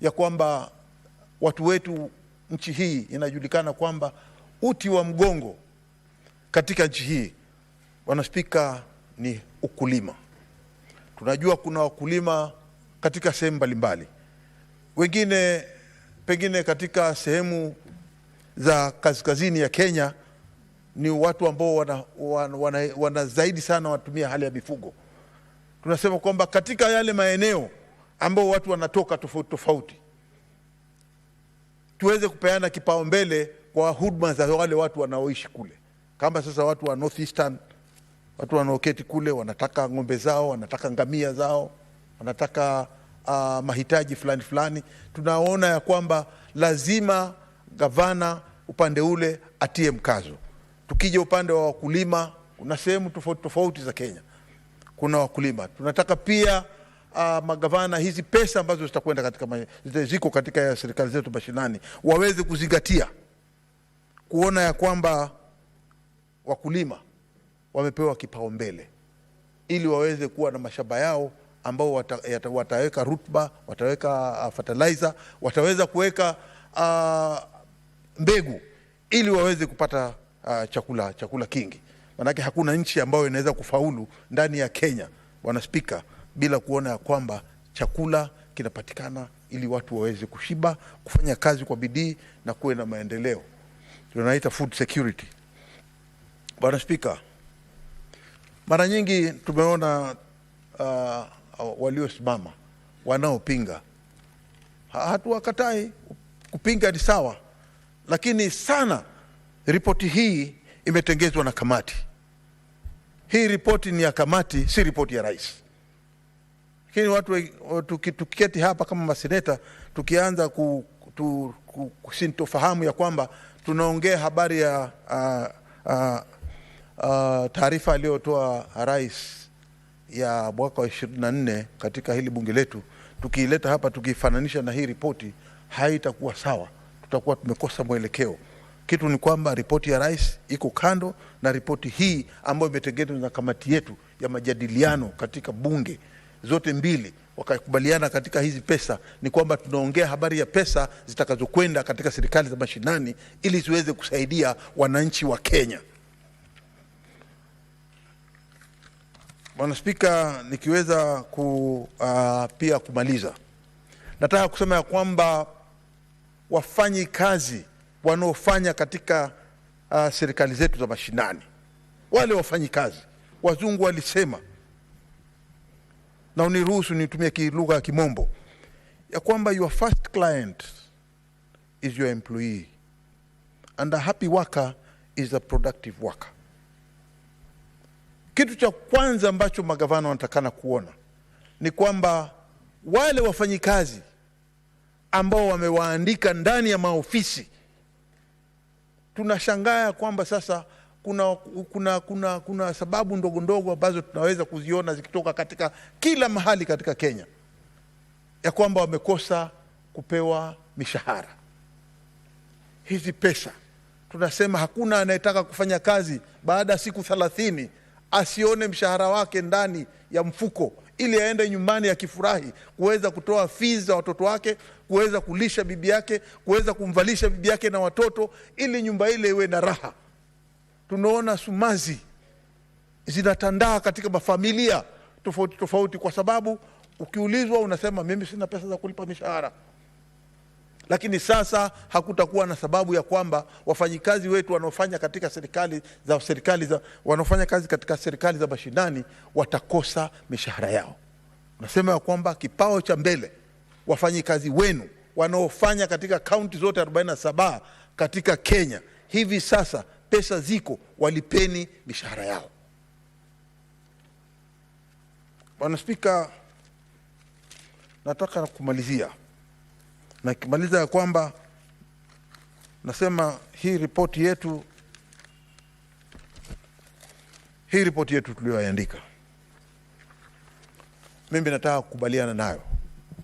ya kwamba watu wetu, nchi hii inajulikana kwamba uti wa mgongo katika nchi hii, Bwana Spika, ni ukulima. Tunajua kuna wakulima katika sehemu mbalimbali, wengine pengine katika sehemu za kaskazini ya Kenya ni watu ambao wana zaidi sana watumia hali ya mifugo. Tunasema kwamba katika yale maeneo ambao watu wanatoka tofauti tofauti, tuweze kupeana kipaumbele kwa huduma za wale watu wanaoishi kule. Kama sasa watu wa Northeastern, watu wanaoketi kule wanataka ng'ombe zao, wanataka ngamia zao, wanataka mahitaji fulani fulani, tunaona ya kwamba lazima gavana upande ule atie mkazo. Tukija upande wa wakulima, kuna sehemu tofauti tofauti za Kenya kuna wakulima. Tunataka pia magavana hizi pesa ambazo zitakwenda katika ziko katika serikali zetu mashinani waweze kuzingatia kuona ya kwamba wakulima wamepewa kipaumbele ili waweze kuwa na mashamba yao ambao wataweka rutuba, wataweka fertilizer, wataweza kuweka mbegu ili waweze kupata chakula kingi. Manake hakuna nchi ambayo inaweza kufaulu ndani ya Kenya, Bwana Spika, bila kuona ya kwamba chakula kinapatikana ili watu waweze kushiba, kufanya kazi kwa bidii na kuwe na maendeleo. Tunaita food security. Bwana Spika, mara nyingi tumeona waliosimama wanaopinga, hatuwakatai, kupinga ni sawa, lakini sana ripoti hii imetengezwa na kamati. Hii ripoti ni ya kamati, si ripoti ya rais. Lakini watu tukiketi hapa kama maseneta tukianza kusintofahamu ya kwamba tunaongea habari ya taarifa aliyotoa rais ya mwaka wa 24 katika hili bunge letu, tukiileta hapa tukifananisha na hii ripoti, haitakuwa sawa, tutakuwa tumekosa mwelekeo. Kitu ni kwamba ripoti ya rais iko kando na ripoti hii ambayo imetengenezwa na kamati yetu ya majadiliano katika bunge zote mbili, wakakubaliana katika hizi pesa, ni kwamba tunaongea habari ya pesa zitakazokwenda katika serikali za mashinani ili ziweze kusaidia wananchi wa Kenya. Bwana Spika, nikiweza pia kumaliza, nataka kusema ya kwamba wafanyi kazi wanaofanya katika serikali zetu za mashinani, wale wafanyi kazi, wazungu walisema, na uniruhusu nitumie lugha ya Kimombo, ya kwamba your first client is your employee and a happy worker is a productive worker. Kitu cha kwanza ambacho magavana wanatakana kuona ni kwamba wale wafanyikazi ambao wamewaandika ndani ya maofisi, tunashangaa kwamba sasa kuna sababu ndogo ndogo ambazo tunaweza kuziona zikitoka katika kila mahali katika Kenya, ya kwamba wamekosa kupewa mishahara. Hizi pesa tunasema hakuna anayetaka kufanya kazi baada ya siku 30 asione mshahara wake ndani ya mfuko, ili aende nyumbani akifurahi kuweza kutoa fees za watoto wake, kuweza kulisha bibi yake, kuweza kumvalisha bibi yake na watoto, ili nyumba ile iwe na raha. Tunaona sumazi zinatandaa katika mafamilia tofauti tofauti, kwa sababu ukiulizwa unasema mimi sina pesa za kulipa mishahara. Lakini sasa hakutakuwa na sababu ya kwamba wafanyikazi wetu wanaofanya katika wanaofanya kazi katika serikali za mashinani watakosa mishahara yao. Nasema ya kwamba kipao cha mbele wafanyikazi wenu wanaofanya katika kaunti zote 47 katika Kenya, hivi sasa pesa ziko, walipeni mishahara yao. Bwana Spika, nataka kumalizia na kimaliza ya kwamba nasema hii ripoti hii ripoti yetu tuliyoandika, mimi nataka kukubaliana nayo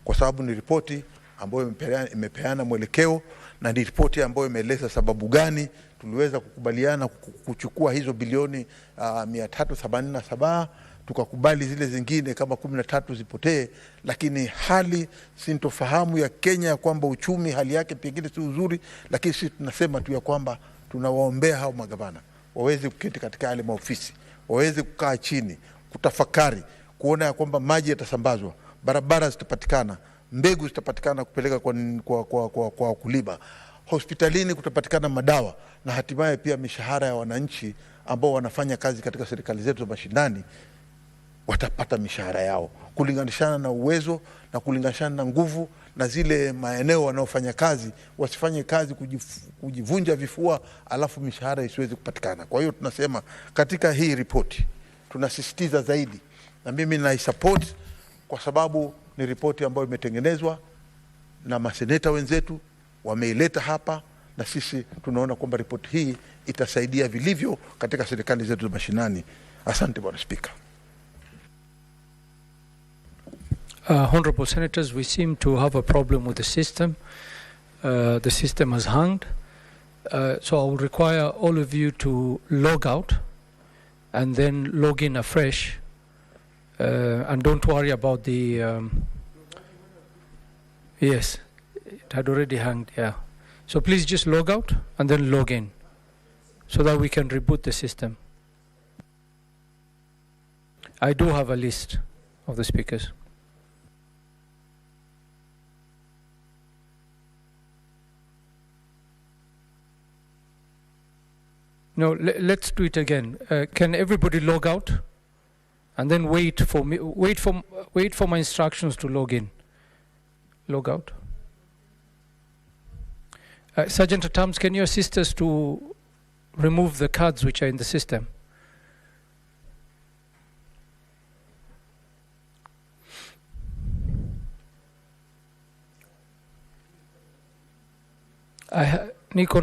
kwa sababu ni ripoti ambayo imepeana mwelekeo na ni ripoti ambayo imeeleza sababu gani tuliweza kukubaliana kuchukua hizo bilioni 387, tukakubali zile zingine kama 13 zipotee. Lakini hali sintofahamu ya Kenya ya kwamba uchumi hali yake pengine si uzuri, lakini sisi tunasema tu ya kwamba tunawaombea hao magavana waweze kuketi katika yale maofisi, waweze kukaa chini, kutafakari, kuona ya kwamba maji yatasambazwa, barabara zitapatikana, mbegu zitapatikana kupeleka kwa wakulima, hospitalini kutapatikana madawa, na hatimaye pia mishahara ya wananchi ambao wanafanya kazi katika serikali zetu za mashinani watapata mishahara yao kulinganishana na uwezo na kulinganishana na nguvu, na zile maeneo wanaofanya kazi wasifanye kazi kujivunja vifua alafu mishahara isiweze kupatikana. Kwa hiyo tunasema katika hii ripoti tunasisitiza zaidi, na mimi naisupport kwa sababu ni ripoti ambayo imetengenezwa na maseneta wenzetu, wameileta hapa, na sisi tunaona kwamba ripoti hii itasaidia vilivyo katika serikali zetu za mashinani. Asante Bwana Spika. Honorable Senators, we seem to have a problem with the system. The system has hung. So I will require all of you to log out and then log in afresh. And don't worry about the... yes, it had already hung, yeah. So please just log out and then log in so that we can reboot the system. I do have a list of the speakers. No, let's do it again. Can everybody log out and then wait for my instructions to log in? Log out. Sergeant at Arms, can you assist us to remove the cards which are in the system? Niko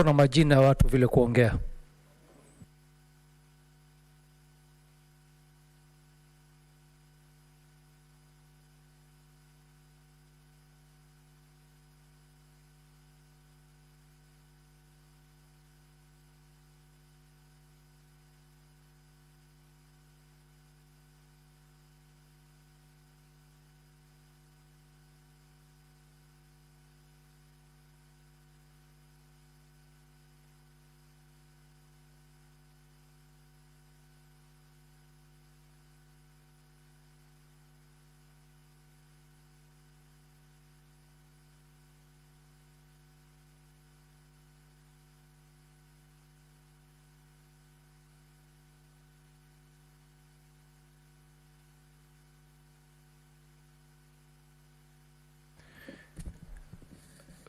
na majina ya watu vile kuongea.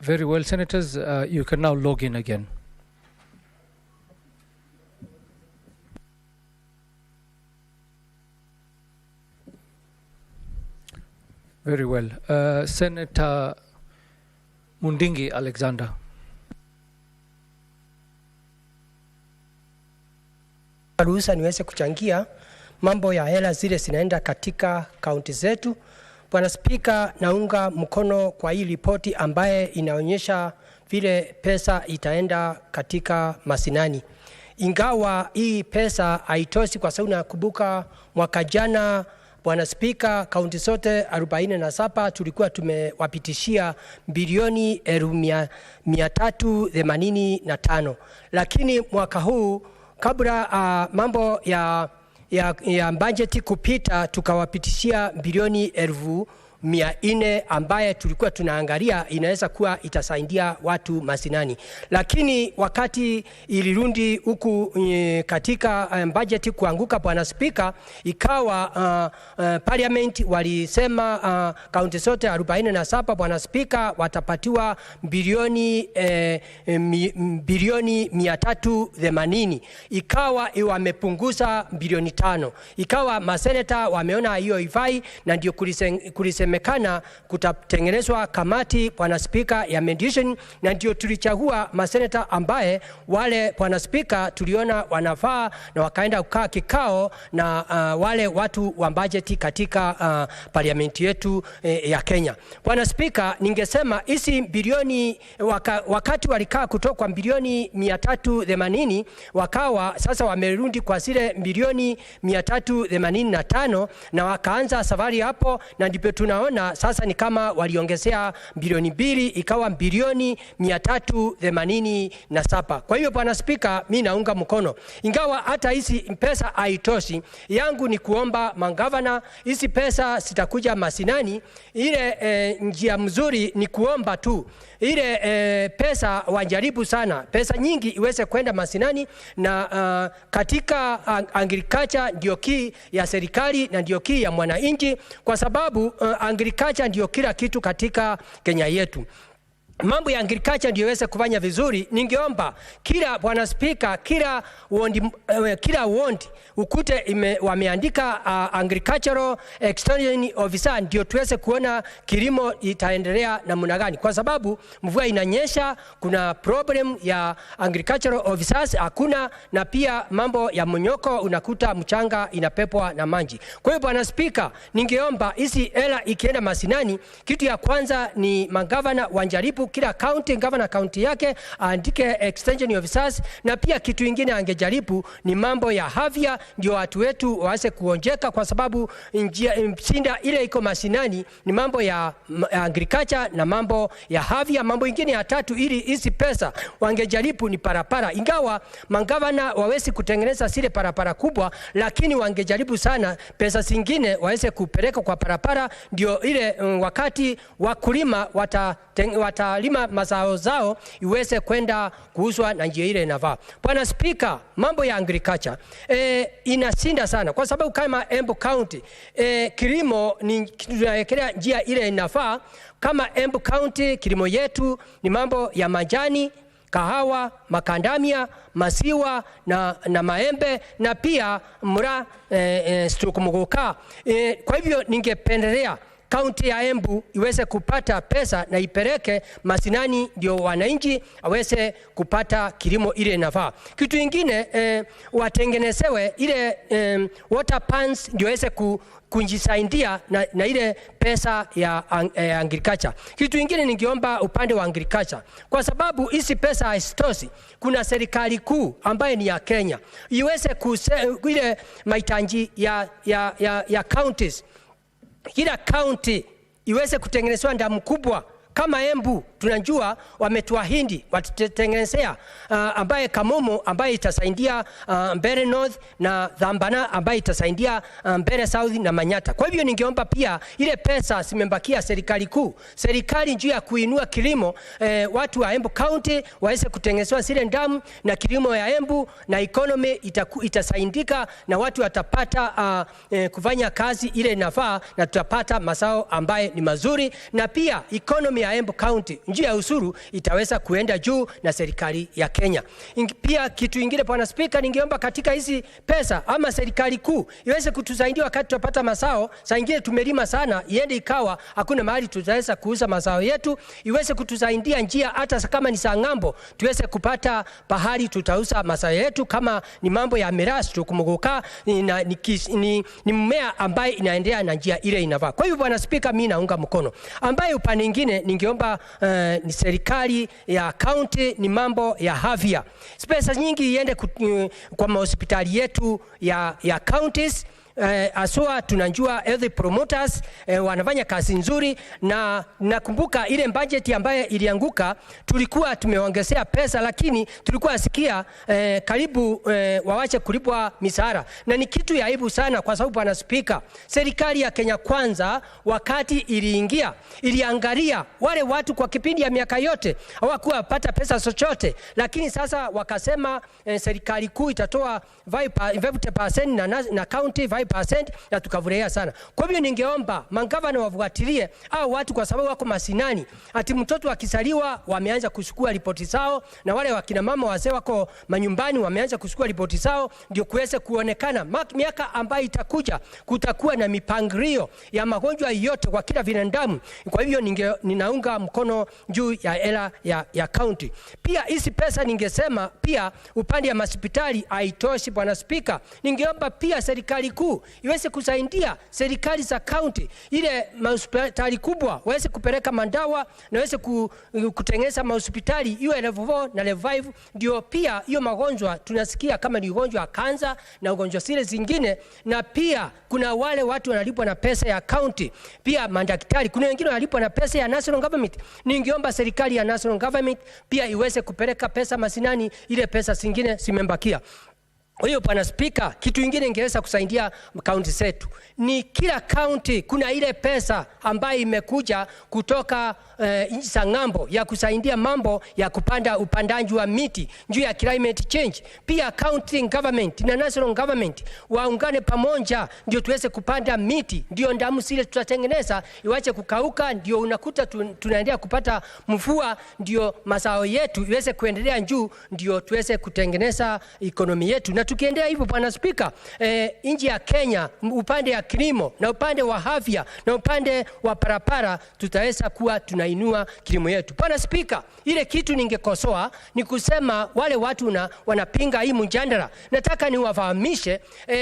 Very well, Senators, you can now log in again. Very well. Senator Mundingi Alexander. Ruhusa niweze kuchangia mambo ya hela zile zinaenda katika kaunti zetu. Bwana Spika, naunga mkono kwa hii ripoti ambaye inaonyesha vile pesa itaenda katika mashinani. Ingawa hii pesa haitoshi kwa sababu nakumbuka mwaka jana Bwana Spika, kaunti zote 47 tulikuwa tumewapitishia bilioni 385, lakini mwaka huu kabla mambo ya budget kupita tukawapitishia bilioni 400 ambaye tulikuwa tunaangalia inaweza kuwa itasaidia watu mashinani, lakini wakati ilirundi huku katika budget kuanguka, Bwana Spika, ikawa parliament walisema kaunti zote 47 Bwana Spika watapatiwa bilioni 380, ikawa wamepunguza bilioni 5, ikawa maseneta wameona hiyo ifai, na ndio kulisema ilisemekana kutatengenezwa kamati, Bwana Spika, ya mediation, na ndio tulichagua maseneta ambaye wale, Bwana Spika, tuliona wanafaa na wakaenda kukaa kikao na wale watu wa bajeti katika parliament yetu ya Kenya. Bwana Spika, ningesema hizi bilioni wakati walikaa kutoka kwa bilioni 380 wakawa sasa wamerudi kwa zile bilioni 385 na wakaanza safari hapo, na ndipo tunaona sasa ni kama waliongezea bilioni 2 ikawa bilioni 387. Kwa hiyo Bwana Spika, mimi naunga mkono, ingawa hata hizi pesa haitoshi. Yangu ni kuomba magavana, hizi pesa zitakuja masinani. Ile njia mzuri ni kuomba tu ile pesa wajaribu sana, pesa nyingi iweze kwenda masinani, na katika agriculture ndio key ya serikali na ndio key ya mwananchi, kwa sababu agriculture ndio kila kitu katika Kenya yetu. Mambo ya agriculture ndio iweze kufanya vizuri. Ningeomba kila, Bwana Spika, kila wondi ukute wameandika agricultural extension officer, ndio tuweze kuona kilimo itaendelea namna gani, kwa sababu mvua inanyesha, kuna problem ya agricultural officers hakuna, na pia mambo ya mnyoko, unakuta mchanga inapepwa na maji. Kwa hiyo Bwana Spika, ningeomba hizi hela ikienda masinani, kitu ya kwanza ni magavana wanjaribu kila county, governor county yake andike extension officers, na pia kitu kingine angejaribu ni mambo ya afya, ndio watu wetu waweze kuonjeka, kwa sababu shinda ile iko masinani ni mambo ya agriculture na mambo ya afya. Mambo ingine ya tatu, ili hizi pesa wangejaribu ni parapara, ingawa magavana wawezi kutengeneza zile parapara kubwa, lakini wangejaribu sana pesa zingine waweze kupeleka kwa parapara, ndio ile wakati wakulima watalima mazao zao iweze kwenda kuuzwa na njia ile inafaa. Bwana Spika, mambo ya agriculture inasinda sana, kwa sababu kama Embu County kilimo ni tunawekelea njia ile inafaa. Kama Embu County kilimo yetu ni mambo ya majani, kahawa, makandamia, masiwa na maembe, na pia muguka. Kwa hivyo ningependelea kaunti ya Embu iweze kupata pesa na ipeleke masinani, ndio wananchi aweze kupata kilimo ile inafaa. Kitu kingine watengenezewe ile water pans, ndio iweze kujisaidia na ile pesa ya agriculture. Kitu kingine ningeomba upande wa agriculture, kwa sababu hizi pesa haisitoshi, kuna serikali kuu ambaye ni ya Kenya iweze ile mahitaji ya counties, kila county iweze kutengenezwa ndamu kubwa. Kama Embu tunajua wametuahidi watatengenezea ambaye Kamumu ambaye itasaidia Mbere North, na Dhambana ambaye itasaidia Mbere South na Manyata. Kwa hivyo ningeomba pia ile pesa zimebakia serikali kuu, serikali njuu ya kuinua kilimo, watu wa Embu County waweze kutengenezwa zile ndamu, na kilimo ya Embu na economy itasaidika, na watu watapata kufanya kazi ile inafaa, na tutapata mazao ambaye ni mazuri, na pia economy ya Embu County njia ya usuru itaweza kuenda juu na serikali ya Kenya. Pia kitu kingine Bwana Spika, ningeomba katika hizi pesa ama serikali kuu iweze kutusaidia wakati tutapata mazao. Saa nyingine tumelima sana, iende ikawa hakuna mahali tutaweza kuuza mazao yetu, iweze kutusaidia njia hata kama ni saa ngambo tuweze kupata pahali tutauza mazao yetu. Kama ni mambo ya miras tukumuguka ni mmea ambaye inaendelea na njia ile inafaa. Kwa hivyo Bwana Spika, mimi naunga mkono. Ambaye upande mwingine ningeomba ni serikali ya county ni mambo ya afya. Pesa nyingi iende kwa hospitali yetu ya counties. Aswa tunajua health promoters wanafanya kazi nzuri, na nakumbuka ile budget ambayo ilianguka tulikuwa tumeongezea pesa, lakini tulikuwa asikia karibu wawache kulipwa misara, na ni kitu ya aibu sana, kwa sababu Bwana Spika, serikali ya Kenya Kwanza wakati iliingia iliangalia wale watu kwa kipindi ya miaka yote hawakuwa pata pesa chochote, lakini sasa wakasema serikali kuu itatoa 5% na county 5%, 20% na tukafurahia sana. Kwa hivyo ningeomba magavana wafuatilie au watu, kwa sababu wako masinani, ati mtoto akizaliwa wameanza kuchukua ripoti zao, na wale wakina mama wazee wako manyumbani wameanza kuchukua ripoti zao, ndio kuweze kuonekana miaka ambayo itakuja kutakuwa na mipangilio ya magonjwa yote kwa kila binadamu. Kwa hivyo ninaunga mkono juu ya hela ya county. Pia hizi pesa ningesema pia upande wa hospitali haitoshi Bwana Spika. Ningeomba pia serikali kuu iweze kusaidia serikali za county, ile hospitali kubwa waweze kupeleka mandawa na waweze kutengeneza hospitali iwe level 4 na level 5, ndio pia hiyo magonjwa tunasikia kama ni ugonjwa wa kansa na ugonjwa zile zingine. Na pia kuna wale watu wanalipwa na pesa ya county, pia madaktari, kuna wengine wanalipwa na pesa ya national government. Ningeomba serikali ya national government pia iweze kupeleka pesa masinani, ile pesa zingine zimembakia. Kwa hiyo Bwana Spika, kitu kingine ingeweza kusaidia kaunti zetu ni kila kaunti kuna ile pesa ambayo imekuja kutoka nchi za ng'ambo ya kusaidia mambo ya kupanda upandaji wa miti juu ya climate change. Pia county government na national government waungane pamoja ndio tuweze kupanda miti, ndio ndamu zile tutatengeneza iwache kukauka, ndio unakuta tunaendelea kupata mvua, ndio mazao yetu iweze kuendelea juu, ndio tuweze kutengeneza ekonomi yetu. Na tukiendelea hivyo Bwana Spika, nchi ya Kenya upande ya kilimo na upande wa afya na upande wa parapara tutaweza kuwa tunainua kilimo yetu. Bwana Spika, ile kitu ningekosoa ni kusema wale watu wanapinga hii mjadala, nataka niwafahamishe,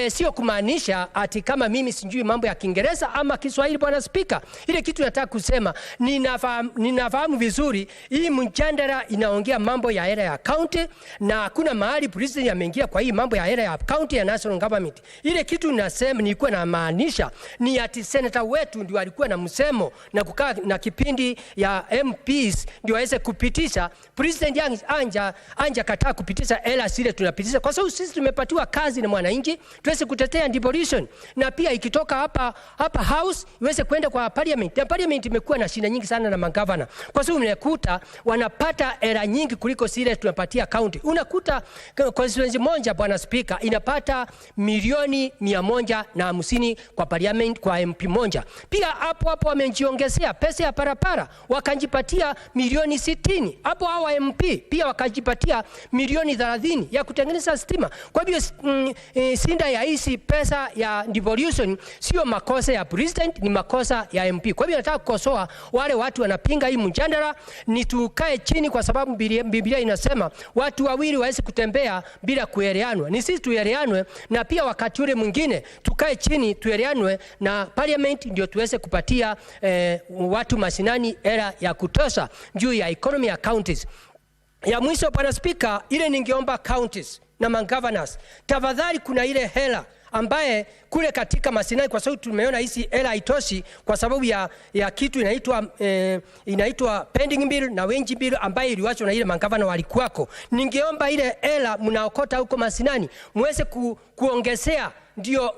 sio kumaanisha ati kama mimi sijui mambo ya Kiingereza ama Kiswahili. Bwana Spika, ile kitu nataka kusema ninafahamu vizuri hii mjadala inaongea mambo ya hela ya county, na hakuna mahali president ameingia kwa hii mambo ya hela ya county ya national government. Ile kitu nasema nilikuwa na maanisha ni ati senator wetu ndio alikuwa na msemo na kukaa na kipindi ya MPs ndio waweze kupitisha. President anja kataa kupitisha hela zile tunapitisha, kwa sababu sisi tumepatiwa kazi na mwananchi tuweze kutetea devolution, na pia ikitoka hapa house iweze kwenda kwa parliament. Na parliament imekuwa na shida nyingi sana na magavana, kwa sababu unakuta wanapata hela nyingi kuliko zile tunapatia county. Unakuta constituency moja Bwana Spika inapata milioni 150 kwa parliament kwa MP moja. Pia hapo wamejiongezea pesa ya parapara wakajipatia milioni 60. Hapo hawa MP pia wakajipatia milioni 30 ya kutengeneza stima. Kwa hivyo sinda ya hizi pesa ya devolution sio makosa ya president, ni makosa ya MP. Kwa hivyo nataka kukosoa wale watu wanapinga hii mjadala, ni tukae chini, kwa sababu Biblia inasema watu wawili waweze kutembea bila kuelewana. Ni sisi tuelewanwe, na pia wakati ule mwingine tukae chini tuelewanwe na parliament ndio tuweze kupatia watu masinani hela ya kutosha juu ya economy ya counties. Ya mwisho Bwana Spika, ile ningeomba counties na governors, tafadhali kuna ile hela ambaye kule katika masinai, kwa sababu tumeona hizi hela haitoshi kwa sababu ya kitu inaitwa pending bill na wage bill ambaye iliwachwa na ile magavana walikuwako. Ningeomba ile hela mnaokota huko masinani muweze kuongezea, ndio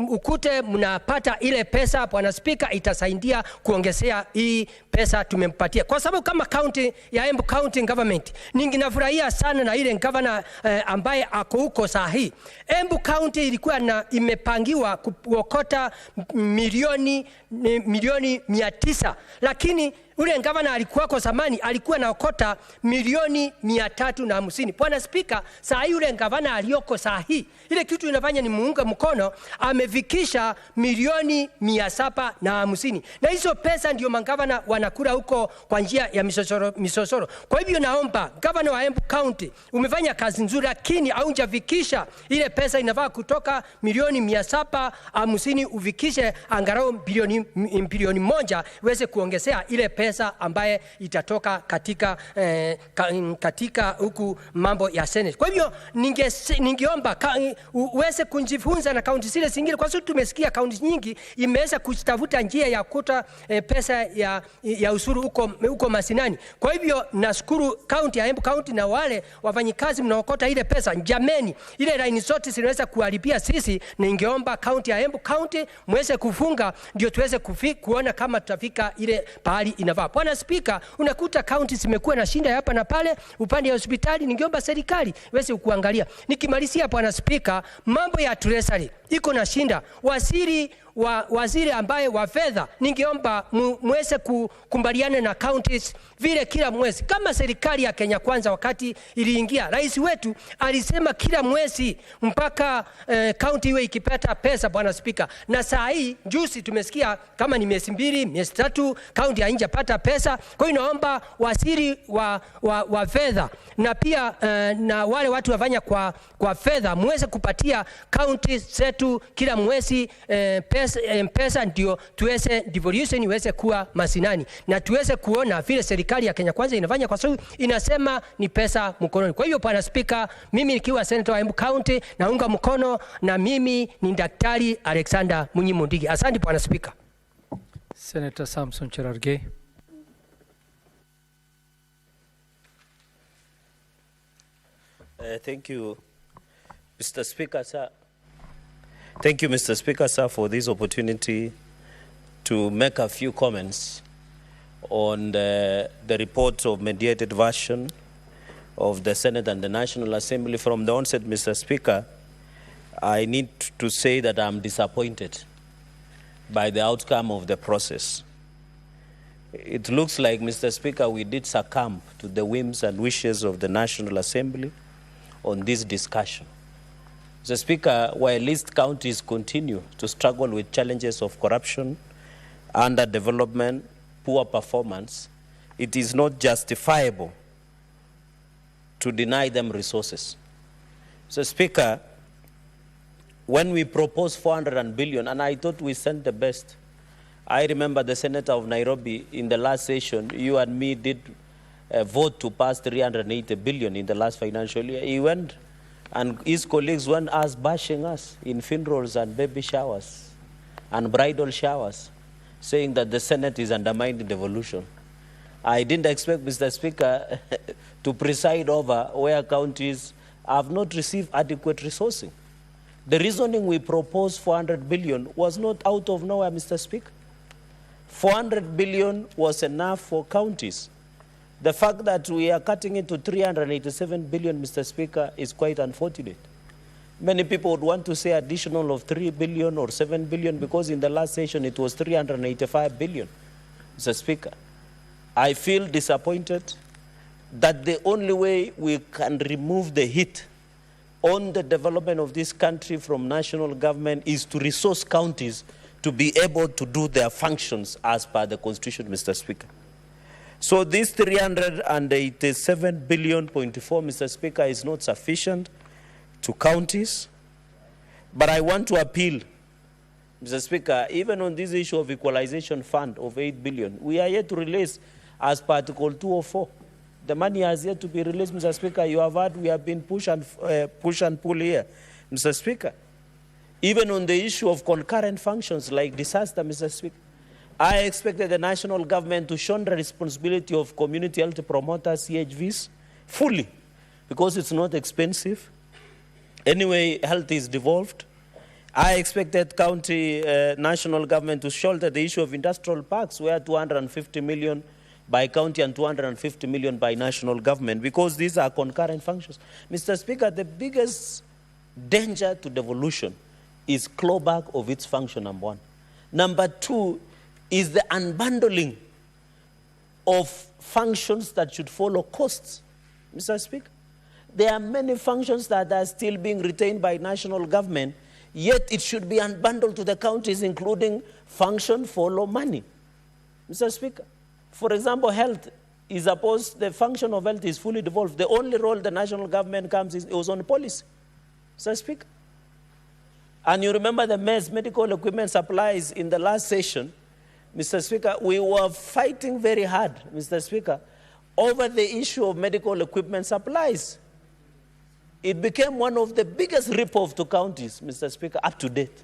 ukute mnapata ile pesa. Bwana Spika, itasaidia kuongezea hii pesa tumempatia, kwa sababu kama county ya Embu County Government ninginafurahia sana na ile governor ambaye ako huko sahi. Embu County ilikuwa imepangiwa kuokota milioni 900, lakini ule governor alikuwa kwa zamani alikuwa naokota milioni 350. Bwana Spika, saa hii ule governor aliyoko saa hii ile kitu inafanya ni muunga mkono, amefikisha milioni 750, na hizo pesa ndio magavana wanakula huko kwa njia ya misosoro. Kwa hivyo naomba governor wa Embu County, umefanya kazi nzuri, lakini haujafikisha ile pesa. Inafaa kutoka milioni 750 ufikishe angalau bilioni 1 uweze kuongezea ile pesa ambaye itatoka katika huku mambo ya Senate. Kwa hivyo ningeomba uweze kujifunza na kaunti zile zingine, kwa sababu tumesikia kaunti nyingi imeweza kutafuta njia ya kuta pesa ya usuru huko masinani. Kwa hivyo nashukuru kaunti ya Embu County na wale wafanyikazi mnaokota ile pesa. Jameni, ile line zote zinaweza kuharibia sisi, na ningeomba kaunti ya Embu County muweze kufunga ndio tuweze kuona kama tutafika ile pahali inafaa. Bwana Spika, unakuta kaunti zimekuwa na shinda hapa na pale upande wa hospitali. Ningeomba serikali iweze kuangalia. Nikimalizia Bwana Spika, mambo ya treasury iko na shinda. Waziri ambaye wa fedha, ningeomba muweze kukumbaliana na counties vile kila mwezi, kama serikali ya Kenya Kwanza wakati iliingia, rais wetu alisema kila mwezi mpaka county iwe ikipata pesa, Bwana Spika. Na saa hii juzi tumesikia kama ni miezi 2, miezi 3 county haijapata pesa. Kwa hiyo naomba waziri wa fedha na pia na wale watu wafanya kwa fedha muweze kupatia county zetu kila mwezi pesa ndio tuweze devolution iweze kuwa masinani na tuweze kuona vile serikali ya Kenya Kwanza inafanya, kwa sababu inasema ni pesa mkononi. Kwa hiyo Bwana Spika, mimi nikiwa senator wa Embu County naunga mkono, na mimi ni Daktari Alexander Munyimo Ndigi. Asante Bwana Spika. Senator Samson Cherargei. Thank you, Mr. Speaker, sir. Thank you, Mr. Speaker, sir, for this opportunity to make a few comments on the report of mediated version of the Senate and the National Assembly. From the onset, Mr. Speaker, I need to say that I'm disappointed by the outcome of the process. It looks like, Mr. Speaker, we did succumb to the whims and wishes of the National Assembly on this discussion. Mr. Speaker, while East counties continue to struggle with challenges of corruption, underdevelopment, poor performance, it is not justifiable to deny them resources. Mr. Speaker, when we proposed 400 billion, and I thought we sent the best, I remember the Senator of Nairobi in the last session, you and me did vote to pass 380 billion in the last financial year. He went and his colleagues went us bashing us in funerals and baby showers and bridal showers, saying that the Senate is undermining devolution. I didn't expect, Mr. Speaker, to preside over where counties have not received adequate resourcing. The reasoning we proposed 400 billion was not out of nowhere, Mr. Speaker. 400 billion was enough for counties. The fact that we are cutting it to 387 billion, Mr. Speaker, is quite unfortunate. Many people would want to say additional of 3 billion or 7 billion because in the last session it was 385 billion. Mr. Speaker, I feel disappointed that the only way we can remove the hit on the development of this country from national government is to resource counties to be able to do their functions as per the Constitution, Mr. Speaker. So this 387 billion, Mr. Speaker, is not sufficient to counties. But I want to appeal, Mr. Speaker, even on this issue of equalization fund of 8 billion, we are yet to release as per Article 204. The money has yet to be released, Mr. Speaker. You have heard we have been push and pull here, Mr. Speaker. Even on the issue of concurrent functions like disaster, Mr. Speaker, I expected the national government to shoulder the responsibility of community health promoters, CHVs, fully, because it's not expensive. Anyway, health is devolved. I expected county national government to shoulder the issue of industrial parks, where 250 million by county and 250 million by national government, because these are concurrent functions. Mr. Speaker, the biggest danger to devolution is clawback of its function, number one. Number two is the unbundling of functions that should follow costs. Mr. Speaker, there are many functions that are still being retained by national government, yet it should be unbundled to the counties, including function follow money. Mr. Speaker, for example, health is supposed, the function of health is fully devolved. The only role the national government comes is on policy. Mr. Speaker, and you remember the MES, medical equipment supplies, in the last session, Mr. Speaker, we were fighting very hard, Mr. Speaker, over the issue of medical equipment supplies. It became one of the biggest rip-off to counties, Mr. Speaker, up to date.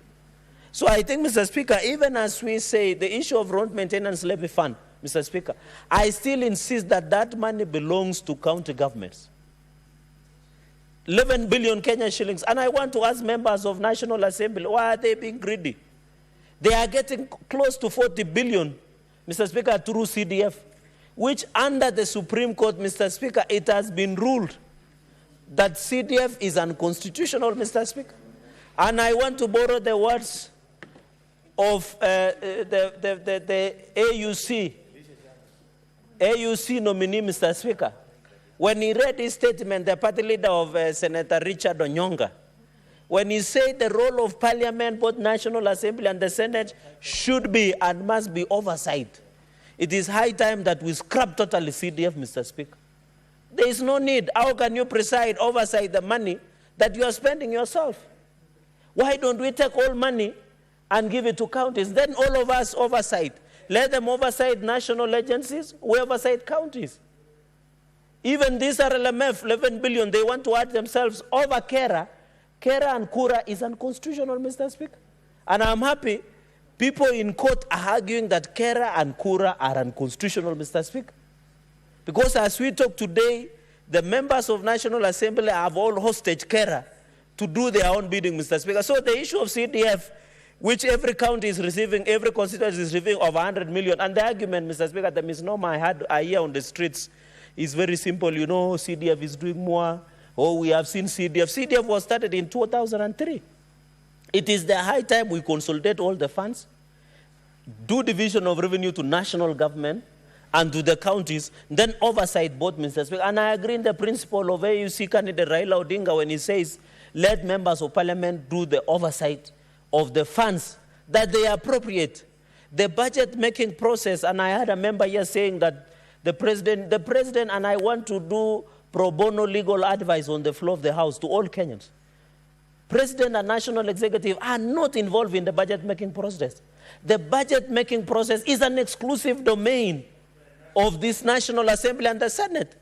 So I think, Mr. Speaker, even as we say the issue of road maintenance levy fund, Mr. Speaker, I still insist that that money belongs to county governments. 11 billion Kenya shillings. And I want to ask members of National Assembly, why are they being greedy? They are getting close to 40 billion, Mr. Speaker, through CDF, which under the Supreme Court, Mr. Speaker, it has been ruled that CDF is unconstitutional, Mr. Speaker. And I want to borrow the words of the AUC nominee, Mr. Speaker. When he read his statement, the party leader of Senator Richard Onyonga, when he said the role of Parliament, both National Assembly and the Senate, should be and must be oversight. It is high time that we scrap totally CDF, Mr. Speaker. There is no need. How can you preside, oversight the money that you are spending yourself? Why don't we take all money and give it to counties? Then all of us oversight. Let them oversight national agencies, we oversight counties. Even this RLMF, 11 billion, they want to add themselves over Kera. Kera and Kura is unconstitutional, Mr. Speaker. And I'm happy people in court are arguing that Kera and Kura are unconstitutional, Mr. Speaker. Because as we talk today, the members of National Assembly have all hostage Kera to do their own bidding, Mr. Speaker. So the issue of CDF, which every county is receiving, every constituency is receiving of 100 million, and the argument, Mr. Speaker, the misnomer I hear on the streets is very simple. You know, CDF is doing more. Oh, we have seen CDF. CDF was started in 2003. It is the high time we consolidate all the funds, do division of revenue to national government and to the counties, then oversight both, Mr. Speaker. And I agree in the principle of AUC candidate Raila Odinga when he says, let members of parliament do the oversight of the funds that they appropriate. The budget making process, and I had a member here saying that the president and I want to do pro bono legal advice on the floor of the House to all Kenyans. President and national executive are not involved in the budget making process. The budget making process is an exclusive domain of this National Assembly and the Senate.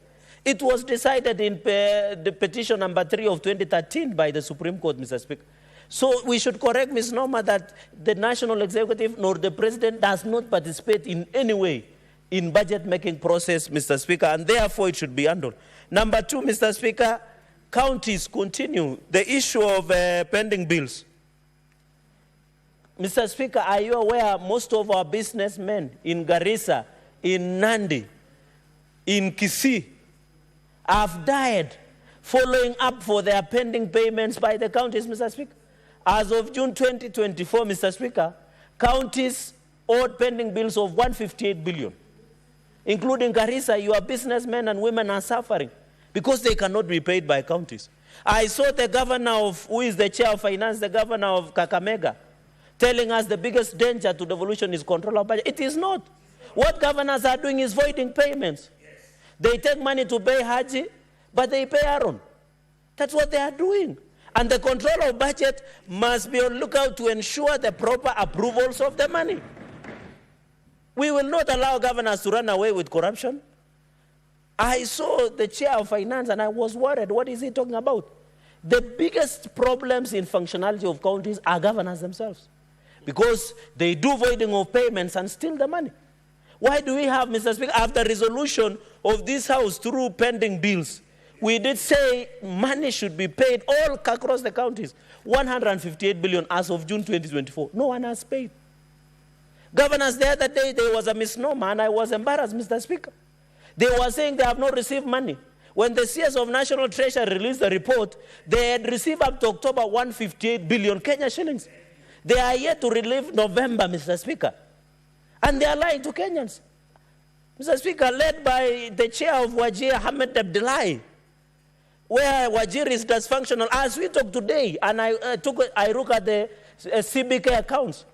It was decided in the petition number 3 of 2013 by the Supreme Court, Mr. Speaker. So we should correct Ms. Norma that the national executive nor the president does not participate in any way in budget making process, Mr. Speaker, and therefore it should be handled. Number 2, Mr. Speaker, counties continue the issue of pending bills. Mr. Speaker, are you aware most of our businessmen in Garissa, in Nandi, in Kisii, have died following up for their pending payments by the counties, Mr. Speaker? As of June 2024, Mr. Speaker, counties owed pending bills of 158 billion. Including Garissa, your businessmen and women are suffering because they cannot be paid by counties. I saw the governor of, who is the chair of finance, the governor of Kakamega, telling us the biggest danger to devolution is control of budget. It is not. What governors are doing is voiding payments. Yes. They take money to pay Haji, but they pay Aaron. That's what they are doing. And the control of budget must be on lookout to ensure the proper approvals of the money. We will not allow governors to run away with corruption. I saw the chair of finance and I was worried. What is he talking about? The biggest problems in functionality of counties are governors themselves, because they do voiding of payments and steal the money. Why do we have, Mr. Speaker, after resolution of this House through pending bills, we did say money should be paid all across the counties, 158 billion as of June 2024. No one has paid. Governors, the other day, there was a misnomer, and I was embarrassed, Mr. Speaker. They were saying they have not received money. When the CS of National Treasury released the report, they had received up to October 158 billion Kenya shillings. They are yet to relieve November, Mr. Speaker. And they are lying to Kenyans. Mr. Speaker, led by the chair of Wajir, Ahmed Abdullahi, where Wajir is dysfunctional. As we talk today, and I look at the CBK accounts,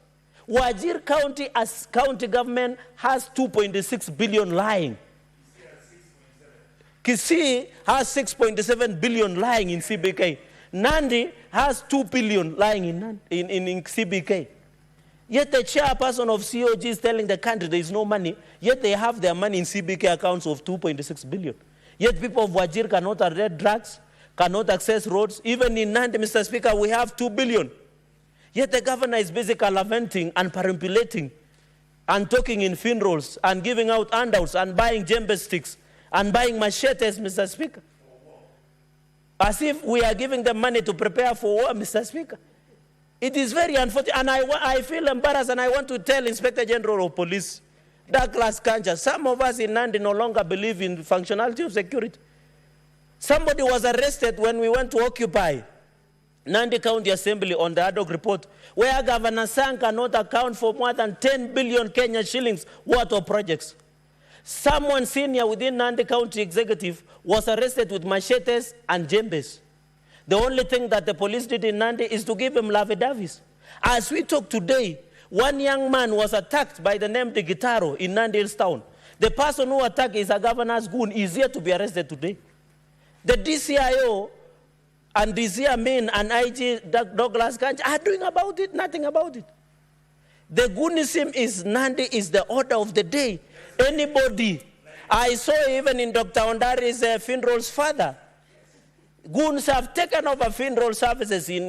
Wajir County as county government has 2.6 billion lying. Kisii has 6.7 billion lying in CBK. Nandi has 2 billion lying in CBK. Yet the chairperson of COG is telling the country there is no money, yet they have their money in CBK accounts of 2.6 billion. Yet people of Wajir cannot arrest drugs, cannot access roads. Even in Nandi, Mr. Speaker, we have 2 billion. Yet the governor is basically lamenting and perambulating and talking in funerals and giving out handouts and buying djembe sticks and buying machetes, Mr. Speaker. As if we are giving them money to prepare for war, Mr. Speaker. It is very unfortunate, and I feel embarrassed, and I want to tell Inspector General of Police, Douglas Kanja, some of us in Nandi no longer believe in functionality of security. Somebody was arrested when we went to occupy Nandi County Assembly on the ad hoc report, where Governor Sang cannot account for more than 10 billion Kenya shillings worth of projects. Someone senior within Nandi County Executive was arrested with machetes and jembes. The only thing that the police did in Nandi is to give him lavidavis. As we talk today, one young man was attacked by the name de Gitaro in Nandi Hills town. The person who attacked is a governor's goon. Is here to be arrested today. The DCIO and DC Amin and IG Douglas Ganj are doing about it, nothing about it. The goonism is Nandi is the order of the day. Anybody, I saw even in Dr. Ondari's funeral's father, goons have taken over funeral services in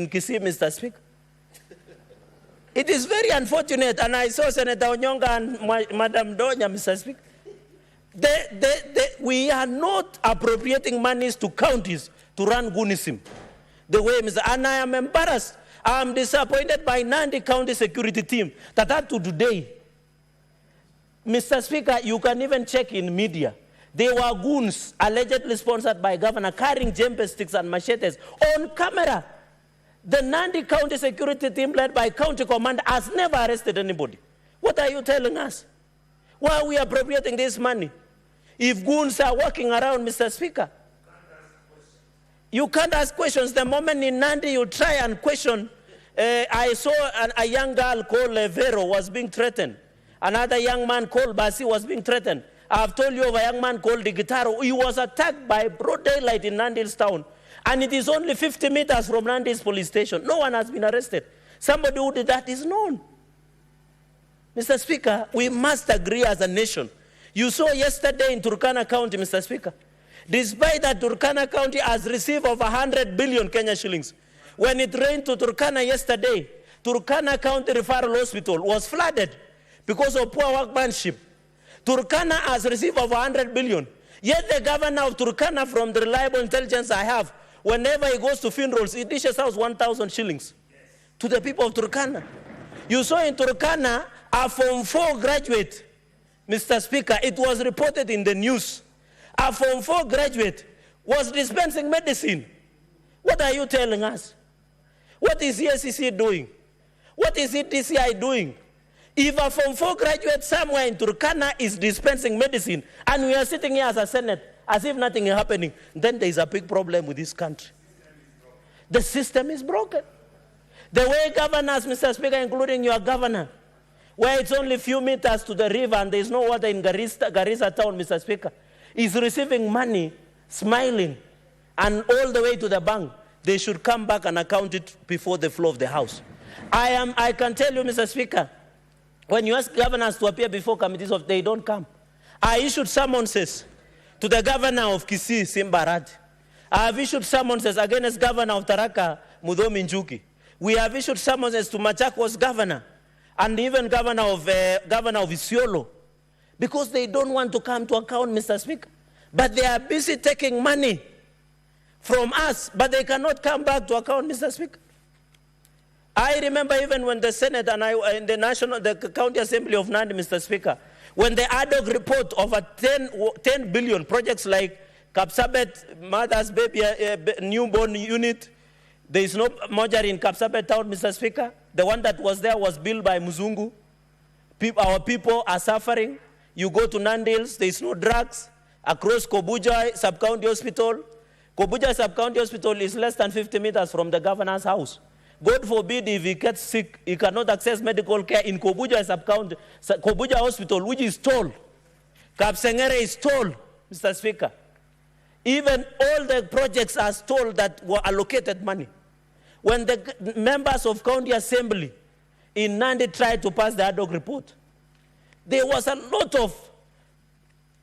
Kisumu, Mr. Speaker. It is very unfortunate, and I saw Senator Onyonga and Madam Donya, Mr. Speaker. We are not appropriating monies to counties to run goonism. The way, Mr. And I am embarrassed. I am disappointed by Nandi County security team that up to today, Mr. Speaker, you can even check in media. They were goons allegedly sponsored by governor carrying djembe sticks and machetes on camera. The Nandi County security team led by county commander has never arrested anybody. What are you telling us? Why are we appropriating this money? If goons are walking around, Mr. Speaker, you can't ask questions. The moment in Nandi you try and question, I saw a young girl called Vero was being threatened. Another young man called Basi was being threatened. I've told you of a young man called Digitaro. He was attacked by broad daylight in Nandi Hills town. And it is only 50 meters from Nandi Hills police station. No one has been arrested. Somebody who did that is known. Mr. Speaker, we must agree as a nation. You saw yesterday in Turkana County, Mr. Speaker, despite that Turkana County has received over 100 billion Kenya shillings. When it rained to Turkana yesterday, Turkana County Referral Hospital was flooded because of poor workmanship. Turkana has received over 100 billion. Yet the governor of Turkana, from the reliable intelligence I have, whenever he goes to funerals, he dishes out 1,000 shillings to the people of Turkana. You saw in Turkana a Form 4 graduate, Mr. Speaker, it was reported in the news. A Form 4 graduate was dispensing medicine. What are you telling us? What is ESCC doing? What is DCI doing? If a Form 4 graduate somewhere in Turkana is dispensing medicine, and we are sitting here as a Senate as if nothing is happening, then there is a big problem with this country. The system is broken. The way governors, Mr. Speaker, including your governor, where it's only a few meters to the river and there is no water in Garissa town, Mr. Speaker, is receiving money, smiling, and all the way to the bank. They should come back and account it before the floor of the House. I can tell you, Mr. Speaker, when you ask governors to appear before committees of, they don't come. I issued summonses to the governor of Kisii, Simbarad. I have issued summonses against governor of Taraka, Mudhomi Njuki. We have issued summonses to Machakos governor and even governor of Isiolo, because they don't want to come to account, Mr. Speaker. But they are busy taking money from us, but they cannot come back to account, Mr. Speaker. I remember even when the Senate and I, in the County Assembly of Nandi, Mr. Speaker, when the ad hoc report of a 10 billion projects like Kapsabet, Mother's Baby Newborn Unit, there is no mortuary in Kapsabet town, Mr. Speaker. The one that was there was built by Muzungu. Our people are suffering. You go to Nandi Hills, there is no drugs. Across Kobuja Sub-County Hospital, Kobuja Sub-County Hospital is less than 50 meters from the governor's house. God forbid if he gets sick, he cannot access medical care in Kobuja Sub-County, Kobuja Hospital, which is tall. Kapsengere is tall, Mr. Speaker. Even all the projects are told that were allocated money. When the members of County Assembly in Nandi tried to pass the ad hoc report, there was a lot of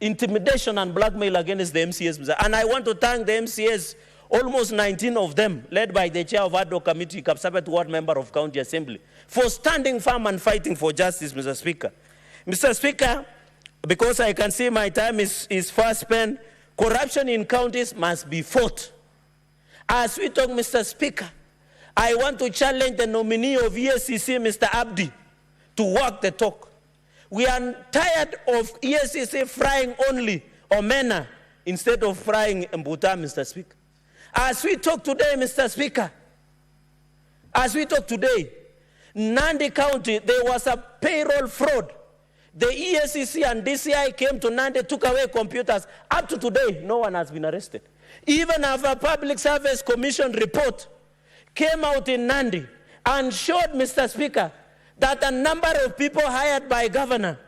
intimidation and blackmail against the MCS. And I want to thank the MCS, almost 19 of them, led by the chair of ad hoc committee, Kapsabet ward member of County Assembly, for standing firm and fighting for justice, Mr. Speaker. Mr. Speaker, because I can see my time is fast spent, corruption in counties must be fought. As we talk, Mr. Speaker, I want to challenge the nominee of ESCC, Mr. Abdi, to walk the talk. We are tired of ESCC frying only omena instead of frying mbuta, Mr. Speaker. As we talk today, Mr. Speaker, as we talk today, Nandi County, there was a payroll fraud. The EACC and DCI came to Nandi, took away computers. Up to today, no one has been arrested. Even our Public Service Commission report came out in Nandi and showed, Mr. Speaker, that a number of people hired by governor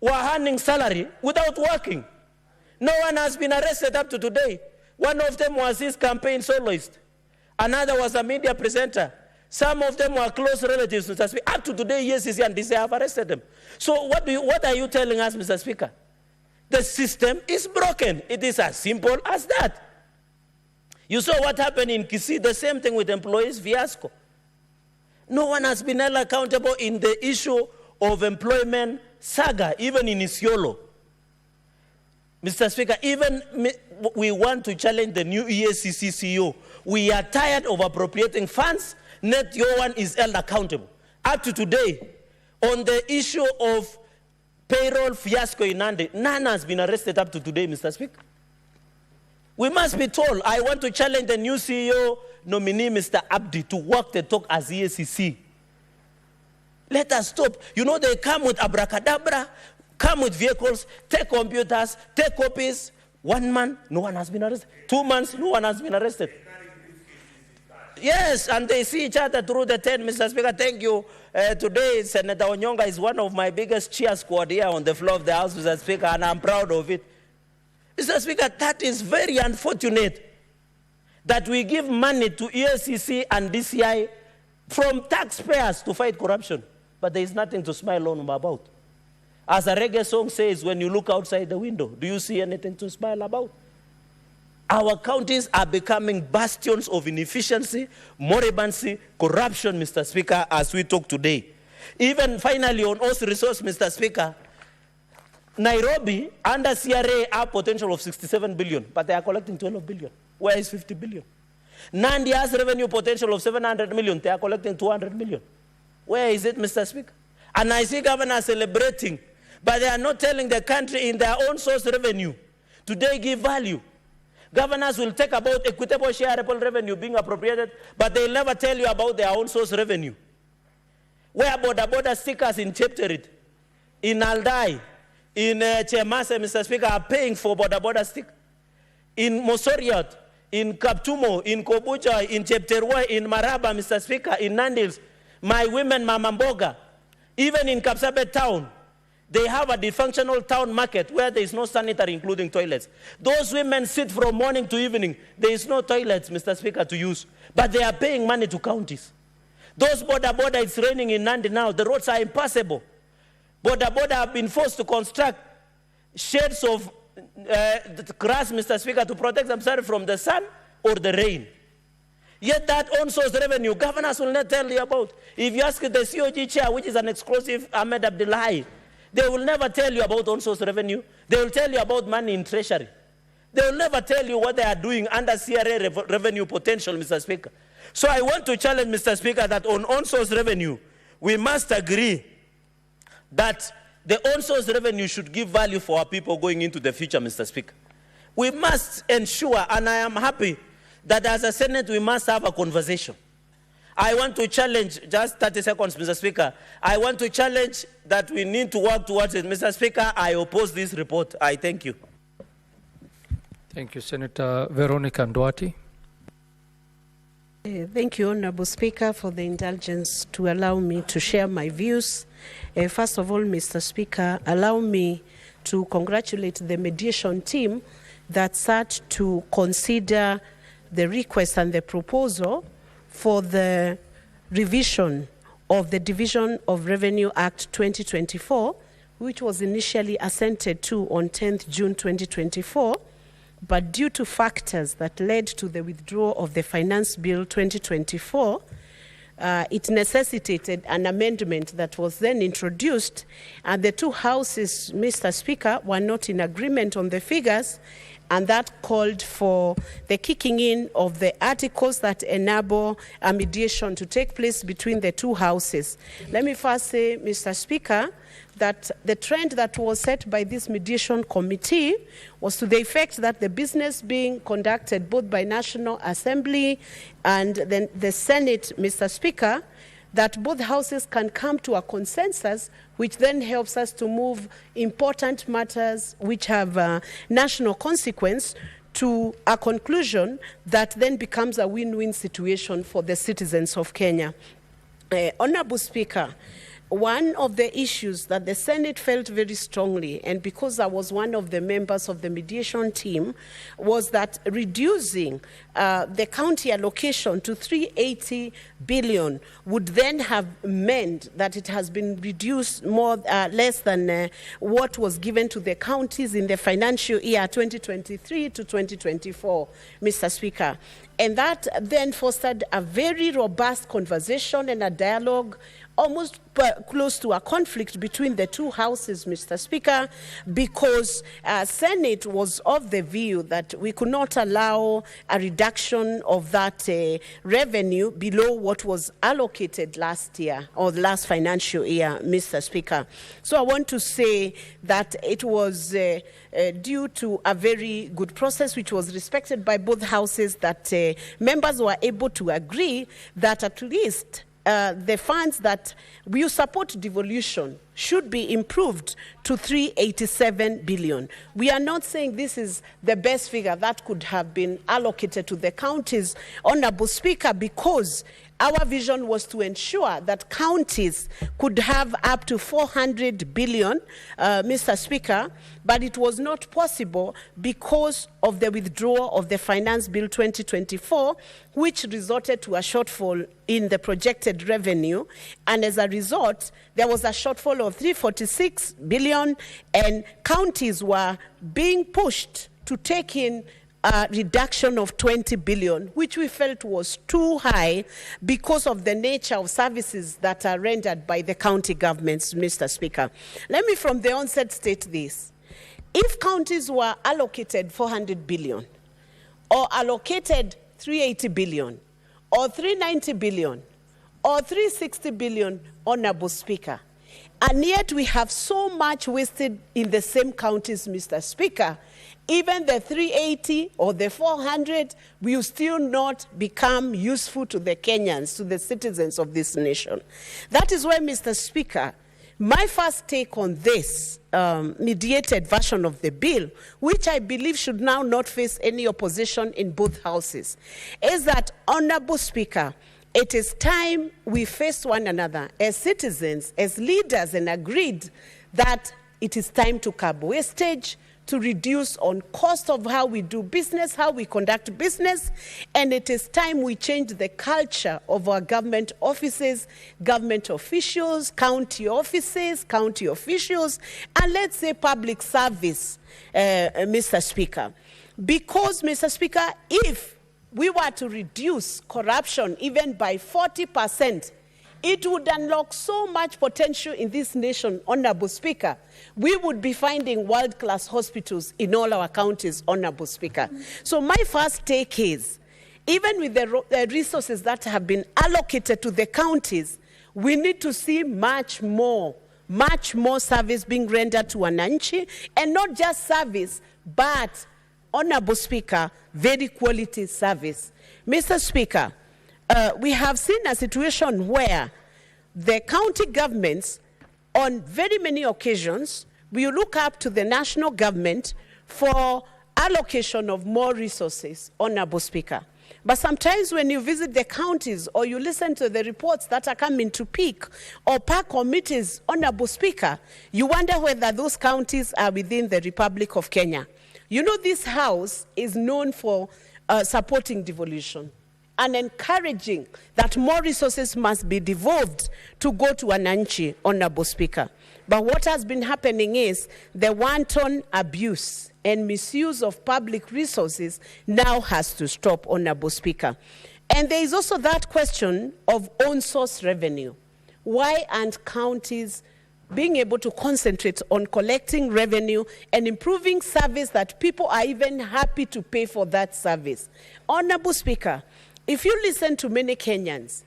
were earning salary without working. No one has been arrested up to today. One of them was his campaign soloist. Another was a media presenter. Some of them were close relatives, Mr. Speaker. Up to today, EACC and DCI have arrested them. So what are you telling us, Mr. Speaker? The system is broken. It is as simple as that. You saw what happened in Kisumu, the same thing with employees fiasco. No one has been held accountable in the issue of employment saga, even in Isiolo. Mr. Speaker, even we want to challenge the new EACC CEO. We are tired of appropriating funds. Net Yowan is held accountable. Up to today, on the issue of payroll fiasco in Nandi, none has been arrested up to today, Mr. Speaker. We must be told. I want to challenge the new CEO nominee, Mr. Abdi, to walk the talk as EACC. Let us stop. You know, they come with abracadabra, come with vehicles, take computers, take copies. 1 month, no one has been arrested. 2 months, no one has been arrested. Yes, and they see each other through the tent, Mr. Speaker. Thank you. Today, Senator Onyonga is one of my biggest cheer squad here on the floor of the House, Mr. Speaker, and I'm proud of it. Mr. Speaker, that is very unfortunate that we give money to EACC and DCI from taxpayers to fight corruption, but there is nothing to smile on about. As a reggae song says, when you look outside the window, do you see anything to smile about? Our counties are becoming bastions of inefficiency, moribancy, corruption, Mr. Speaker, as we talk today. Even finally on Earth resource, Mr. Speaker, Nairobi, under CRA, have potential of 67 billion, but they are collecting 12 billion. Where is 50 billion? Nandi has revenue potential of 700 million. They are collecting 200 million. Where is it, Mr. Speaker? And I see governors celebrating, but they are not telling the country in their own source revenue. Today, give value. Governors will take about equitable shareable revenue being appropriated, but they'll never tell you about their own source revenue. Where border stickers in Chepterit, in Aldai, in Chemase, Mr. Speaker, are paying for border stick. In Mosoriot, in Kaptumo, in Kobucha, in Chepterwa, in Maraba, Mr. Speaker, in Nandils, my women, Mamamboga, even in Kapsabet town, they have a dysfunctional town market where there is no sanitary, including toilets. Those women sit from morning to evening. There is no toilets, Mr. Speaker, to use, but they are paying money to counties. Those border, it's raining in Nandi now. The roads are impassable. Border have been forced to construct shades of grass, Mr. Speaker, to protect themselves from the sun or the rain. Yet that own source revenue, governors will not tell you about. If you ask the COG chair, which is an exclusive Ahmed Abdullahi, they will never tell you about own source revenue. They will tell you about money in treasury. They will never tell you what they are doing under CRA revenue potential, Mr. Speaker. So I want to challenge, Mr. Speaker, that on own source revenue, we must agree that the own source revenue should give value for our people going into the future, Mr. Speaker. We must ensure, and I am happy that as a Senate, we must have a conversation. I want to challenge, just 30 seconds, Mr. Speaker. I want to challenge that we need to work towards it. Mr. Speaker, I oppose this report. I thank you. Thank you, Senator Veronica Ndwati. Thank you, Honorable Speaker, for the indulgence to allow me to share my views. First of all, Mr. Speaker, allow me to congratulate the mediation team that sat to consider the request and the proposal for the revision of the Division of Revenue Act 2024, which was initially assented to on 10th June 2024, but due to factors that led to the withdrawal of the Finance Bill 2024, it necessitated an amendment that was then introduced, and the two houses, Mr. Speaker, were not in agreement on the figures, and that called for the kicking in of the articles that enable a mediation to take place between the two houses. Let me first say, Mr. Speaker, that the trend that was set by this mediation committee was to the effect that the business being conducted both by National Assembly and then the Senate, Mr. Speaker, that both houses can come to a consensus, which then helps us to move important matters which have national consequence to a conclusion that then becomes a win-win situation for the citizens of Kenya. Honorable Speaker, one of the issues that the Senate felt very strongly, and because I was one of the members of the mediation team, was that reducing the county allocation to 380 billion would then have meant that it has been reduced less than what was given to the counties in the financial year 2023 to 2024, Mr. Speaker. And that then fostered a very robust conversation and a dialogue, almost close to a conflict between the two houses, Mr. Speaker, because Senate was of the view that we could not allow a reduction of that revenue below what was allocated last year or the last financial year, Mr. Speaker. So I want to say that it was due to a very good process which was respected by both houses, that members were able to agree that at least the funds that we support devolution should be improved to 387 billion. We are not saying this is the best figure that could have been allocated to the counties, Honorable Speaker, because our vision was to ensure that counties could have up to 400 billion, Mr. Speaker, but it was not possible because of the withdrawal of the Finance Bill 2024, which resulted to a shortfall in the projected revenue. And as a result, there was a shortfall of 346 billion, and counties were being pushed to take in a reduction of 20 billion, which we felt was too high because of the nature of services that are rendered by the county governments, Mr. Speaker. Let me from the onset state this. If counties were allocated 400 billion, or allocated 380 billion, or 390 billion, or 360 billion, Honorable Speaker, and yet we have so much wasted in the same counties, Mr. Speaker, even the 380 or the 400 will still not become useful to the Kenyans, to the citizens of this nation. That is why, Mr. Speaker, my first take on this mediated version of the bill, which I believe should now not face any opposition in both houses, is that, Honorable Speaker, it is time we face one another as citizens, as leaders, and agreed that it is time to curb wastage, to reduce on cost of how we do business, how we conduct business, and it is time we change the culture of our government offices, government officials, county offices, county officials, and let's say public service, Mr. Speaker. Because, Mr. Speaker, if we were to reduce corruption even by 40%, it would unlock so much potential in this nation, Honorable Speaker. We would be finding world-class hospitals in all our counties, Honorable Speaker. So my first take is, even with the resources that have been allocated to the counties, we need to see much more service being rendered to wananchi, and not just service, but, Honorable Speaker, very quality service. Mr. Speaker, we have seen a situation where the county governments, on very many occasions, will look up to the national government for allocation of more resources, Honorable Speaker. But sometimes when you visit the counties or you listen to the reports that are coming to PEAK or PAC committees, Honorable Speaker, you wonder whether those counties are within the Republic of Kenya. You know, this House is known for supporting devolution and encouraging that more resources must be devolved to go to wananchi, Honorable Speaker. But what has been happening is the wanton abuse and misuse of public resources now has to stop, Honorable Speaker. And there is also that question of own source revenue. Why aren't counties being able to concentrate on collecting revenue and improving service that people are even happy to pay for that service. Honorable Speaker, if you listen to many Kenyans,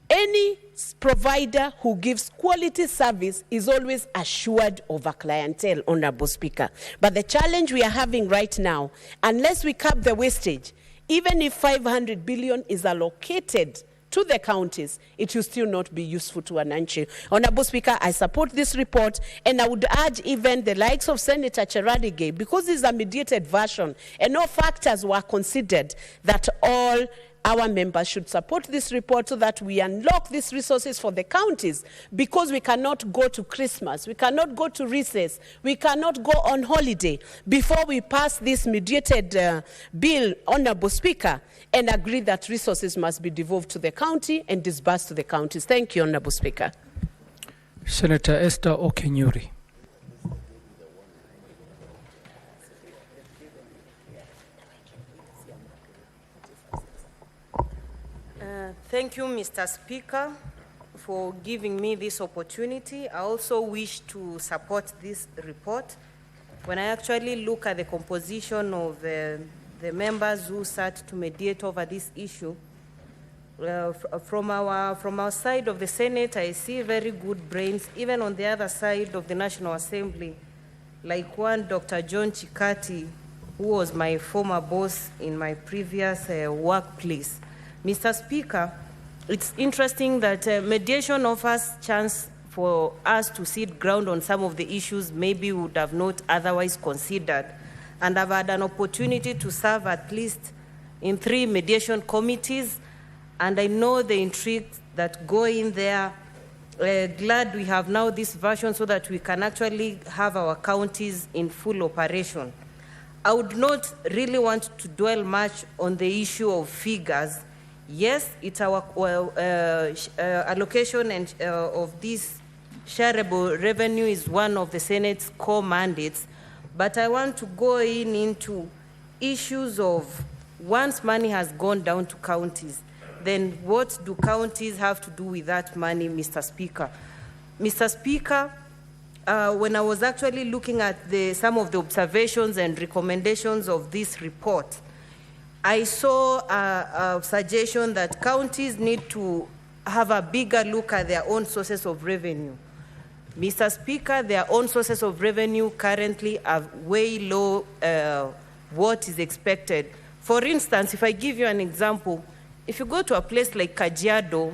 any provider who gives quality service is always assured of a clientele, Honorable Speaker. But the challenge we are having right now, unless we cap the wastage, even if 500 billion is allocated to the counties, it will still not be useful to Ananchi. Honorable Speaker, I support this report, and I would urge even the likes of Senator Cherargei, because this is a mediated version and all factors were considered, that all our members should support this report so that we unlock these resources for the counties, because we cannot go to Christmas, we cannot go to recess, we cannot go on holiday before we pass this mediated bill, Honorable Speaker, and agree that resources must be devolved to the county and disbursed to the counties. Thank you, Honorable Speaker. Senator Esther Okenyuri. Thank you, Mr. Speaker, for giving me this opportunity. I also wish to support this report. When I actually look at the composition of the members who sat to mediate over this issue, from our side of the Senate, I see very good brains, even on the other side of the National Assembly, like one Dr. John Chikati, who was my former boss in my previous workplace. Mr. Speaker, it's interesting that mediation offers chance for us to sit ground on some of the issues maybe we would have not otherwise considered. And I've had an opportunity to serve at least in 3 mediation committees, and I know the intrigue that go in there. Glad we have now this version so that we can actually have our counties in full operation. I would not really want to dwell much on the issue of figures. Yes, it's our allocation and of this shareable revenue is one of the Senate's core mandates, but I want to go into issues of once money has gone down to counties, then what do counties have to do with that money, Mr. Speaker? Mr. Speaker, when I was actually looking at some of the observations and recommendations of this report, I saw a suggestion that counties need to have a bigger look at their own sources of revenue. Mr. Speaker, their own sources of revenue currently are way low what is expected. For instance, if I give you an example, if you go to a place like Kajiado,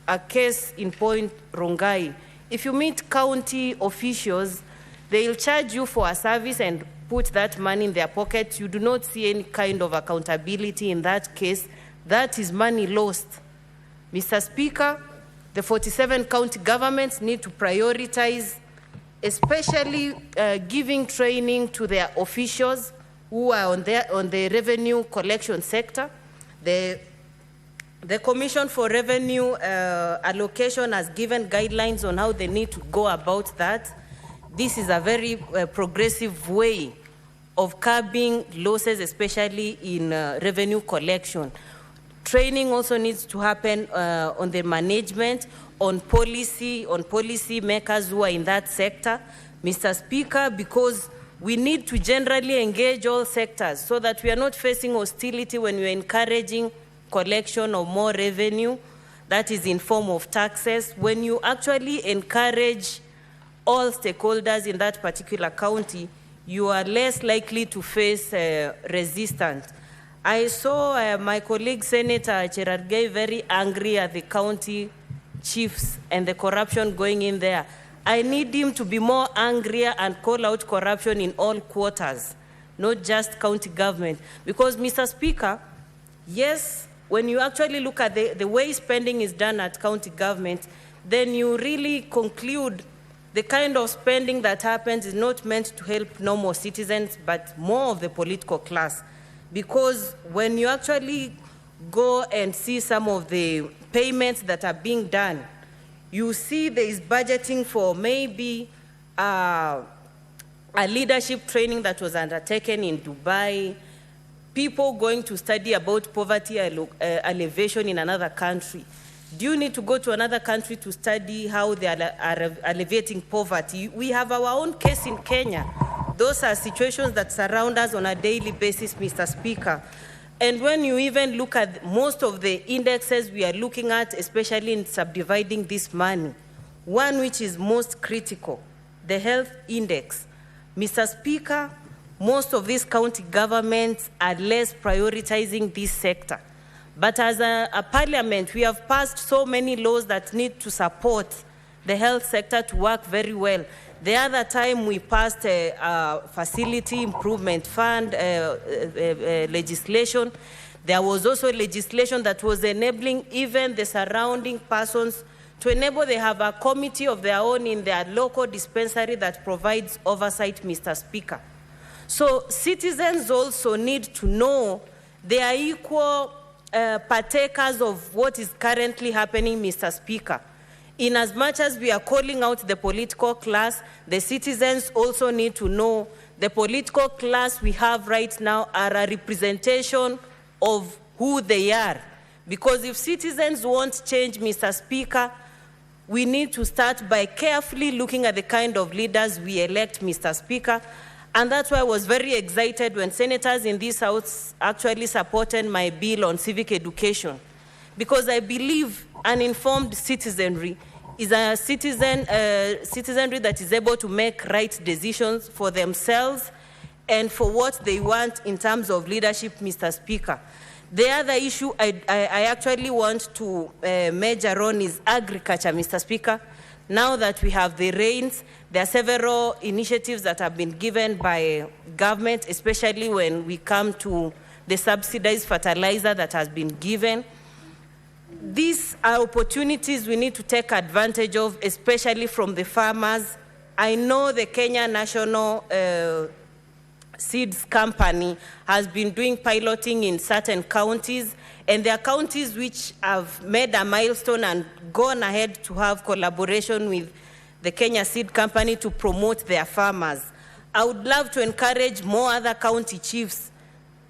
a case in Point Rongai, if you meet county officials, they'll charge you for a service and put that money in their pocket. You do not see any kind of accountability in that case. That is money lost. Mr. Speaker, the 47 county governments need to prioritize, especially giving training to their officials who are on the revenue collection sector. The Commission for Revenue Allocation has given guidelines on how they need to go about that. This is a very progressive way of curbing losses, especially in revenue collection. Training also needs to happen on the management, on policy makers who are in that sector, Mr. Speaker, because we need to generally engage all sectors so that we are not facing hostility when we are encouraging collection of more revenue that is in form of taxes. When you actually encourage all stakeholders in that particular county, you are less likely to face resistance. I saw my colleague Senator Cherargei very angry at the county chiefs and the corruption going in there. I need him to be more angrier and call out corruption in all quarters, not just county government. Because, Mr. Speaker, yes, when you actually look at the way spending is done at county government, then you really conclude the kind of spending that happens is not meant to help normal citizens, but more of the political class. Because when you actually go and see some of the payments that are being done, you see there is budgeting for maybe a leadership training that was undertaken in Dubai, people going to study about poverty alleviation in another country. Do you need to go to another country to study how they are alleviating poverty? We have our own case in Kenya. Those are situations that surround us on a daily basis, Mr. Speaker. And when you even look at most of the indexes we are looking at, especially in subdividing this money, one which is most critical, the health index. Mr. Speaker, most of these county governments are less prioritizing this sector. But as a parliament, we have passed so many laws that need to support the health sector to work very well. The other time we passed a facility improvement fund legislation. There was also legislation that was enabling even the surrounding persons to enable they have a committee of their own in their local dispensary that provides oversight, Mr. Speaker. So citizens also need to know they are equal partakers of what is currently happening, Mr. Speaker. In as much as we are calling out the political class, the citizens also need to know the political class we have right now are a representation of who they are. Because if citizens want change, Mr. Speaker, we need to start by carefully looking at the kind of leaders we elect, Mr. Speaker. And that's why I was very excited when senators in this House actually supported my bill on civic education. Because I believe an informed citizenry is a citizenry that is able to make right decisions for themselves and for what they want in terms of leadership, Mr. Speaker. The other issue I actually want to major on is agriculture, Mr. Speaker. Now that we have the rains, there are several initiatives that have been given by government, especially when we come to the subsidized fertilizer that has been given. These are opportunities we need to take advantage of, especially from the farmers. I know the Kenya National Seeds Company has been doing piloting in certain counties, and there are counties which have made a milestone and gone ahead to have collaboration with the Kenya Seed Company to promote their farmers. I would love to encourage more other county chiefs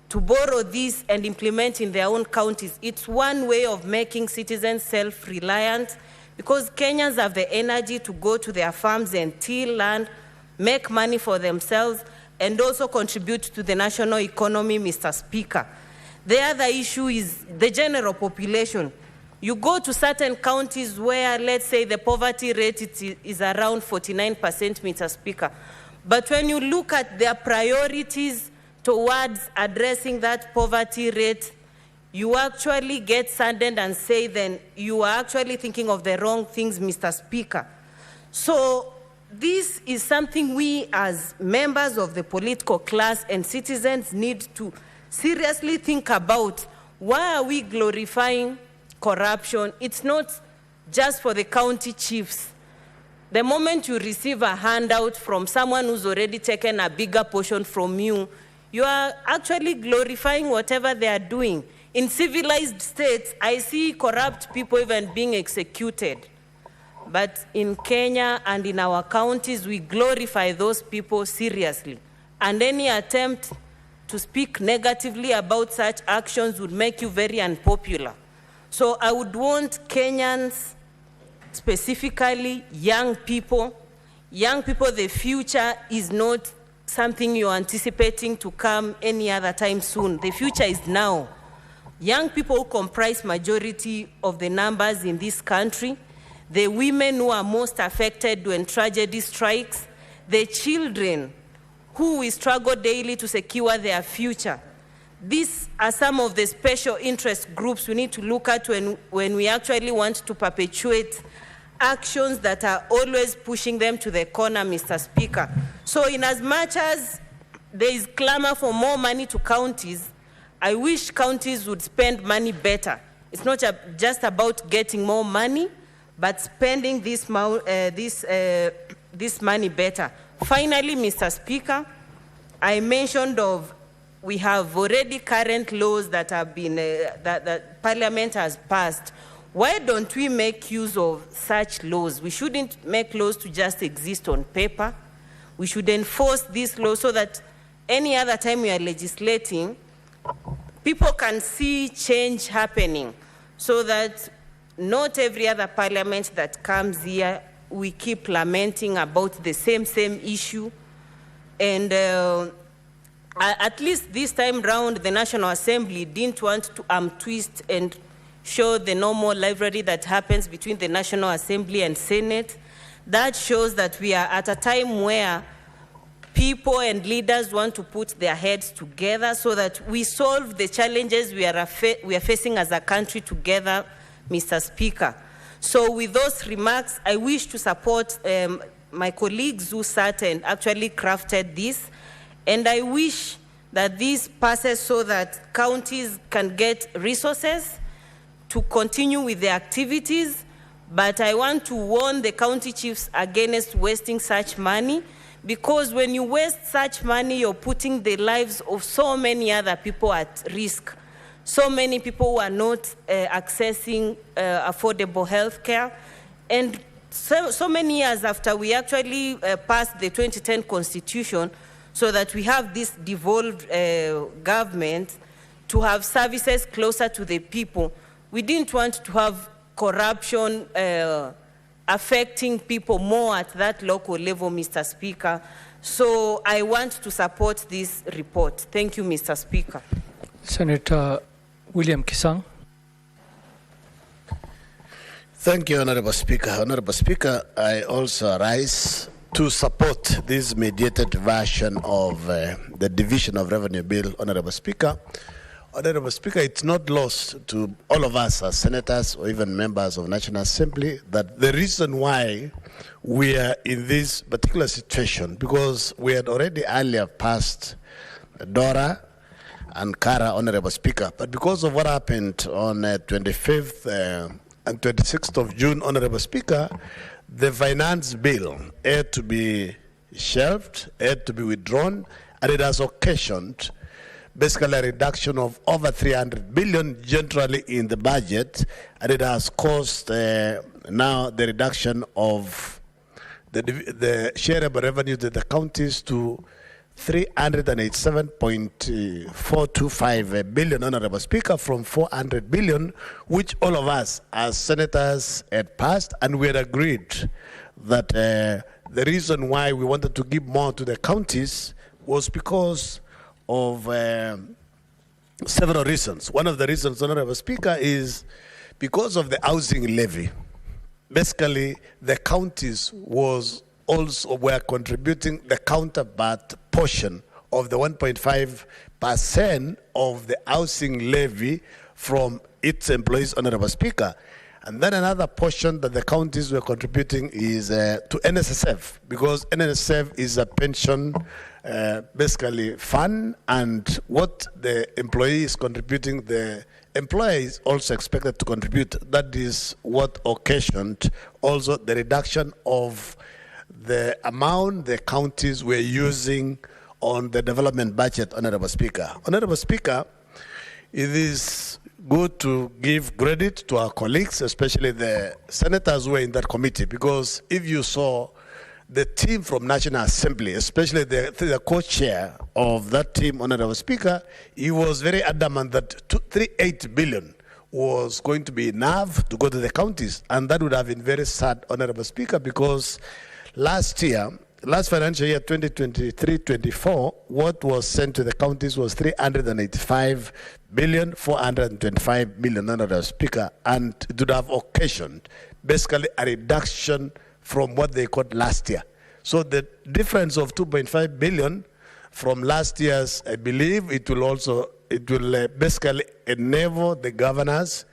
to borrow this and implement in their own counties. It's one way of making citizens self-reliant, because Kenyans have the energy to go to their farms and till land, make money for themselves, and also contribute to the national economy, Mr. Speaker. The other issue is the general population. You go to certain counties where, let's say, the poverty rate is around 49%, Mr. Speaker. But when you look at their priorities towards addressing that poverty rate, you actually get saddened and say then you are actually thinking of the wrong things, Mr. Speaker. So this is something we as members of the political class and citizens need to seriously think about. Why are we glorifying corruption? It's not just for the county chiefs. The moment you receive a handout from someone who's already taken a bigger portion from you, you are actually glorifying whatever they are doing. In civilized states, I see corrupt people even being executed. But in Kenya and in our counties, we glorify those people seriously. And any attempt to speak negatively about such actions would make you very unpopular. So I would want Kenyans, specifically young people, the future is not something you're anticipating to come any other time soon. The future is now. Young people who comprise majority of the numbers in this country, the women who are most affected when tragedy strikes, the children who will struggle daily to secure their future. These are some of the special interest groups we need to look at when we actually want to perpetuate actions that are always pushing them to the corner, Mr. Speaker. So in as much as there is clamor for more money to counties, I wish counties would spend money better. It's not just about getting more money, but spending this money better. Finally, Mr. Speaker, I mentioned we have already current laws that have been, that Parliament has passed. Why don't we make use of such laws? We shouldn't make laws to just exist on paper. We should enforce these laws so that any other time we are legislating, people can see change happening, so that not every other parliament that comes here, we keep lamenting about the same issue. And at least this time round, the National Assembly didn't want to twist and show the normal rivalry that happens between the National Assembly and Senate. That shows that we are at a time where people and leaders want to put their heads together so that we solve the challenges we are facing as a country together, Mr. Speaker. So with those remarks, I wish to support my colleagues who sat and actually crafted this. And I wish that this passes so that counties can get resources to continue with their activities. But I want to warn the county chiefs against wasting such money, because when you waste such money, you're putting the lives of so many other people at risk. So many people who are not accessing affordable health care. And so many years after we actually passed the 2010 Constitution, so that we have this devolved government to have services closer to the people. We didn't want to have corruption affecting people more at that local level, Mr. Speaker. So I want to support this report. Thank you, Mr. Speaker. Senator William Kisang. Thank you, Honorable Speaker. Honorable Speaker, I also rise to support this mediated version of the Division of Revenue Bill, Honorable Speaker. Honorable Speaker, it's not lost to all of us as senators or even members of National Assembly that the reason why we are in this particular situation, because we had already earlier passed Dora and Kara, Honorable Speaker, but because of what happened on 25th and 26th of June, Honorable Speaker, the finance bill had to be shelved, had to be withdrawn, and it has occasioned basically a reduction of over 300 billion generally in the budget, and it has caused now the reduction of the shareable revenue to the counties to 387.425 billion, Honorable Speaker, from 400 billion, which all of us as senators had passed, and we had agreed that the reason why we wanted to give more to the counties was because of several reasons. One of the reasons, Honorable Speaker, is because of the housing levy. Basically, the counties were contributing the counterpart portion of the 1.5% of the housing levy from its employees, Honorable Speaker. And then another portion that the counties were contributing is to NSSF, because NSSF is a pension basically fund, and what the employee is contributing, the employer is also expected to contribute. That is what occasioned also the reduction of the amount the counties were using on the development budget, Honorable Speaker. Honorable Speaker, it is good to give credit to our colleagues, especially the senators who were in that committee, because if you saw the team from National Assembly, especially the co-chair of that team, Honorable Speaker, he was very adamant that 38 billion was going to be enough to go to the counties, and that would have been very sad, Honorable Speaker, because last financial year 2023-24, what was sent to the counties was 385,425 million, Honorable Speaker, and it would have occasioned basically a reduction from what they got last year. So the difference of 2.5 billion from last year's, I believe it will basically enable the governors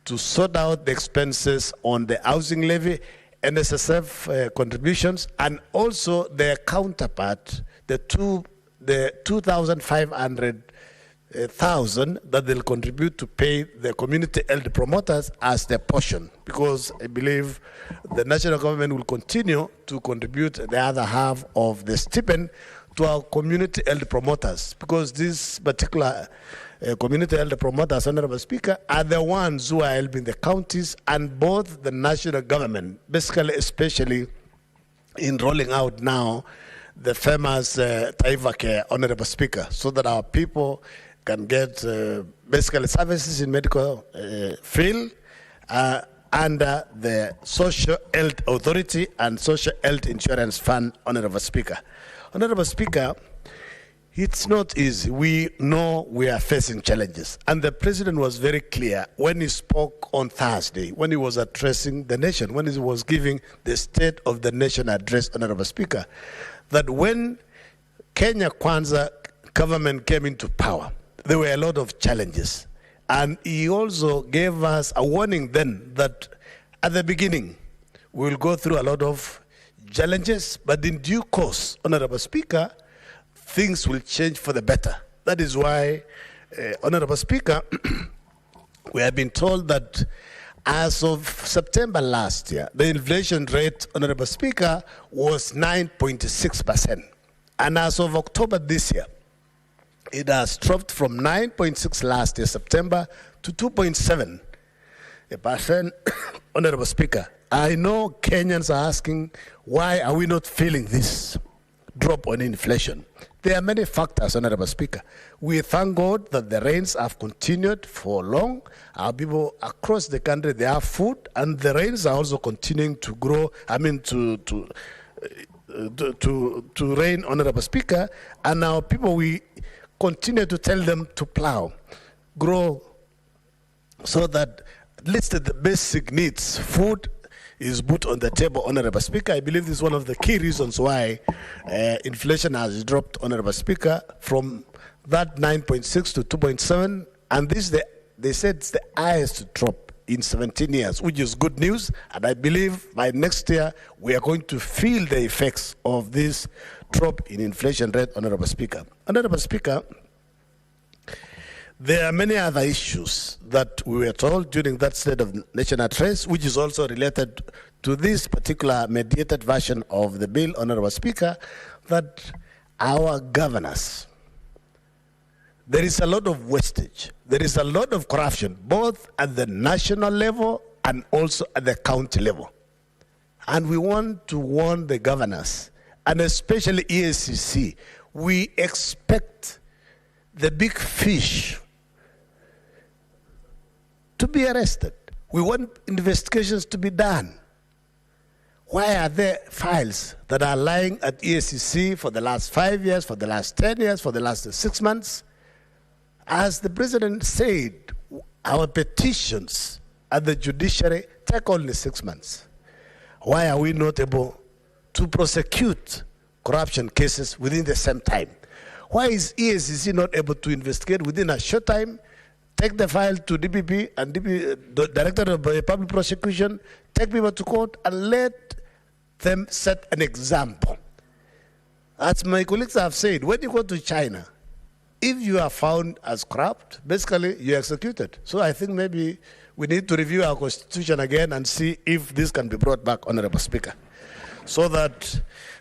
to sort out the expenses on the housing levy, NSSF contributions, and also their counterpart, the 2,500,000 that they'll contribute to pay the community health promoters as their portion, because I believe the national government will continue to contribute the other half of the stipend to our community health promoters, because this particular community health promoters, Honorable Speaker, are the ones who are helping the counties and both the national government, basically, especially in rolling out now the famous Taiva Care, Honorable Speaker, so that our people can get basically services in medical field, under the Social Health Authority and Social Health Insurance Fund, Honorable Speaker. Honorable Speaker, it's not easy. We know we are facing challenges. And the President was very clear when he spoke on Thursday, when he was addressing the nation, when he was giving the State of the Nation address, Honorable Speaker, that when Kenya Kwanza government came into power, there were a lot of challenges. And he also gave us a warning then that at the beginning, we will go through a lot of challenges, but in due course, Honorable Speaker, things will change for the better. That is why, Honorable Speaker, we have been told that as of September last year, the inflation rate, Honorable Speaker, was 9.6%. And as of October this year, it has dropped from 9.6 last year, September, to 2.7%. Honorable Speaker, I know Kenyans are asking, why are we not feeling this drop on inflation? There are many factors, Honorable Speaker. We thank God that the rains have continued for long. Our people across the country, they have food, and the rains are also continuing to grow, to rain, Honorable Speaker. And our people, we continue to tell them to plow, grow, so that at least the basic needs, food, is put on the table, Honorable Speaker. I believe this is one of the key reasons why inflation has dropped, Honorable Speaker, from that 9.6 to 2.7, and this they said it's the highest drop in 17 years, which is good news, and I believe by next year we are going to feel the effects of this drop in inflation rate, Honorable Speaker. Honorable Speaker, there are many other issues that we were told during that State of Nation address, which is also related to this particular mediated version of the bill, Honorable Speaker, that our governors, there is a lot of wastage, there is a lot of corruption, both at the national level and also at the county level. And we want to warn the governors, and especially EACC, we expect the big fish to be arrested. We want investigations to be done. Why are there files that are lying at EACC for the last 5 years, for the last 10 years, for the last 6 months? As the President said, our petitions at the judiciary take only 6 months. Why are we not able to prosecute corruption cases within the same time? Why is EACC not able to investigate within a short time, take the file to DPP and the Director of Public Prosecution, take people to court and let them set an example? As my colleagues have said, when you go to China, if you are found as corrupt, basically you're executed. So I think maybe we need to review our constitution again and see if this can be brought back, Honorable Speaker. So that,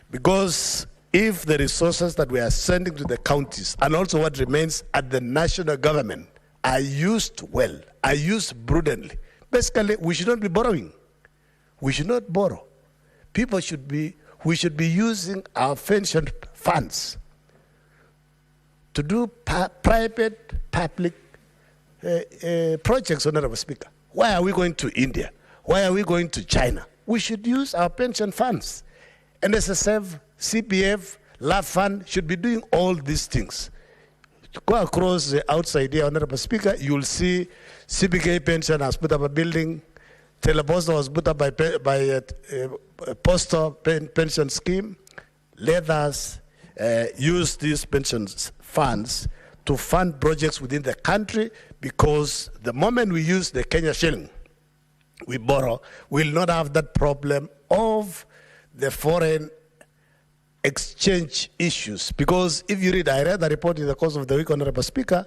because if the resources that we are sending to the counties and also what remains at the national government are used well, are used prudently. Basically, we should not be borrowing. We should not borrow. We should be using our pension funds to do private-public projects, Honorable Speaker. Why are we going to India? Why are we going to China? We should use our pension funds. NSSF, CPF, LAF Fund should be doing all these things. Go across the outside here, Honorable Speaker, you will see CBK Pension has put up a building, Teleposta was put up by a postal pension scheme. Let us use these pension funds to fund projects within the country, because the moment we use the Kenya shilling, we borrow, we'll not have that problem of the foreign exchange issues. Because if you read, I read the report in the course of the week, Honorable Speaker,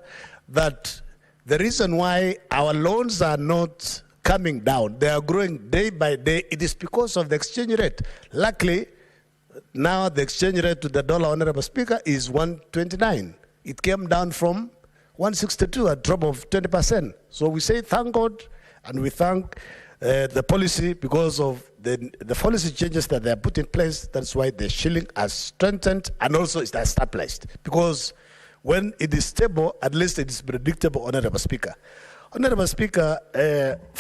that the reason why our loans are not coming down, they are growing day by day, it is because of the exchange rate. Luckily, now the exchange rate to the dollar, Honorable Speaker, is 129. It came down from 162, a drop of 20%. So we say thank God, and we thank the policy, because of the policy changes that they are put in place. That's why the shilling has strengthened and also it has stabilized. Because when it is stable, at least it is predictable, Honorable Speaker. Honorable Speaker,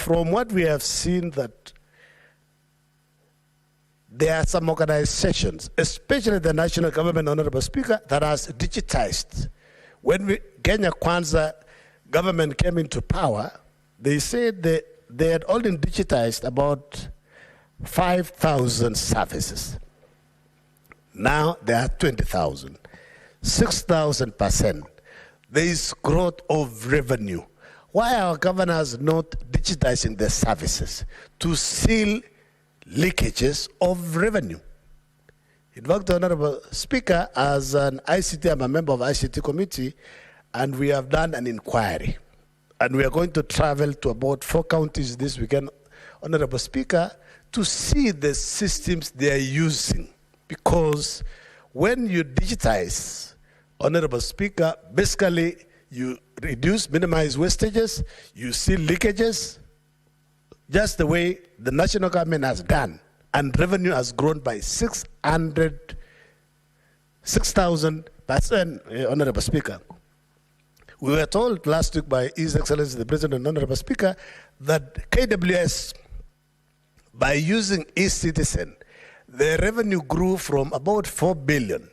from what we have seen, that there are some organizations, especially the national government, Honorable Speaker, that has digitized. When Kenya Kwanza government came into power, they said they had only digitized about 5,000 services. Now there are 20,000, 6,000%. There is growth of revenue. Why are our governors not digitizing their services to seal leakages of revenue? In fact, Honorable Speaker, as an ICT, I'm a member of ICT committee, and we have done an inquiry. And we are going to travel to about 4 counties this weekend, Honorable Speaker, to see the systems they are using. Because when you digitize, Honorable Speaker, basically you minimize wastages, you see leakages, just the way the national government has done. And revenue has grown by 6,000%, Honorable Speaker. We were told last week by His Excellency the President and Honorable Speaker that KWS, by using e-Citizen, the revenue grew from about 4 billion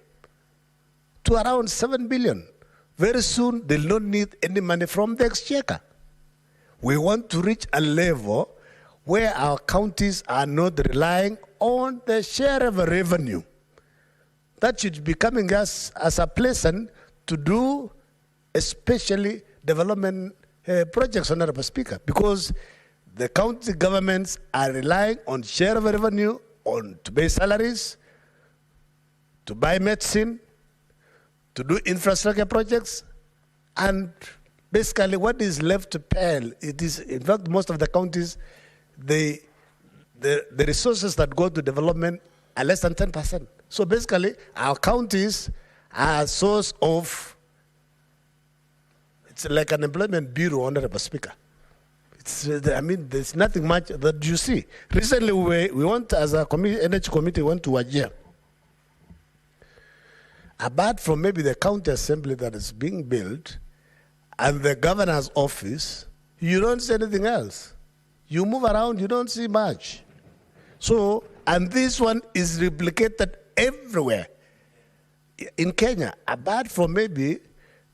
to around 7 billion. Very soon, they'll not need any money from the exchequer. We want to reach a level where our counties are not relying on the share of revenue. That should be coming as a pleasant to do, especially development projects, Honorable Speaker, because the county governments are relying on share of revenue to pay salaries, to buy medicine, to do infrastructure projects, and basically what is left to pay, it is, in fact, most of the counties, the resources that go to development are less than 10%. So basically, our counties are a source of, it's like an employment bureau, Honorable Speaker. I mean, there's nothing much that you see. Recently, we went, as a energy committee, went to Wajir. Apart from maybe the county assembly that is being built and the governor's office, you don't see anything else. You move around, you don't see much. So, and this one is replicated everywhere in Kenya, apart from maybe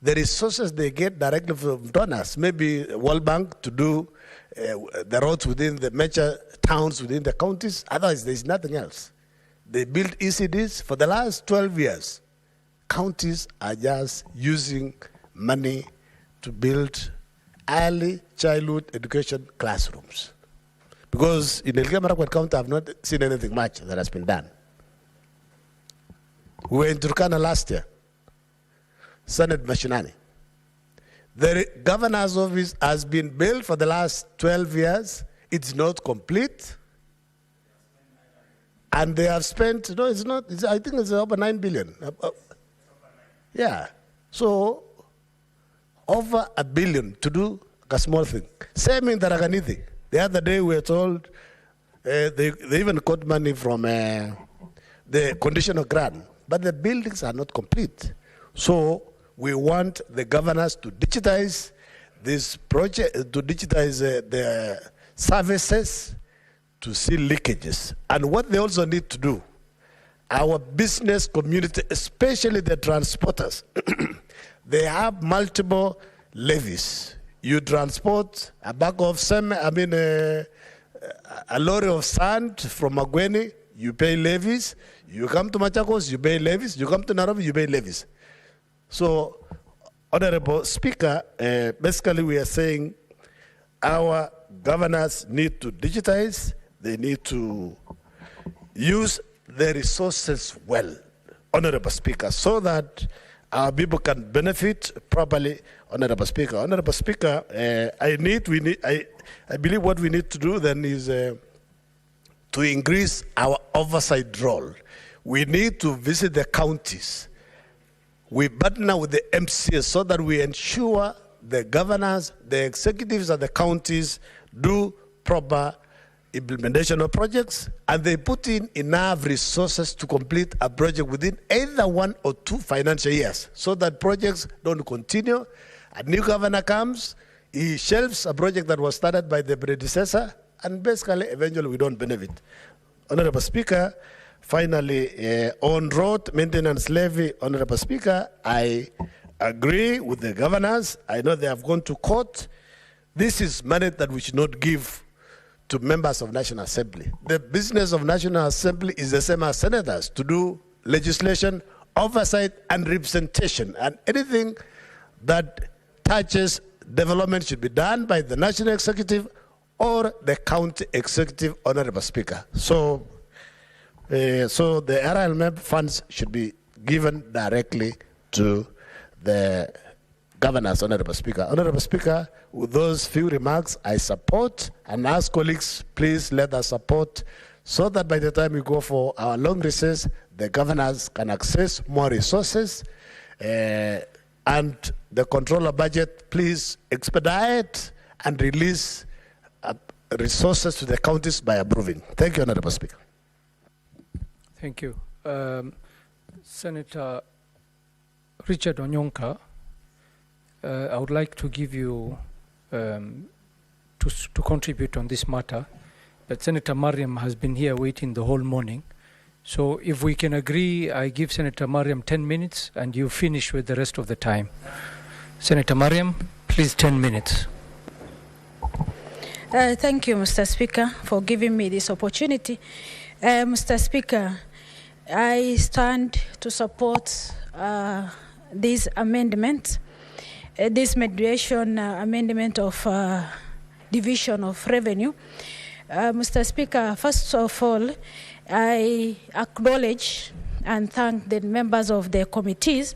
the resources they get directly from donors, maybe World Bank to do the roads within the major towns within the counties. Otherwise, there's nothing else. They built ECDs for the last 12 years. Counties are just using money to build early childhood education classrooms. Because in Elgeyo Marakwet County, I've not seen anything much that has been done. We were in Turkana last year, Senate Mashinani. The governor's office has been built for the last 12 years. It's not complete. And they have spent, no, it's not, I think it's over 9 billion. Yeah. So, over $1 billion to do a small thing. Same in Tarakaniti. The other day we were told they even got money from the conditional grant, but the buildings are not complete. So we want the governors to digitize this project, to digitize the services, to see leakages. And what they also need to do, our business community, especially the transporters, they have multiple levies. You transport a bag of cement, a lorry of sand from Magweni, you pay levies. You come to Machakos, you pay levies. You come to Nairobi, you pay levies. So, Honorable Speaker, basically we are saying our governors need to digitize. They need to use the resources well, Honorable Speaker, so that our people can benefit properly, Honorable Speaker. Honorable Speaker, I believe what we need to do then is to increase our oversight role. We need to visit the counties. We partner with the MCS so that we ensure the governors, the executives of the counties do proper implementation of projects, and they put in enough resources to complete a project within either 1 or 2 financial years, so that projects don't continue. A new governor comes, he shelves a project that was started by the predecessor, and basically, eventually, we don't benefit. Honorable Speaker, finally, on road maintenance levy, Honorable Speaker, I agree with the governors. I know they have gone to court. This is money that we should not give to members of National Assembly. The business of National Assembly is the same as senators, to do legislation, oversight, and representation. And anything that touches development should be done by the National Executive or the County Executive, Honorable Speaker. So the RLMF funds should be given directly to the governors, Honorable Speaker. Honorable Speaker, with those few remarks, I support and ask colleagues, please let us support so that by the time we go for our long recess, the governors can access more resources and the controller budget, please expedite and release resources to the counties by approving. Thank you, Honorable Speaker. Thank you. Senator Richard Onyonka, I would like to give you to contribute on this matter, but Senator Mariam has been here waiting the whole morning. So if we can agree, I give Senator Mariam 10 minutes and you finish with the rest of the time. Senator Mariam, please 10 minutes. Thank you, Mr. Speaker, for giving me this opportunity. Mr. Speaker, I stand to support this amendment, this mediation amendment of division of revenue. Mr. Speaker, first of all, I acknowledge and thank the members of the committees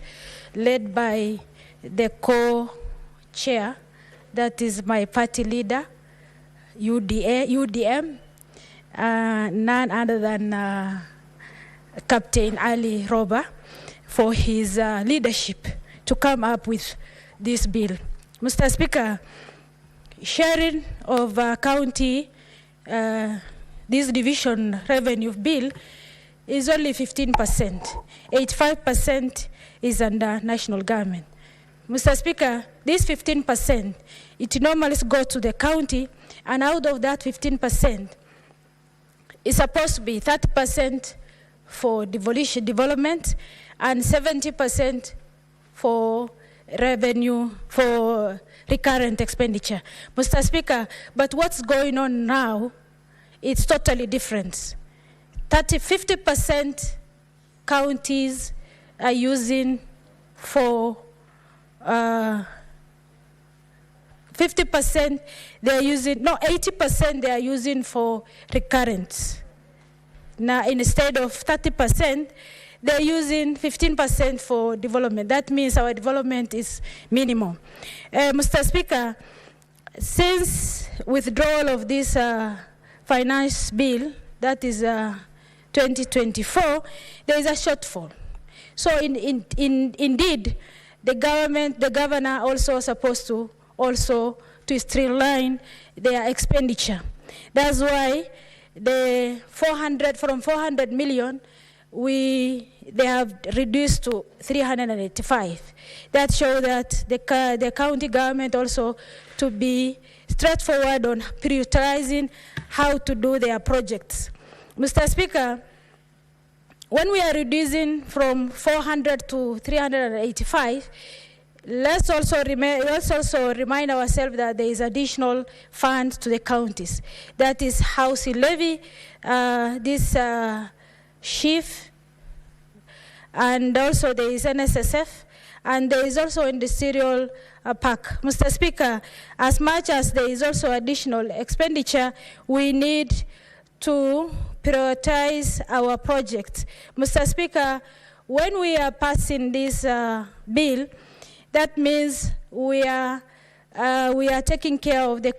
led by the co-chair, that is my party leader, UDM, none other than Captain Ali Roba, for his leadership to come up with this bill. Mr. Speaker, sharing of county, this division revenue bill is only 15%. 85% is under national government. Mr. Speaker, this 15%, it normally goes to the county, and out of that 15%, it's supposed to be 30% for devolution development and 70% for revenue, for recurrent expenditure. Mr. Speaker, but what's going on now, it's totally different. 50% counties are using for 50% they're using, no, 80% they are using for recurrent. Now, instead of 30%, they're using 15% for development. That means our development is minimum. Mr. Speaker, since withdrawal of this finance bill, that is 2024, there is a shortfall. So indeed, the governor also supposed to streamline their expenditure. That's why from 400 million, they have reduced to 385. That shows that the county government also to be straightforward on prioritizing how to do their projects. Mr. Speaker, when we are reducing from 400 to 385, let's also remind ourselves that there is additional funds to the counties. That is housing levy, this SHIF, and also there is NSSF, and there is also industrial park. Mr. Speaker, as much as there is also additional expenditure, we need to prioritize our projects. Mr. Speaker, when we are passing this bill, that means we are taking care of the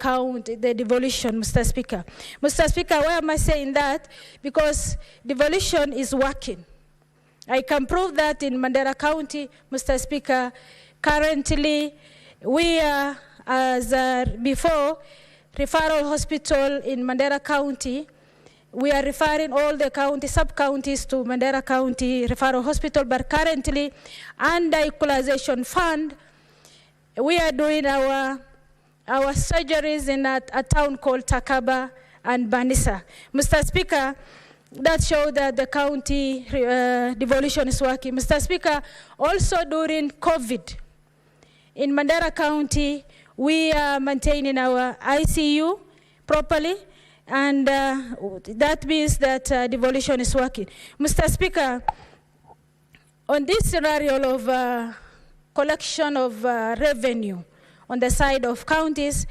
devolution, Mr. Speaker. Mr. Speaker, why am I saying that? Because devolution is working. I can prove that in Mandera County, Mr. Speaker. Currently, we are, as before, referral hospital in Mandera County. We are referring all the sub-counties to Mandera County Referral Hospital, but currently, under equalization fund, we are doing our our surgeries in a town called Takaba and Banisa. Mr. Speaker, that showed that the county devolution is working. Mr. Speaker, also during COVID, in Mandera County, we are maintaining our ICU properly, and that means that devolution is working. Mr. Speaker, on this scenario of collection of revenue on the side of counties,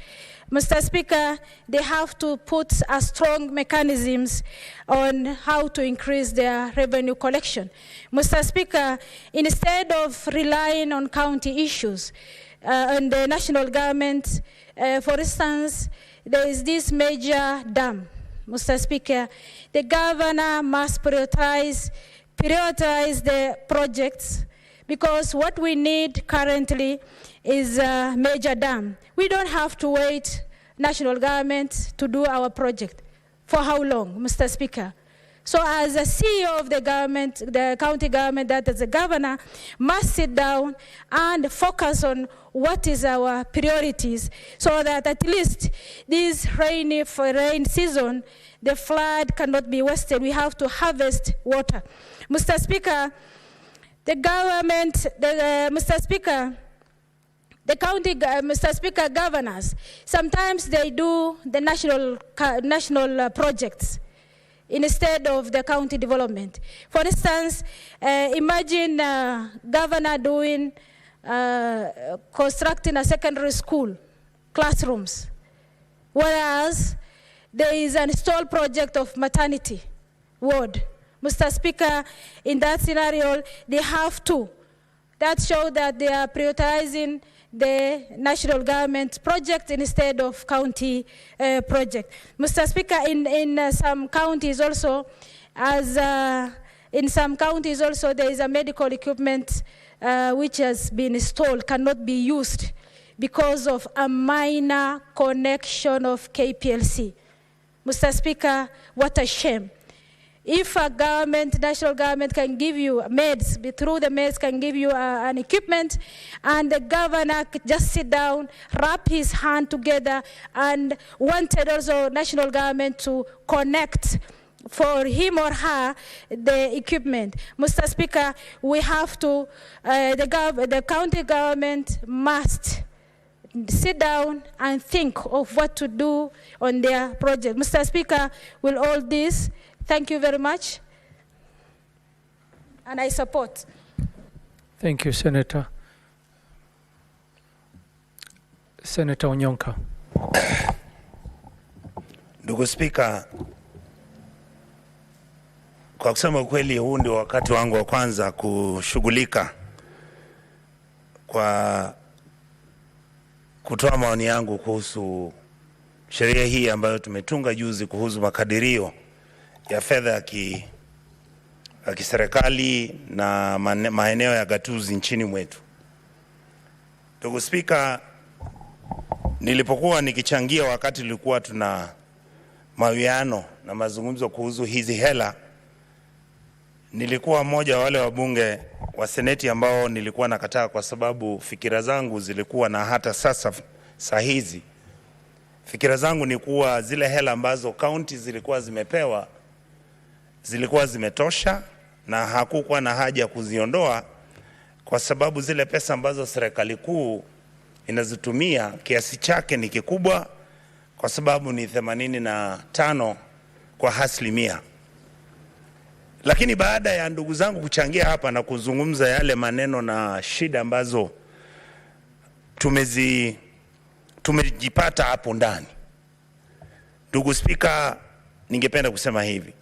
Mr. Speaker, they have to put a strong mechanisms on how to increase their revenue collection. Mr. Speaker, instead of relying on county issues and the national government, for instance, there is this major dam. Mr. Speaker, the governor must prioritize the projects, because what we need currently is a major dam. We don't have to wait national government to do our project. For how long, Mr. Speaker? So as a CEO of the government, the county government, that is the governor, must sit down and focus on what is our priorities, so that at least this rain season, the flood cannot be wasted. We have to harvest water. Mr. Speaker, the government, Mr. Speaker, the county, Mr. Speaker, governors, sometimes they do the national projects instead of the county development. For instance, imagine governor doing, constructing a secondary school, classrooms, whereas there is an installed project of maternity ward. Mr. Speaker, in that scenario, they have to. That shows that they are prioritizing the national government project instead of county project. Mr. Speaker, in some counties also, there is a medical equipment which has been installed, cannot be used because of a minor connection of KPLC. Mr. Speaker, what a shame. If a government, national government can give you meds, through the meds can give you an equipment, and the governor could just sit down, wrap his hand together, and wanted also national government to connect for him or her the equipment. Mr. Speaker, we have to, the county government must sit down and think of what to do on their project. Mr. Speaker, with all this, thank you very much, and I support. Thank you, Senator. Senator Onyonka. Ndugu Spika, kwa kusema ukweli, huu ndio wakati wangu wa kwanza kushughulika kwa kutoa maoni yangu kuhusu sheria hii ambayo tumetunga juzi kuhusu makadirio ya fedha ya kiserikali na maeneo ya gatuzi nchini mwetu. Ndugu Spika, nilipokuwa nikichangia wakati tulikuwa tuna mawiano na mazungumzo kuhusu hizi hela, nilikuwa mmoja wa wale wabunge wa seneti ambao nilikuwa nakataa, kwa sababu fikira zangu zilikuwa, na hata sasa saa hizi fikira zangu ni kuwa zile hela ambazo kaunti zilikuwa zimepewa zilikuwa zimetosha na hakukuwa na haja kuziondoa, kwa sababu zile pesa ambazo serikali kuu inazitumia kiasi chake ni kikubwa, kwa sababu ni 85 kwa asilimia. Lakini baada ya ndugu zangu kuchangia hapa na kuzungumza yale maneno na shida ambazo tumejipata hapo ndani, ndugu Spika, ningependa kusema hivi.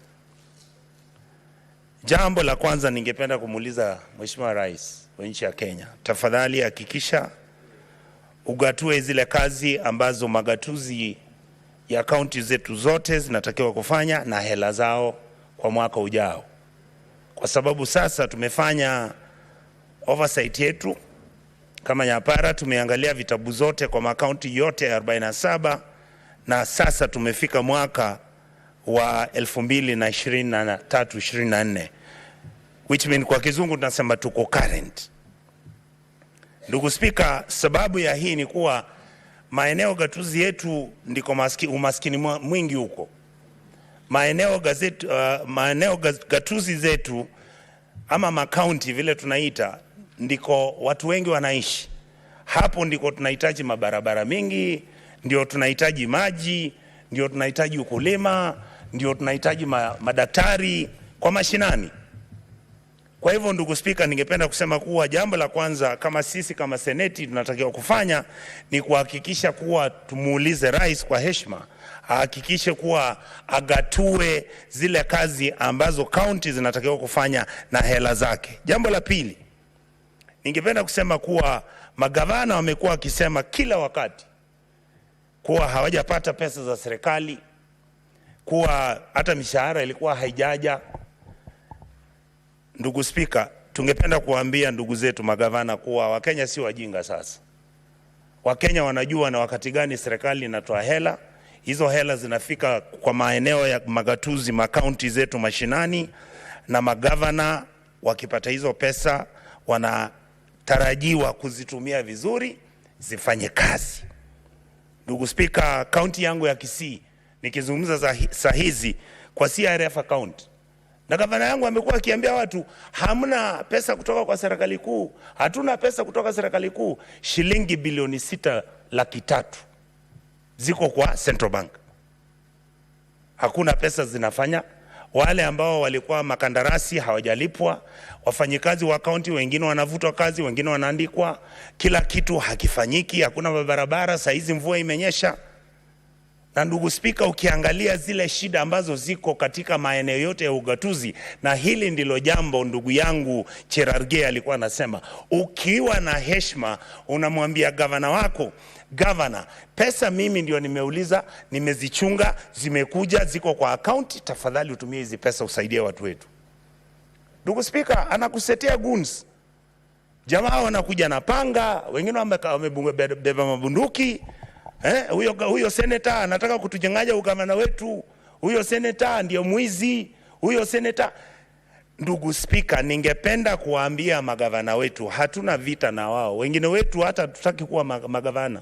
Jambo la kwanza ningependa kumuuliza Mheshimiwa Rais wa nchi ya Kenya, tafadhali hakikisha ugatue zile kazi ambazo magatuzi ya kaunti zetu zote zinatakiwa kufanya na hela zao kwa mwaka ujao. Kwa sababu sasa tumefanya oversight yetu kama Nyapara, tumeangalia vitabu zote kwa makaunti yote 47, na sasa tumefika mwaka wa 2023-24, which mean kwa kizungu tunasema tuko current. Ndugu Spika, sababu ya hii ni kuwa maeneo gatuzi yetu ndiko umaskini mwingi huko. Maeneo gatuzi zetu ama makaunti vile tunaita ndiko watu wengi wanaishi. Hapo ndiko tunahitaji mabarabara mingi, ndio tunahitaji maji, ndio tunahitaji ukulima, ndio tunahitaji madaktari kwa mashinani. Kwa hivyo ndugu Spika, ningependa kusema kuwa jambo la kwanza kama sisi kama seneti tunatakiwa kufanya ni kuhakikisha kuwa tumuulize rais kwa heshima, ahakikishe kuwa agatue zile kazi ambazo county zinatakiwa kufanya na hela zake. Jambo la pili, ningependa kusema kuwa magavana wamekuwa wakisema kila wakati kuwa hawajapata pesa za serikali, kuwa hata mishahara ilikuwa haijaja. Ndugu Spika, tungependa kuambia ndugu zetu magavana kuwa Wakenya si wajinga sasa. Wakenya wanajua na wakati gani serikali inatoa hela. Hizo hela zinafika kwa maeneo ya magatuzi, makaunti zetu mashinani, na magavana wakipata hizo pesa wanatarajiwa kuzitumia vizuri, zifanye kazi. Ndugu Spika, kaunti yangu ya Kisii, nikizungumza saa hizi kwa CRF account, na gavana yangu amekuwa akiambia watu hamna pesa kutoka kwa serikali kuu, hatuna pesa kutoka serikali kuu. Shilingi bilioni 6.3 ziko kwa Central Bank. Hakuna pesa zinafanya. Wale ambao walikuwa makandarasi hawajalipwa, wafanyikazi wa kaunti wengine wanavutwa kazi, wengine wanaandikwa, kila kitu hakifanyiki, hakuna barabara. Saa hizi mvua imenyesha. Na ndugu Spika, ukiangalia zile shida ambazo ziko katika maeneo yote ya ugatuzi, na hili ndilo jambo ndugu yangu Cherargei alikuwa anasema, ukiwa na heshima unamwambia gavana wako, gavana, pesa mimi ndio nimeuliza, nimezichunga, zimekuja, ziko kwa akaunti, tafadhali utumie hizi pesa usaidie watu wetu. Ndugu Spika, anakusetea guns. Jamaa wanakuja na panga, wengine wamebeba mabunduki. Huyo senator anataka kutujenganya ugavana wetu. Huyo senator ndio mwizi. Huyo senator. Ndugu Spika, ningependa kuwaambia magavana wetu, hatuna vita na wao. Wengine wetu hata tutaki kuwa magavana.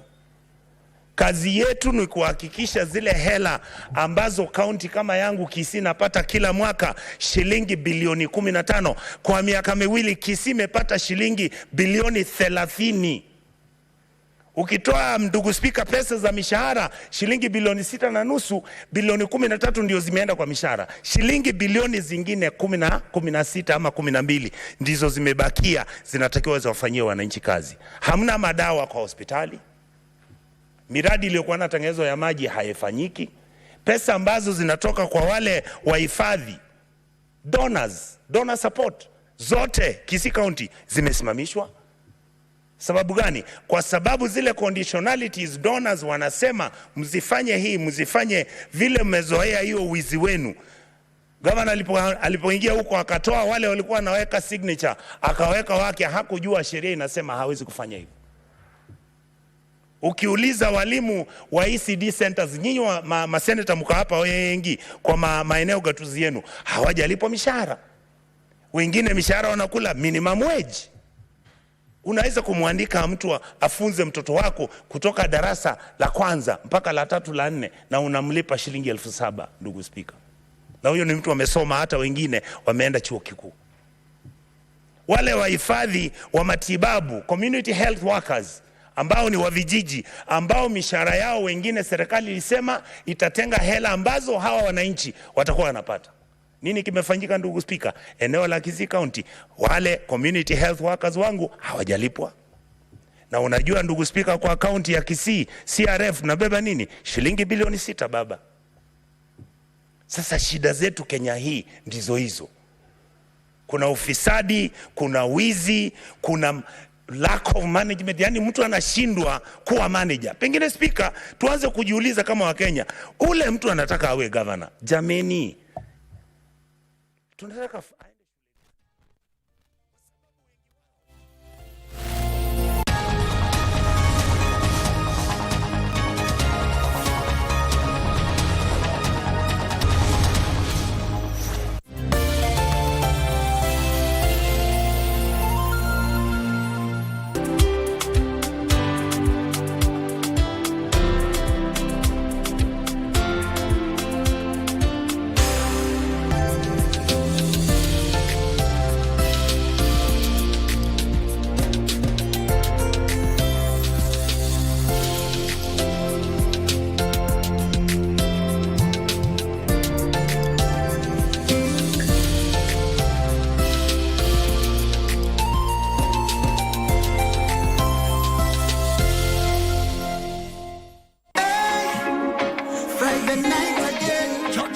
Kazi yetu ni kuhakikisha zile hela ambazo kaunti kama yangu Kisii napata kila mwaka shilingi bilioni 15. Kwa miaka miwili Kisii imepata shilingi bilioni 30. Ukitoa ndugu Spika pesa za mishahara shilingi bilioni 6.5, bilioni 13 ndio zimeenda kwa mishahara. Shilingi bilioni zingine 16 ama 12 ndizo zimebakia, zinatakiwa ziwafanyie wananchi kazi. Hamna madawa kwa hospitali. Miradi iliyokuwa inatengenezwa ya maji haifanyiki. Pesa ambazo zinatoka kwa wale wahifadhi, donor support, zote Kisii County zimesimamishwa. Sababu gani? Kwa sababu zile conditionalities donors wanasema mzifanye hii, mzifanye vile, mmezoea hiyo wizi wenu. Gavana alipoingia huko akatoa wale walikuwa wanaweka signature, akaweka wake, hakujua sheria inasema hawezi kufanya hivyo. Ukiuliza walimu wa ECD centers, nyinyi maseneta mko hapa wengi kwa maeneo gatuzi yenu, hawajalipwa mishahara. Wengine mishahara wanakula minimum wage. Unaweza kumwandika mtu afunze mtoto wako kutoka darasa la kwanza mpaka la 3 la 4 na unamlipa shilingi 7,000, ndugu Spika. Na huyo ni mtu amesoma, hata wengine wameenda chuo kikuu. Wale wahifadhi wa matibabu, community health workers, ambao ni wa vijiji, ambao mishahara yao wengine serikali ilisema itatenga hela ambazo hawa wananchi watakuwa wanapata. Nini kimefanyika ndugu Spika? Eneo la Kisii County, wale community health workers wangu hawajalipwa. Na unajua ndugu Spika, kwa kaunti ya Kisii CRF nabeba nini? Shilingi bilioni 6 baba. Sasa shida zetu Kenya hii ndizo hizo. Kuna ufisadi, kuna wizi, kuna lack of management. Yani mtu anashindwa kuwa manager. Pengine Spika, tuanze kujiuliza kama Wakenya, ule mtu anataka awe governor, jameni, tunataka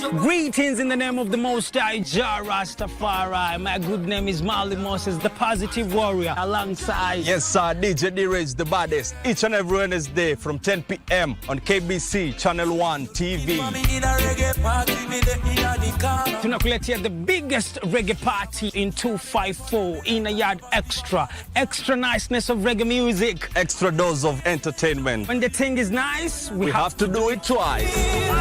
Greetings in the name of the Most High, Jah Rastafari. My good name is Marley Moses, the positive warrior, alongside... Yes, sir, DJ D-Rage, the baddest. Each and every Wednesday from 10 p.m. on KBC Channel 1 TV. Tunakuletea the biggest reggae party in 254 in a yard extra niceness of reggae music, extra dose of entertainment. When the thing is nice, we have to do it twice.